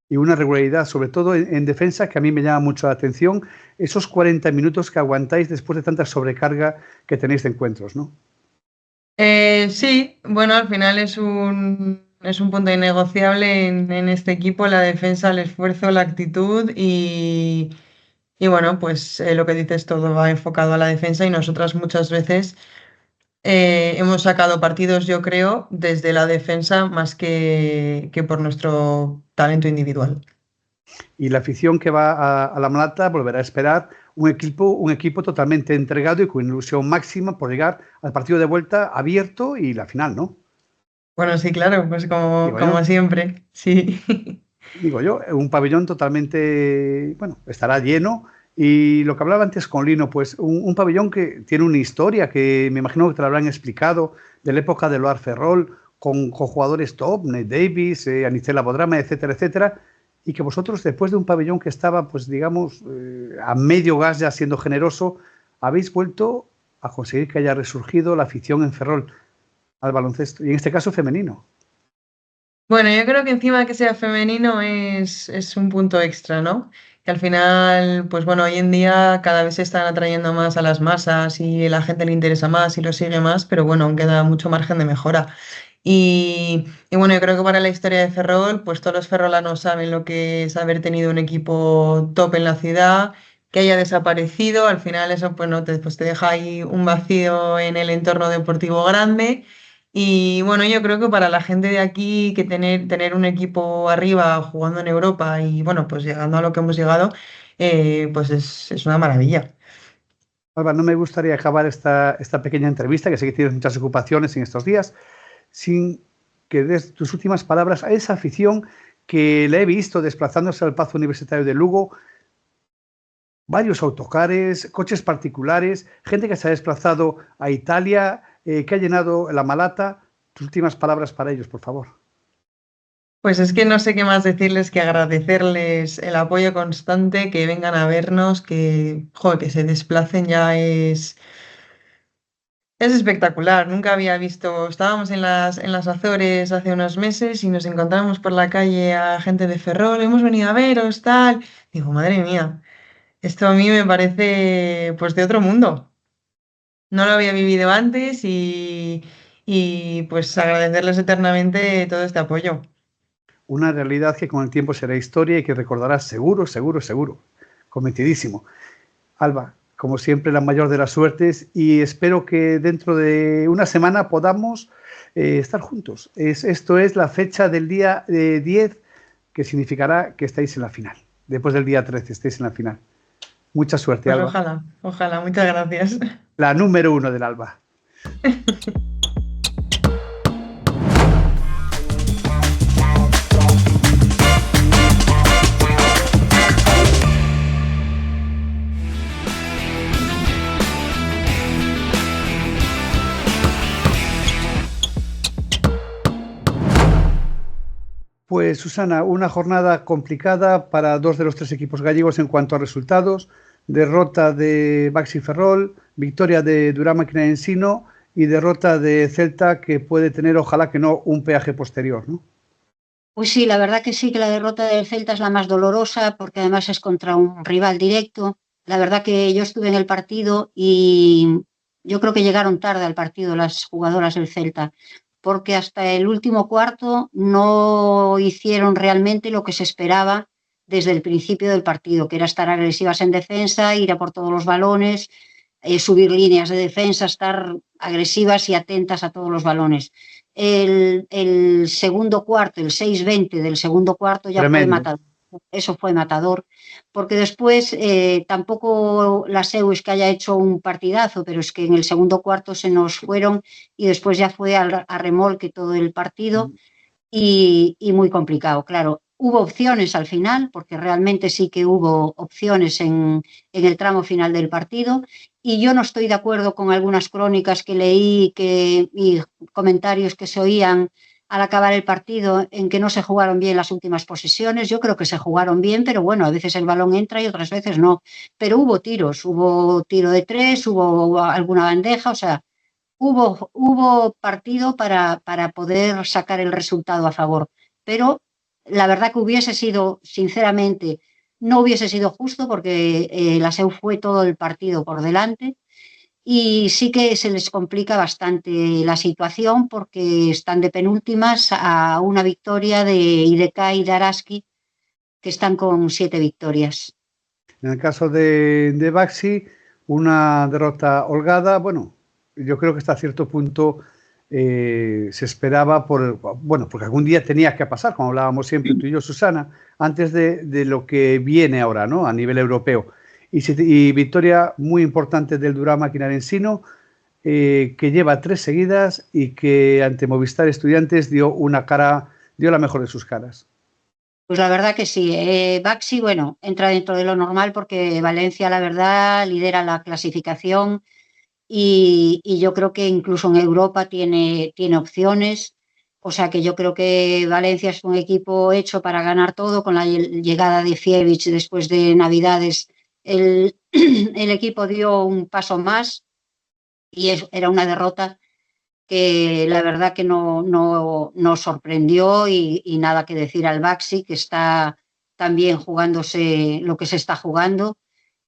Y una regularidad, sobre todo en defensa, que a mí me llama mucho la atención, esos 40 minutos que aguantáis después de tanta sobrecarga que tenéis de encuentros, ¿no? Sí, bueno, al final es un punto innegociable en este equipo, la defensa, el esfuerzo, la actitud y bueno, pues lo que dices todo va enfocado a la defensa y nosotras muchas veces hemos sacado partidos, yo creo, desde la defensa más que por nuestro talento individual. Y la afición que va a la Malata volverá a esperar un equipo totalmente entregado y con ilusión máxima por llegar al partido de vuelta abierto y la final, ¿no? Bueno, sí, claro, pues como siempre, sí. Digo yo, un pabellón totalmente, bueno, estará lleno. Y lo que hablaba antes con Lino, pues un pabellón que tiene una historia que me imagino que te lo habrán explicado, de la época de Loar Ferrol, con jugadores top, Nate Davis, Anicela Bodrama, etcétera, etcétera, y que vosotros, después de un pabellón que estaba, pues digamos, a medio gas ya siendo generoso, habéis vuelto a conseguir que haya resurgido la afición en Ferrol al baloncesto, y en este caso femenino. Bueno, yo creo que encima de que sea femenino es un punto extra, ¿no? Que al final, pues bueno, hoy en día cada vez se están atrayendo más a las masas y la gente le interesa más y lo sigue más, pero bueno, aún queda mucho margen de mejora. Y bueno, yo creo que para la historia de Ferrol, pues todos los ferrolanos saben lo que es haber tenido un equipo top en la ciudad, que haya desaparecido, al final eso pues, no pues te deja ahí un vacío en el entorno deportivo grande. Y bueno, yo creo que para la gente de aquí, que tener un equipo arriba jugando en Europa y bueno, pues llegando a lo que hemos llegado, pues es una maravilla. Alba, no me gustaría acabar esta pequeña entrevista, que sé que tienes muchas ocupaciones en estos días, sin que des tus últimas palabras a esa afición que la he visto desplazándose al Pazo Universitario de Lugo, varios autocares, coches particulares, gente que se ha desplazado a Italia, que ha llenado la Malata. Tus últimas palabras para ellos, por favor. Pues es que no sé qué más decirles que agradecerles el apoyo constante, que vengan a vernos, que se desplacen ya es Es espectacular, nunca había visto, estábamos en las Azores hace unos meses y nos encontramos por la calle a gente de Ferrol, hemos venido a veros, tal. Digo, madre mía, esto a mí me parece pues de otro mundo. No lo había vivido antes y pues agradecerles eternamente todo este apoyo. Una realidad que con el tiempo será historia y que recordarás seguro, convencidísimo. Alba, como siempre, la mayor de las suertes y espero que dentro de una semana podamos estar juntos. Esto es la fecha del día 10, que significará que estáis en la final. Después del día 13 estáis en la final. Mucha suerte, Pues Alba. ojalá, muchas gracias. La número 1 del Alba. Pues Susana, una jornada complicada para dos de los tres equipos gallegos en cuanto a resultados. Derrota de Baxi Ferrol, victoria de Durán Máquina Ensino y derrota de Celta, que puede tener, ojalá que no, un peaje posterior, ¿no? Pues sí, la verdad que sí, que la derrota del Celta es la más dolorosa porque además es contra un rival directo. La verdad que yo estuve en el partido y yo creo que llegaron tarde al partido las jugadoras del Celta, porque hasta el último cuarto no hicieron realmente lo que se esperaba desde el principio del partido, que era estar agresivas en defensa, ir a por todos los balones, subir líneas de defensa, estar agresivas y atentas a todos los balones. El segundo cuarto, el 6-20 del segundo cuarto ya Tremendo. fue matador. Eso fue matador, porque después tampoco la SEU es que haya hecho un partidazo, pero es que en el segundo cuarto se nos fueron y después ya fue a remolque todo el partido y muy complicado, claro. Hubo opciones al final, porque realmente sí que hubo opciones en el tramo final del partido, y yo no estoy de acuerdo con algunas crónicas que leí y comentarios que se oían al acabar el partido en que no se jugaron bien las últimas posesiones. Yo creo que se jugaron bien, pero bueno, a veces el balón entra y otras veces no. Pero hubo tiros, hubo tiro de 3, hubo alguna bandeja, o sea, hubo partido para poder sacar el resultado a favor, pero la verdad que hubiese sido, sinceramente, no hubiese sido justo porque la SEU fue todo el partido por delante y sí que se les complica bastante la situación porque están de penúltimas a una victoria de IDK y de Araski, que están con 7 victorias. En el caso de Baxi, una derrota holgada. Bueno, yo creo que hasta cierto punto se esperaba porque algún día tenía que pasar, como hablábamos siempre tú y yo, Susana, antes de lo que viene ahora, ¿no? A nivel europeo. Y victoria muy importante del Durán Máquina Ensino, que lleva 3 seguidas y que ante Movistar Estudiantes dio la mejor de sus caras. Pues la verdad que sí. Baxi, bueno, entra dentro de lo normal porque Valencia, la verdad, lidera la clasificación y yo creo que incluso en Europa tiene opciones. O sea que yo creo que Valencia es un equipo hecho para ganar todo. Con la llegada de Fievich después de Navidades, el equipo dio un paso más y era una derrota que la verdad que no sorprendió y nada que decir al Baxi, que está también jugándose lo que se está jugando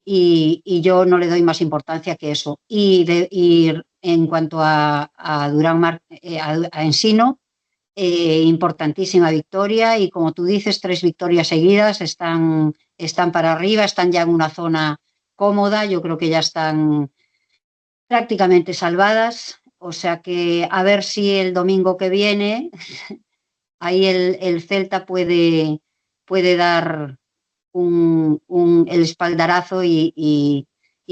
y yo no le doy más importancia que eso. Y en cuanto a Durán a Ensino, importantísima victoria y como tú dices, 3 victorias seguidas, están para arriba, están ya en una zona cómoda, yo creo que ya están prácticamente salvadas. O sea que a ver si el domingo que viene ahí el Celta puede dar el espaldarazo y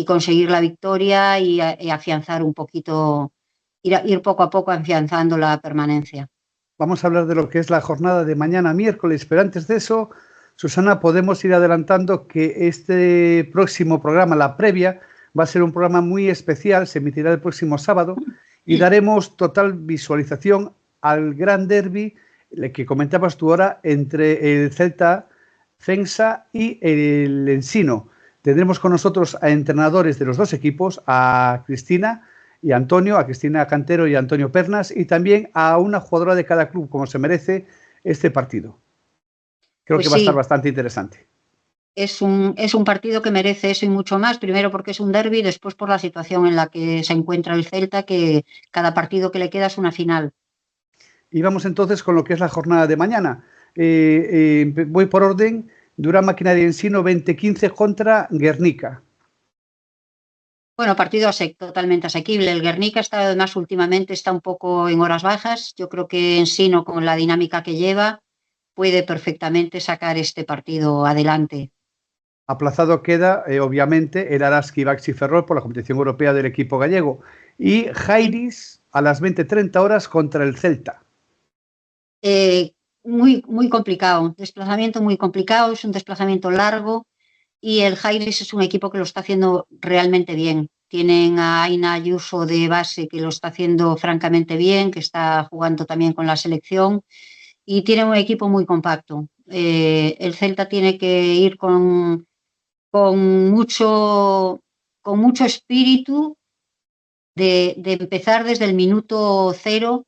conseguir la victoria y afianzar un poquito, ir poco a poco afianzando la permanencia. Vamos a hablar de lo que es la jornada de mañana miércoles, pero antes de eso, Susana, podemos ir adelantando que este próximo programa, la previa, va a ser un programa muy especial, se emitirá el próximo sábado y daremos total visualización al gran derbi que comentabas tú ahora entre el Celta Fensa y el Ensino. Tendremos con nosotros a entrenadores de los dos equipos, a Cristina y Antonio, a Cristina Cantero y a Antonio Pernas, y también a una jugadora de cada club, como se merece este partido. Creo Pues que va a estar sí, bastante interesante. es un partido que merece eso y mucho más. Primero porque es un derbi, después por la situación en la que se encuentra el Celta, que cada partido que le queda es una final. Y vamos entonces con lo que es la jornada de mañana. Voy por orden. Durán Maquinaria Ensino 20-15 contra Guernica. Bueno, partido totalmente asequible. El Guernica está, además, últimamente está un poco en horas bajas. Yo creo que Ensino, con la dinámica que lleva, puede perfectamente sacar este partido adelante. Aplazado queda, obviamente, el Araski Baxi Ferrol por la competición europea del equipo gallego. Y Jairis a las 20:30 horas contra el Celta. Muy complicado. Desplazamiento muy complicado. Es un desplazamiento largo. Y el Jairis es un equipo que lo está haciendo realmente bien. Tienen a Aina Ayuso de base, que lo está haciendo francamente bien, que está jugando también con la selección, y tiene un equipo muy compacto. El Celta tiene que ir con mucho espíritu de empezar desde el minuto cero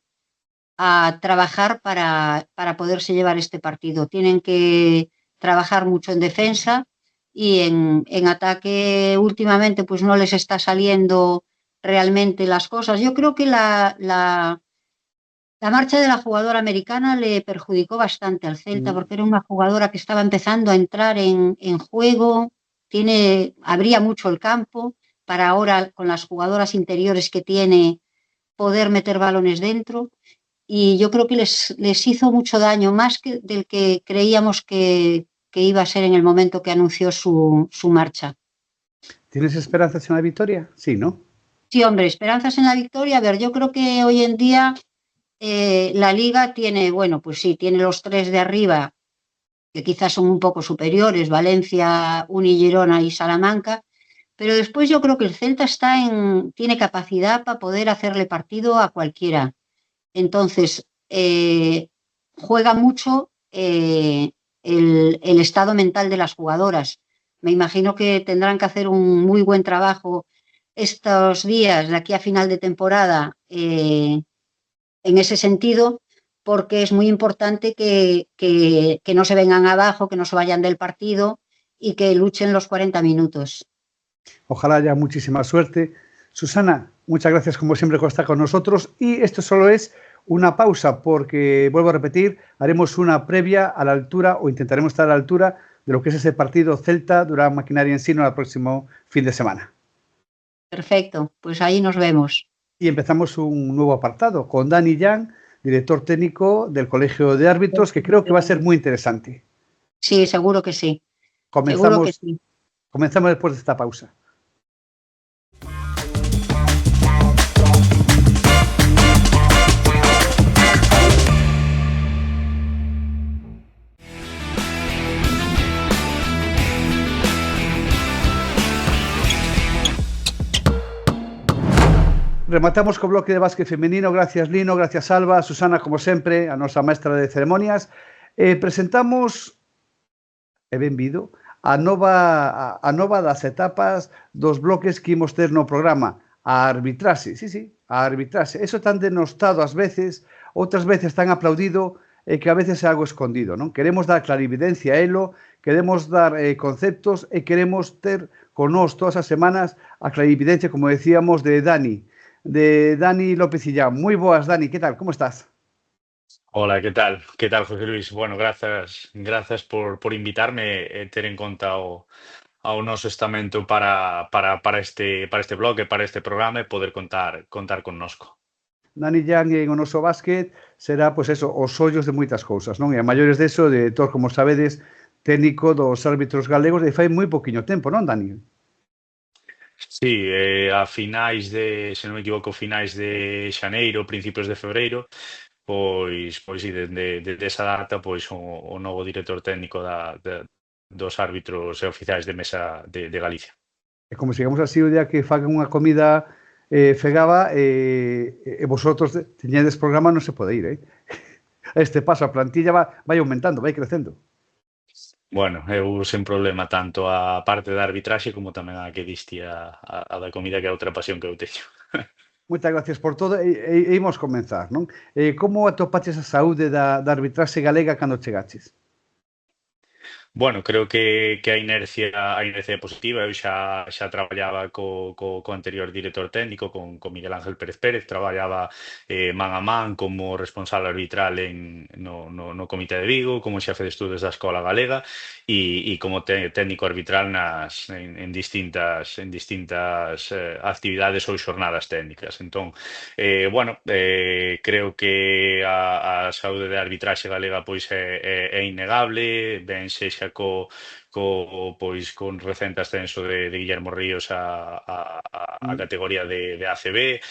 a trabajar para poderse llevar este partido. Tienen que trabajar mucho en defensa y en ataque últimamente pues no les está saliendo realmente las cosas. Yo creo que la marcha de la jugadora americana le perjudicó bastante al Celta, porque era una jugadora que estaba empezando a entrar en juego, abría mucho el campo para ahora, con las jugadoras interiores que tiene, poder meter balones dentro. Y yo creo que les hizo mucho daño, más del que creíamos que iba a ser en el momento que anunció su marcha. ¿Tienes esperanzas en la victoria? Sí, ¿no? Sí, hombre, esperanzas en la victoria. A ver, yo creo que hoy en día la Liga tiene, bueno, pues sí, tiene los tres de arriba, que quizás son un poco superiores, Valencia, Uni, Girona y Salamanca, pero después yo creo que el Celta tiene capacidad para poder hacerle partido a cualquiera. Entonces, juega mucho el estado mental de las jugadoras. Me imagino que tendrán que hacer un muy buen trabajo estos días de aquí a final de temporada en ese sentido, porque es muy importante que no se vengan abajo, que no se vayan del partido y que luchen los 40 minutos. Ojalá haya muchísima suerte. Susana, muchas gracias como siempre por estar con nosotros, y esto solo es una pausa porque, vuelvo a repetir, haremos una previa a la altura, o intentaremos estar a la altura de lo que es ese partido Celta Durán Maquinaria Ensino el próximo fin de semana. Perfecto, pues ahí nos vemos. Y empezamos un nuevo apartado con Dani Yang, director técnico del Colegio de Árbitros, que creo que va a ser muy interesante. Sí, seguro que sí. Comenzamos, seguro que sí. Comenzamos después de esta pausa. Rematamos co bloque de básquet femenino. Gracias, Lino, gracias, Alba, Susana, como sempre, a nosa maestra de ceremonias. Presentamos, e benvido, a nova das etapas dos bloques que imos ter no programa. A arbitraxe, sí, a arbitraxe. Eso tan denostado ás veces, outras veces tan aplaudido, que a veces é algo escondido, non? Queremos dar clarividencia a elo, queremos dar conceptos e queremos ter con nós todas as semanas a clarividencia, como decíamos, de Dani López Illán. Muy boas, Dani, ¿qué tal? ¿Cómo estás? Hola, ¿qué tal? ¿Qué tal, José Luis? Bueno, gracias por invitarme e ter en conta ao noso estamento para este bloque, para este programa e poder contar connosco. Dani Yang en o noso básquet será, pois eso, os ollos de moitas cousas, non? E a maiores deso, de todos, como sabedes, técnico dos árbitros galegos de fai moi poquinho tempo, non, Dani? Sí, a finais se non me equivoco, finais de xaneiro, principios de febreiro, pois sí, desde esa data, pois o novo director técnico dos árbitros e oficiais de mesa de Galicia. E como sigamos así, o día que fagan unha comida fegaba e vosotros teñedes programa, non se pode ir, Este paso, a plantilla vai aumentando, vai crecendo. Bueno, eu sen problema tanto a parte da arbitraxe como tamén a que diste a da comida, que é outra pasión que eu teño. Moitas gracias por todo e imos comenzar, non? Como atopaches a saúde da arbitraxe galega cando chegaches? Bueno, creo que a inercia é positiva. Eu xa traballaba co anterior director técnico, con Miguel Ángel Pérez Pérez, traballaba man a man como responsable arbitral no Comité de Vigo, como xefe de estudos da Escola Galega e como técnico arbitral en distintas actividades ou xornadas técnicas. Entón, bueno, creo que a saúde da arbitraxe galega pois é innegable, ben sexa pois con recente ascenso de Guillermo Ríos a categoría de ACB,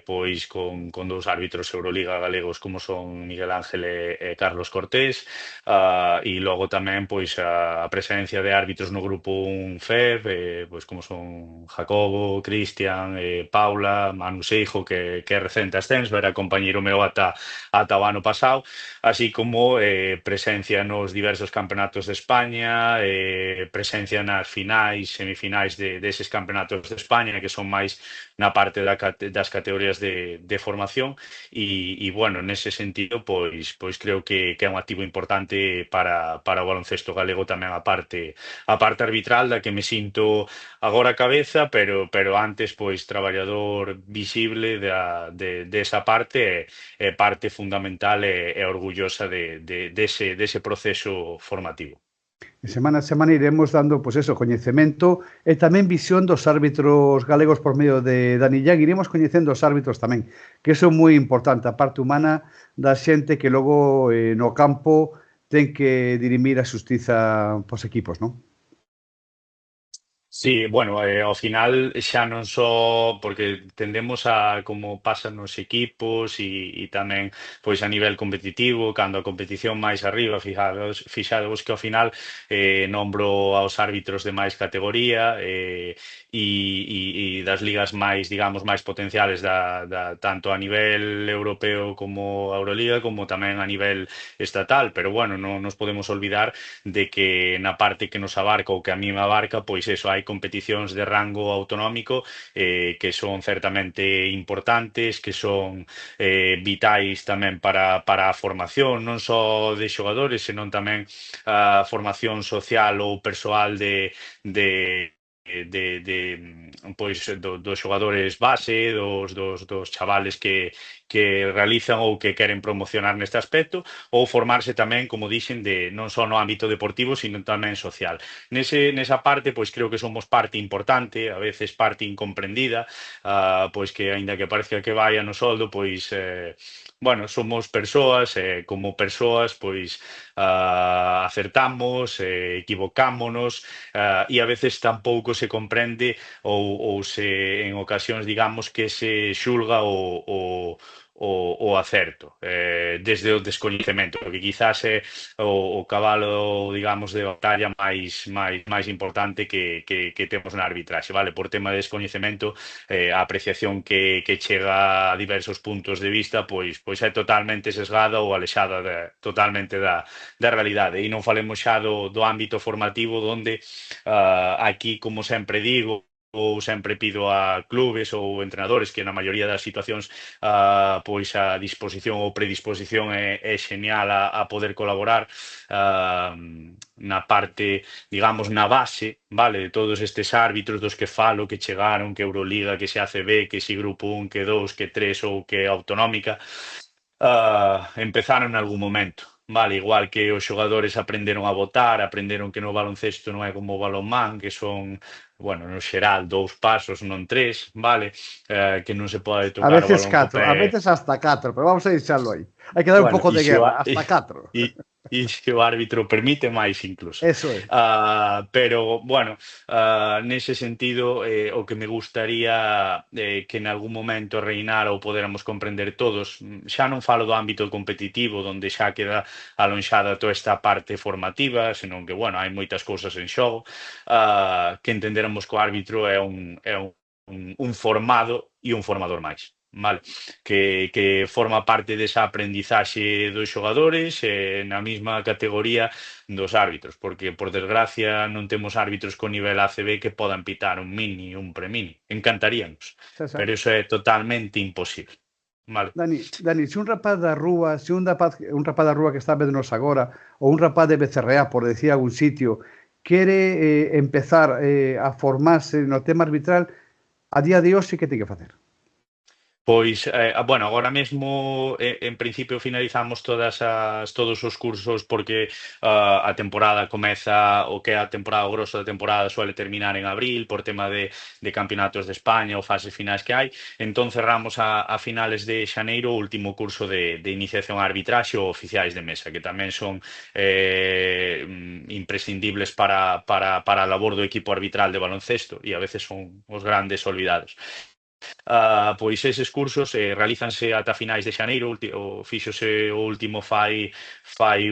pois con dous árbitros Euroliga galegos como son Miguel Ángel e Carlos Cortés, e logo tamén pois a presencia de árbitros no grupo 1 FEB, pois como son Jacobo, Cristian, Paula, Manu Seijo, que é recente ascenso, era compañeiro meu ata o ano pasado, así como presencia nos diversos campeonatos de España, presencia nas finais, semifinais deses campeonatos de España, que son máis na parte das categorías de formación e bueno, nese sentido, pois creo que é un activo importante para o baloncesto galego tamén a parte arbitral, da que me sinto agora cabeza, pero antes pois traballador visible desa parte e parte fundamental e orgullosa dese proceso formativo. E semana a semana iremos dando, pois eso, coñecemento e tamén visión dos árbitros galegos por medio de Dani Llán. Iremos coñecendo os árbitros tamén, que iso é moi importante, a parte humana da xente que logo no campo ten que dirimir a xustiza pos equipos, non? Sí, bueno, ao final xa non só porque tendemos a, como pasa nos equipos e tamén pois a nivel competitivo, cando a competición máis arriba, fixados que ao final nombro aos árbitros de máis categoría e das ligas máis, digamos, máis potenciales tanto a nivel europeo como a Euroliga, como tamén a nivel estatal, pero bueno, non nos podemos olvidar de que na parte que nos abarca ou que a mí me abarca, pois eso, hai competicións de rango autonómico que son certamente importantes, que son vitais tamén para a formación, non só de xogadores, senón tamén a formación social ou persoal dos xogadores base, dos chavales que realizan ou que queren promocionar neste aspecto, ou formarse tamén, como dixen, non só no ámbito deportivo, sino tamén social. Nesa parte, pois creo que somos parte importante, a veces parte incomprendida, pois que, aínda que parezca que vai no soldo, pois bueno, somos persoas, como persoas, pois acertamos, equivocámonos, e a veces tampouco se comprende ou se, en ocasións, digamos, que se xulga o acerto desde o descoñecemento, que quizás é o cabalo, digamos, de batalla máis importante que temos na arbitraxe, vale? Por tema de descoñecemento, a apreciación que chega a diversos puntos de vista, pois é totalmente sesgada ou alexada totalmente da realidade. E non falemos xa do ámbito formativo, onde aquí, como sempre digo, ou sempre pido a clubes ou entrenadores que na maioría das situacións pois a disposición ou predisposición é xenial a poder colaborar na parte, digamos, na base, vale, de todos estes árbitros dos que falo, que chegaron, que Euroliga, que se ACB, que si Grupo 1, que 2, que 3 ou que Autonómica, empezaron en algún momento. Vale, igual que os xogadores aprenderon a votar, aprenderon que no baloncesto non é como o balonmán, que son, bueno, no xeral, 2 pasos, non 3, vale, que non se pode tocar a veces o balón 4, a veces hasta 4, pero vamos a deixarlo aí. Hai que dar un pouco de guerra, hasta 4. E se o árbitro permite máis incluso. Eso é. Pero, bueno, nese sentido, o que me gustaría que en algún momento reinara ou poderamos comprender todos, xa non falo do ámbito competitivo, onde xa queda alonxada toda esta parte formativa, senón que, bueno, hai moitas cousas en xogo, que entenderamos que o árbitro é un formado e un formador máis. vale? Que forma parte desa aprendizaxe dos xogadores na mesma categoría dos árbitros, porque, por desgracia, non temos árbitros con nivel ACB que podan pitar un mini, un pre-mini. Encantaríanos, Xa. pero iso é totalmente imposible, vale? Dani, se un rapaz da rúa, un rapaz da rúa que está véndonos agora, ou un rapaz de BCRA, por decir algún sitio, quere empezar a formarse no tema arbitral, a día de hoxe, que ten que facer? Pois, bueno, agora mesmo en principio finalizamos todos os cursos porque a temporada comeza, o que é a temporada, o grosso da temporada suele terminar en abril por tema de campeonatos de España ou fases finais que hai. Entón cerramos a finales de xaneiro o último curso de iniciación a arbitraxe ou oficiais de mesa, que tamén son imprescindibles para a labor do equipo arbitral de baloncesto e a veces son os grandes olvidados. Pois eses cursos realízanse ata finais de xaneiro, fíxose o último fai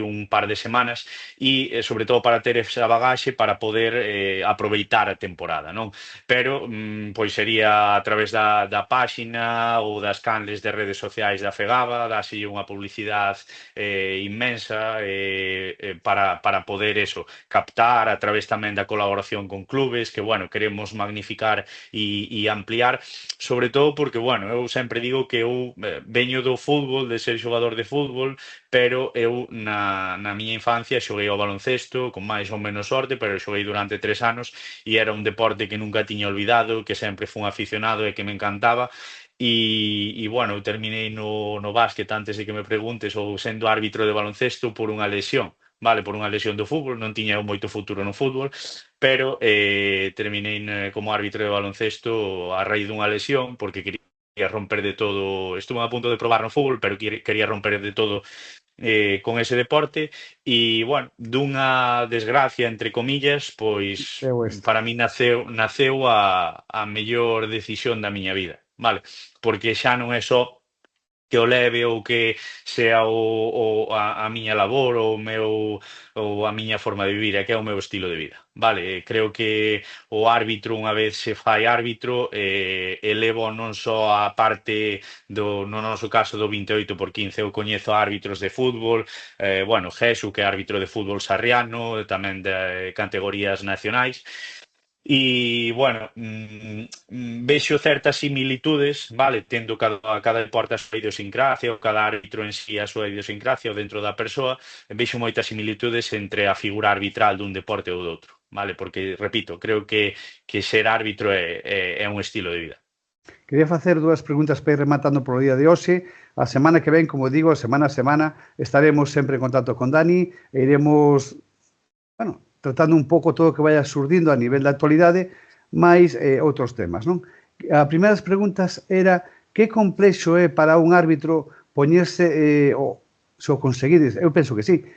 un par de semanas e sobre todo para ter esa bagaxe para poder aproveitar a temporada, non? Pero pois sería a través da páxina ou das canles de redes sociais da FEGABA, dase unha publicidade inmensa para poder captar a través tamén da colaboración con clubes que, bueno, queremos magnificar e ampliar, sobre todo porque, bueno, eu sempre digo que eu veño do fútbol, de ser xogador de fútbol, pero eu na miña infancia xoguei ao baloncesto con máis ou menos sorte, pero xoguei durante 3 anos e era un deporte que nunca tiña olvidado, que sempre fui un aficionado e que me encantaba. E bueno, eu terminei no básquet antes de que me preguntes, ou sendo árbitro de baloncesto por unha lesión, vale, por unha lesión do fútbol, non tiña moito futuro no fútbol, pero terminei como árbitro de baloncesto a raíz dunha lesión, porque quería romper de todo, estuve a punto de probar no fútbol, pero quería romper de todo con ese deporte e, bueno, dunha desgracia, entre comillas, pois para mí naceu a mellor decisión da miña vida, vale? Porque xa non é só que o leve ou que sea a miña labor ou a miña forma de vivir, é que é o meu estilo de vida, vale? Creo que o árbitro, unha vez se fai árbitro, elevo non só a parte no noso caso do 28x15, eu coñezo árbitros de fútbol, bueno, Jesús, que é árbitro de fútbol sarriano, tamén de categorías nacionais. E, bueno, vexo certas similitudes, vale, tendo cada deporte a súa idiosincrasia, ou cada árbitro en sí a súa idiosincrasia ou dentro da persoa, vexo moitas similitudes entre a figura arbitral dun deporte ou doutro, vale, porque, repito, creo que ser árbitro é un estilo de vida. Quería facer dúas preguntas para ir rematando polo día de hoxe. A semana que ven, como digo, semana a semana, estaremos sempre en contacto con Dani e iremos, bueno, tratando un pouco todo o que vaya surdindo a nivel da actualidade, máis outros temas, non? A primeira das preguntas era que complexo é para un árbitro poñerse, se o conseguides, eu penso que sí,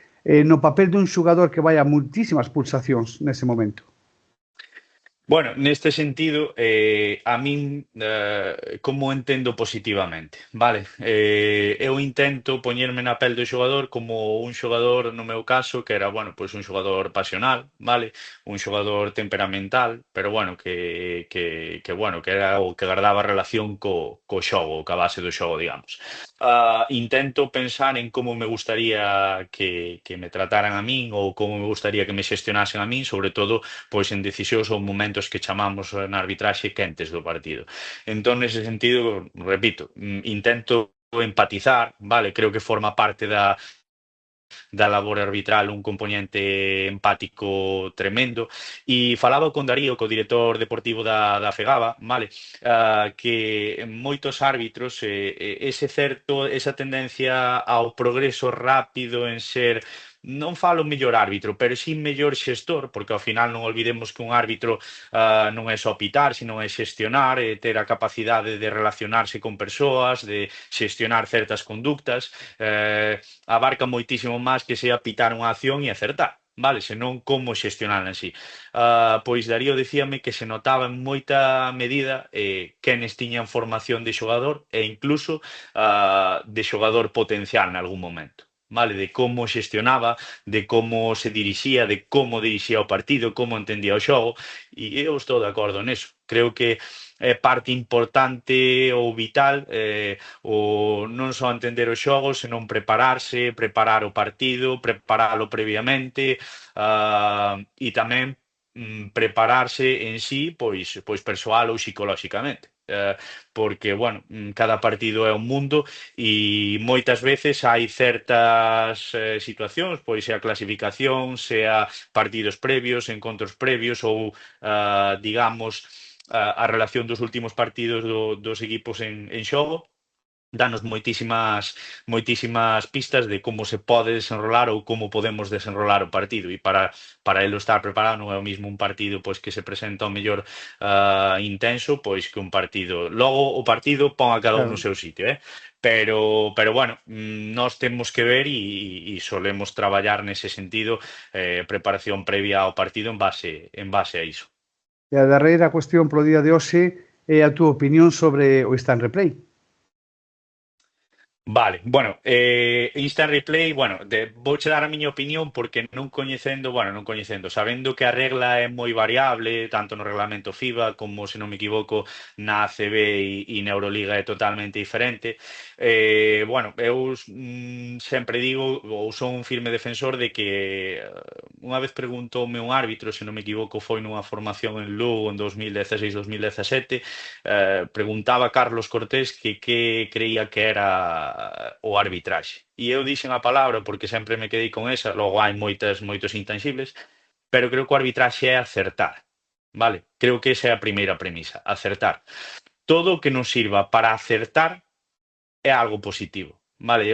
no papel dun xogador que vai a multísimas pulsacións nese momento. Bueno, neste sentido, a min como entendo positivamente, vale? Eu intento poñerme na pel do xogador como un xogador, no meu caso, que era, bueno, pois un xogador pasional, vale? Un xogador temperamental, pero, bueno, que era o que guardaba relación co xogo, ca base do xogo, digamos. Intento pensar en como me gustaría que me trataran a min ou como me gustaría que me xestionasen a min, sobre todo, pois en decisións ou momentos que chamamos na arbitraxe quentes do partido. Entón, nese sentido, repito, intento empatizar, vale? Creo que forma parte da labor arbitral un componente empático tremendo e falaba con Darío, co director deportivo da FEGABA, vale? Que moitos árbitros esa tendencia ao progreso rápido en ser, non falo mellor árbitro, pero sí mellor xestor, porque ao final non olvidemos que un árbitro non é só pitar, sino é xestionar, ter a capacidade de relacionarse con persoas, de xestionar certas conductas, abarca moitísimo máis que sea pitar unha acción e acertar, vale? Senón como xestionarla en sí. Pois Darío decíame que se notaba en moita medida quenes tiñan formación de xogador e incluso de xogador potencial en algún momento. vale, de como xestionaba, de como se dirixía, de como dirixía o partido, como entendía o xogo, e eu estou de acordo neso. Creo que é parte importante ou vital o non só entender o xogo, senón prepararse, preparar o partido, preparalo previamente e tamén prepararse en sí, pois persoal ou psicolóxicamente. Porque, bueno, cada partido é un mundo e moitas veces hai certas situacións, pois sea clasificación, sea partidos previos, encontros previos ou, digamos, a relación dos últimos partidos dos equipos en xogo, danos moitísimas pistas de como se pode desenrolar ou como podemos desenrolar o partido, e para elo estar preparado non é o mismo un partido pois que se presenta ao mellor intenso pois que un partido. Logo o partido pon a cada un no seu sitio, pero bueno, nós temos que ver e solemos traballar nese sentido, preparación previa ao partido en base a iso. E a darreira cuestión pro día de hoxe é a túa opinión sobre o Instant Replay. Vale, bueno, Instant Replay, bueno, vouche dar a miña opinión porque non coñecendo, sabendo que a regla é moi variable, tanto no reglamento FIBA como, se non me equivoco, na ACB e na Euroliga é totalmente diferente. Bueno, eu sempre digo, ou son un firme defensor de que unha vez preguntoume un árbitro, se non me equivoco, foi nunha formación en Lugo en 2016-2017, preguntaba a Carlos Cortés que creía que era o arbitraxe. E eu dixen a palabra porque sempre me quedei con esa, logo hai moitos intangibles, pero creo que o arbitraxe é acertar, vale? Creo que esa é a primeira premisa, acertar. Todo o que nos sirva para acertar é algo positivo, vale?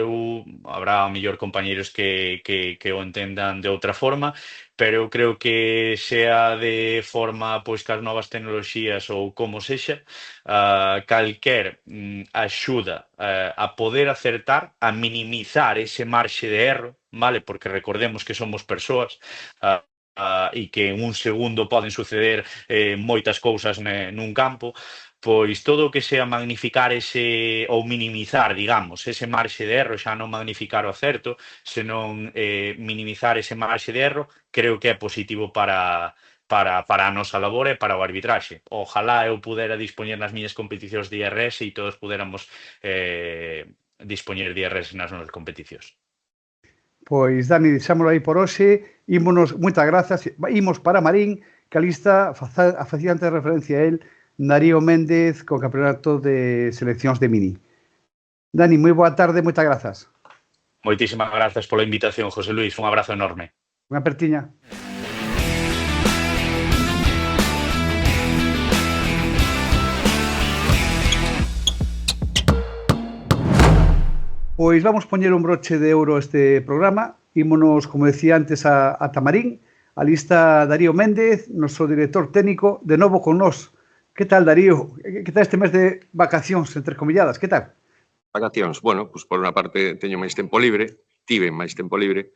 Habrá mellor compañeiros que o entendan de outra forma, pero eu creo que sea de forma pois cas novas tecnoloxías ou como sexa, calquer axuda a poder acertar, a minimizar ese marxe de erro, vale? Porque recordemos que somos persoas e que en un segundo poden suceder moitas cousas nun campo, pois todo o que sea magnificar ou minimizar, digamos, ese marxe de erro, xa non magnificar o acerto, senón minimizar ese marxe de erro, creo que é positivo para a nosa labor e para o arbitraxe. Ojalá eu pudera dispoñer nas miñas competicións de IRS e todos pudéramos dispoñer de IRS nas nosas competicións. Pois, Dani, deixámoslo aí por hoxe. Moitas grazas. Imos para Marín, que a lista facía antes referencia a él, Darío Méndez, co campeonato de seleccións de mini. Dani, moi boa tarde, moitas grazas. Moitísimas grazas pola invitación, José Luis. Un abrazo enorme. Unha apertiña. Pois vamos poñer un broche de ouro a este programa. Ímonos, como decía antes, a Tamarín. A lista Darío Méndez, noso director técnico, de novo con nós. Que tal, Darío? Que tal este mes de vacacións, entrecomilladas? Que tal? Vacacións, bueno, pues por unha parte teño máis tempo libre, tive máis tempo libre,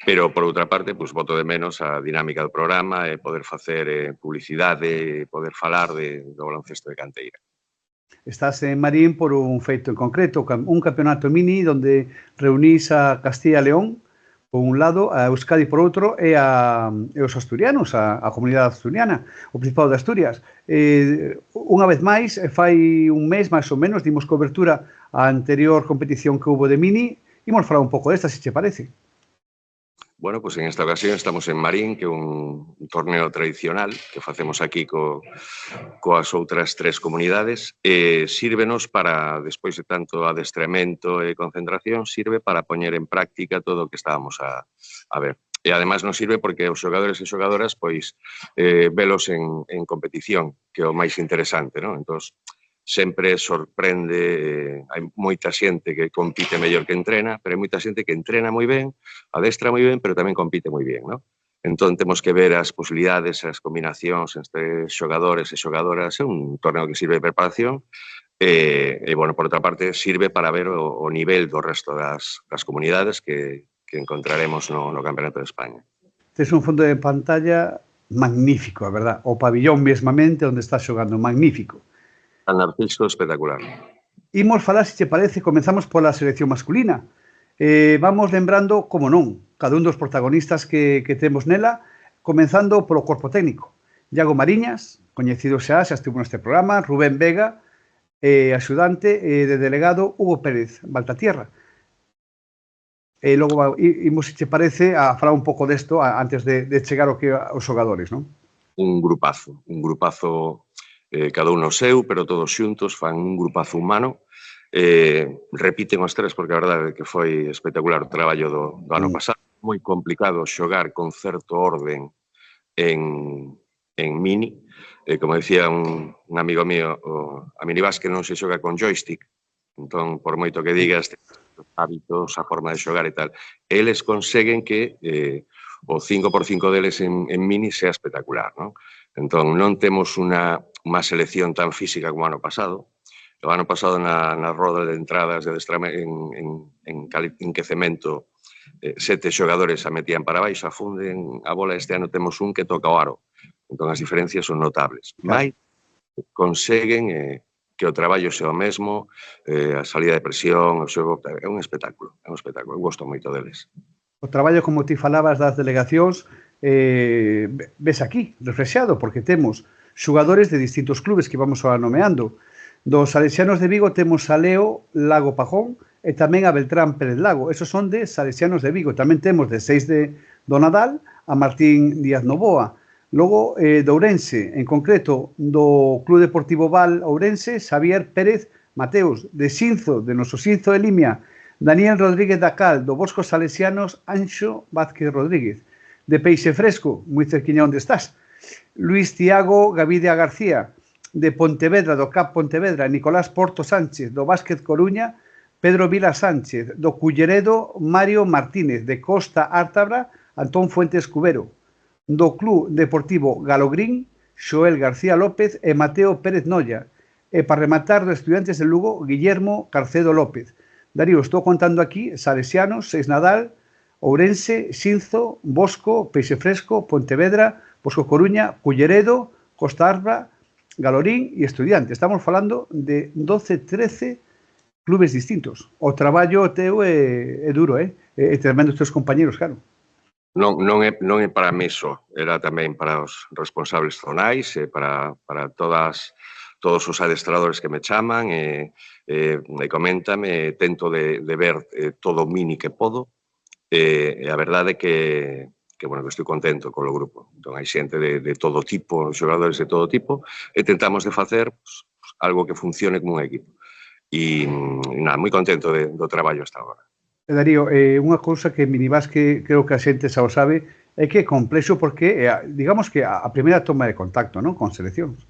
pero por outra parte, pues boto de menos a dinámica do programa e poder facer publicidade, poder falar do baloncesto de canteira. Estás en Marín por un feito en concreto, un campeonato mini onde reunís a Castilla e León por un lado, a Euskadi por outro e os asturianos, a comunidade asturiana, o Principado de Asturias. Unha vez máis, fai un mes máis ou menos, dimos cobertura á anterior competición que houve de mini. Imos falar un pouco desta, se che parece. Bueno, pues en esta ocasión estamos en Marín, que é un torneo tradicional que facemos aquí coas outras tres comunidades. Sírvenos para, despois de tanto adestramento e concentración, sirve para poñer en práctica todo o que estábamos a ver. E ademais nos sirve porque os xogadores e xogadoras pois velos en competición, que é o máis interesante, non? Entón, sempre sorprende, hai moita xente que compite mellor que entrena, pero hai moita xente que entrena moi ben, adestra moi ben, pero tamén compite moi ben, non? Entón, temos que ver as posibilidades, as combinacións entre xogadores e xogadoras. É un torneo que sirve de preparación e, bueno, por outra parte, sirve para ver o nivel do resto das comunidades que encontraremos no Campeonato de España. Tes un fondo de pantalla magnífico, a verdad? O pabillón mesmamente onde estás xogando, magnífico. San Narciso espectacular. Imos falar, se te parece, comenzamos pola selección masculina. Vamos lembrando, como non, cada un dos protagonistas que temos nela, comenzando polo corpo técnico. Iago Mariñas, coñecido xa estivo neste programa, Rubén Vega, axudante de delegado Hugo Pérez Baltatierra. E logo imos, se che parece, a falar un pouco desto antes de chegar ao que aos xogadores, non? Un grupazo cada un o seu, pero todos xuntos fan un grupazo humano. Repiten os tres porque a verdade é que foi espectacular o traballo do ano pasado. Moi complicado xogar con certo orden en mini. Como decía un amigo mío, a minibásquet non se xoga con joystick, entón, por moito que digas, hábitos, a forma de xogar e tal, eles conseguen que o 5x5 deles en mini sea espectacular, non? Entón, non temos unha selección tan física como o ano pasado. O ano pasado na roda de entradas de en quecemento 7 xogadores a metían para baixo, afunden a bola. Este ano temos un que toca o aro. Entón, as diferencias son notables. Mais conseguen que o traballo sea o mesmo, a salida de presión, o xogo, é un espectáculo, Eu gosto moito deles. O traballo, como ti falabas, das delegacións, ves aquí, reflexado, porque temos xogadores de distintos clubes que vamos a nomeando. Dos salesianos de Vigo temos a Leo Lago Pajón e tamén a Beltrán Pérez Lago. Esos son de salesianos de Vigo. Tamén temos de 6 do Nadal a Martín Díaz Novoa. Logo, de Ourense, en concreto, do Club Deportivo Val Ourense, Xavier Pérez Mateos. De Xinzo, de noso Xinzo de Limia, Daniel Rodríguez da Cal. Do Bosco Salesianos, Anxo Vázquez Rodríguez. De Peixe Fresco, moi cerquiña onde estás, Luis Tiago Gavidia García. De Pontevedra, do CAP Pontevedra, Nicolás Porto Sánchez. Do Básquet Coruña, Pedro Vila Sánchez. Do Culleredo, Mario Martínez. De Costa Ártabra, Antón Fuentes Cubero. Do Club Deportivo Galogrín, Xoel García López e Mateo Pérez Noya. E para rematar, do Estudiantes de Lugo, Guillermo Carcedo López. Darío, estou contando aquí Salesianos, 6 Nadal, Ourense, Xinzo, Bosco, Peixe Fresco, Pontevedra, Bosco Coruña, Culleredo, Costa Ártabra, Galorín e Estudiantes. Estamos falando de 12, 13 clubes distintos. O traballo teu é duro, e tremendo os teus compañeros, claro. Non é para mí só, era tamén para os responsables zonais, para todos os adestradores que me chaman e coméntame, tento de ver todo o mini que podo, e a verdade é que estou contento con o grupo. Entón, hai xente de todo tipo, xogadores de todo tipo, e tentamos de facer algo que funcione como un equipo. E nada, moi contento do traballo hasta agora. Darío, unha cousa que en minibásquet creo que a xente xa o sabe é que é complexo porque, digamos que a primeira toma de contacto, non, con seleccións.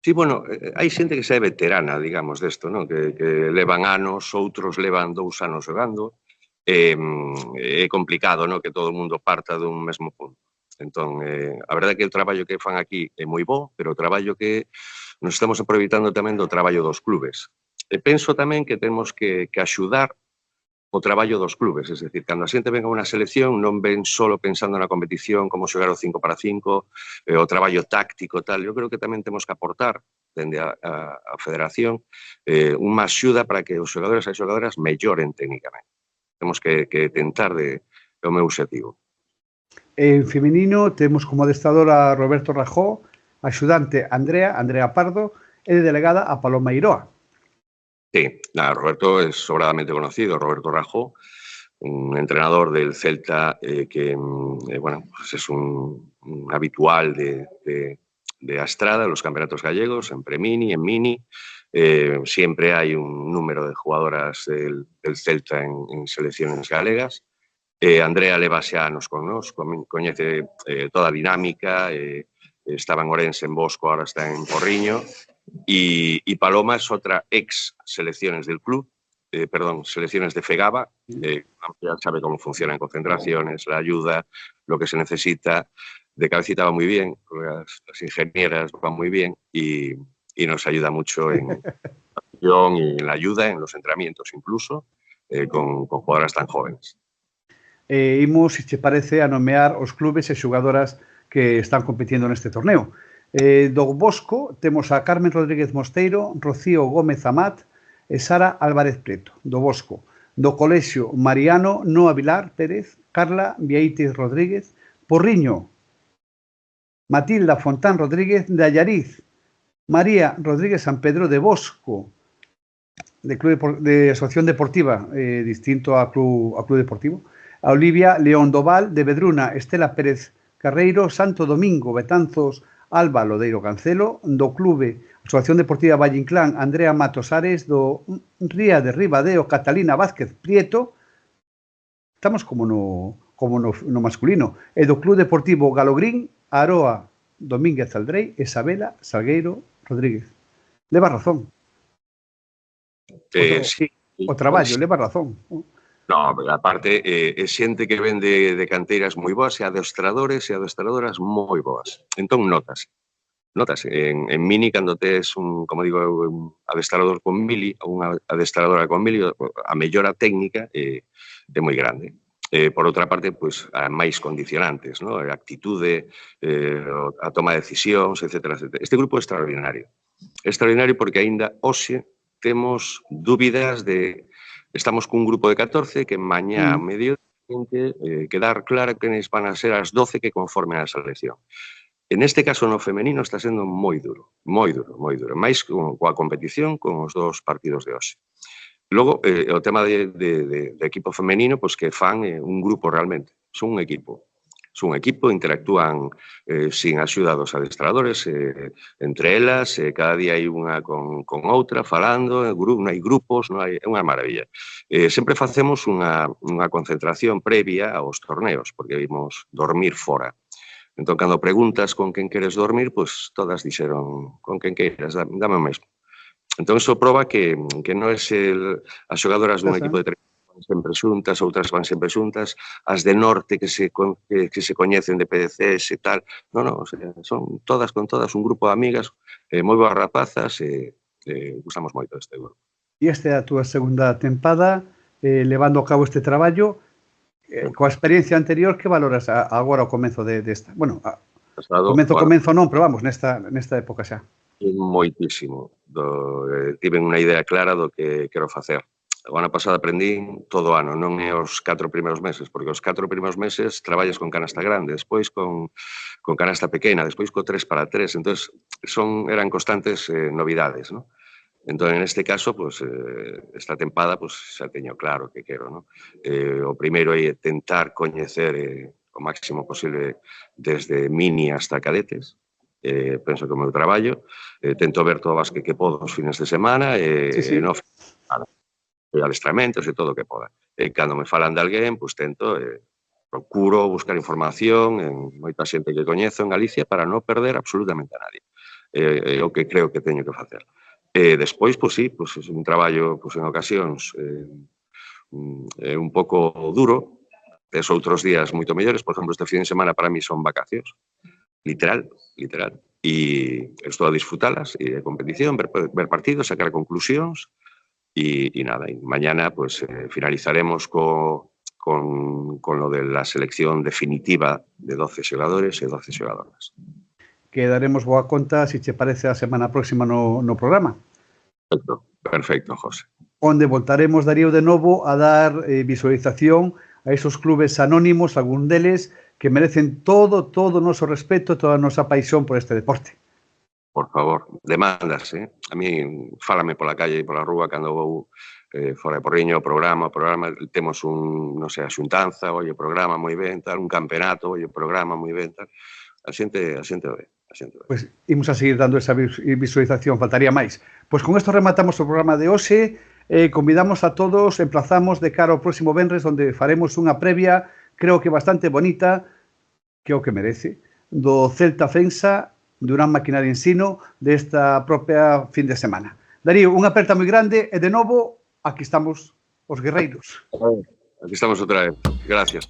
Sí, bueno, hai xente que xa é veterana, digamos, desto, non? Que levan anos, outros levan 2 anos xogando. É complicado, non? Que todo o mundo parta dun mesmo punto. Entón, a verdade é que o traballo que fan aquí é moi bo, pero o traballo que nos estamos aproveitando tamén do traballo dos clubes. E penso tamén que temos que axudar o traballo dos clubes, es decir, cando a xente ven a unha selección non ven solo pensando na competición, como xogar o 5x5, o traballo táctico, tal. Eu creo que tamén temos que aportar, dende a federación, unha axuda para que os xogadores e xogadoras melloren técnicamente. Temos que tentar o meu objetivo. En feminino temos como adestrador a Roberto Rajó, axudante Andrea Pardo e de delegada a Paloma Iroa. Sí, Roberto es sobradamente conocido, Roberto Rajó, un entrenador del Celta que pues es un habitual de Astrada, los campeonatos gallegos, en Premini, en Mini. Siempre hay un número de jugadoras del Celta en selecciones galegas. Andrea leva xa anos con nos, coñece toda a dinámica, estaba en Orense, en Bosco, ahora está en Porriño. Y Paloma es otra ex selecciones del club, selecciones de FEGABA, ya sabe cómo funcionan concentraciones, la ayuda, lo que se necesita. De cabecita va muy bien, las ingenieras van muy bien y nos ayuda mucho en la ayuda, en los entrenamientos incluso, con jugadoras tan jóvenes. Imos, se te parece, a nomear os clubes e xogadoras que están competindo neste torneo. Do Bosco temos a Carmen Rodríguez Mosteiro, Rocío Gómez Amat e Sara Álvarez Preto, do Bosco. do Colexio Mariano Noa Vilar Pérez, Carla Vieites Rodríguez, Porriño, Matilda Fontán Rodríguez de Allariz, María Rodríguez San Pedro de Bosco, de Asociación Deportiva, distinto a Club Deportivo, a Olivia León Doval de Vedruna, Estela Pérez Carreiro, Santo Domingo, Betanzos, Alba Lodeiro Cancelo, do Clube Asociación Deportiva Valle Inclán, Andrea Matos Ares, do Ría de Ribadeo, Catalina Vázquez Prieto, estamos como no masculino, e do Club Deportivo Galogrín, Aroa Domínguez Aldrei, Isabela Salgueiro Rodríguez. Leva razón. Sí. O traballo, leva razón. No, aparte, é xente que ven de canteiras moi boas e adestradores e adestradoras moi boas. Entón, notas. En Mini, cando tes como digo, un adestrador con mili, ou unha adestradora con mili, a mellora técnica é moi grande. Por outra parte, pois, a máis condicionantes, ¿no? A actitude, a toma de decisións, etc. Este grupo é extraordinario. É extraordinario porque aínda hoxe temos dúbidas de... Estamos cun grupo de 14 que mañá a medio quedar claro que van a ser as 12 que conformen a selección. En este caso, no femenino, está sendo moi duro. Máis coa competición, con os dos partidos de hoxe. Logo, o tema de equipo femenino, pois que fan un grupo realmente. Son un equipo. Interactúan sin axuda dos adestradores, entre elas, cada día hai unha con outra, falando, hai grupos, é unha maravilla. Sempre facemos unha concentración previa aos torneos, porque vimos dormir fora. Entón, cando preguntas con quen queres dormir, pois todas dixeron con quen queiras, dame o mesmo. Entón, iso proba que non é as xogadoras dun equipo de sempre xuntas, outras van sempre xuntas, as de norte que se coñecen de PDCs e tal. Non, son todas con todas un grupo de amigas, moi boas rapazas, e gustamos moito deste grupo. E esta é a túa segunda tempada, levando a cabo este traballo, coa experiencia anterior, que valoras agora o comenzo desta? Bueno, comenzo non, pero vamos, nesta época xa. Moitísimo. Tiven unha idea clara do que quero facer. O ano pasado aprendín todo o ano, non é os 4 primeiros meses, porque os 4 primeiros meses traballas con canasta grande, despois con canasta pequena, despois co 3x3, entón eran constantes novidades, non? Entón, en este caso, esta tempada, xa teño claro que quero, non? O primeiro é tentar coñecer o máximo posible desde mini hasta cadetes, penso que o meu traballo, tento ver todo o básquet que podo os fines de semana, e non adestramentos e todo o que poda. Cando me falan de alguén, tento, procuro buscar información en moita xente que coñezo en Galicia para non perder absolutamente a nadie. É o que creo que teño que facer. Despois, sí, é un traballo en ocasións un pouco duro, tes outros días moito mellores, por exemplo, este fin de semana para mí son vacacións, literal, e estou a disfrutalas, e a competición, ver partidos, sacar conclusións, y nada, y mañana finalizaremos con lo de la selección definitiva de 12 xogadores e 12 xogadoras. Que daremos boa conta, se che parece, a semana próxima no programa. Perfecto, José. Onde voltaremos, Darío, de novo a dar visualización a esos clubes anónimos, algún deles, que merecen todo o noso respeto, toda a nosa paixón por este deporte. Por favor, demandas, A mí, fálame pola calle e pola rúa cando vou fora de Porriño, programa, temos a xuntanza, o programa moi ben, tal, un campeonato, o programa moi ben, tal. A xente ve. Pois imos a seguir dando esa visualización, faltaría máis. Pois con isto rematamos o programa de hoxe, convidamos a todos, emplazamos de cara ao próximo venres, onde faremos unha previa, creo que bastante bonita, que é o que merece, do Celta Fensa, Durán Maquinaria Ensino, desta propia fin de semana. Darío, unha aperta moi grande e, de novo, aquí estamos os guerreiros. Aquí estamos outra vez. Gracias.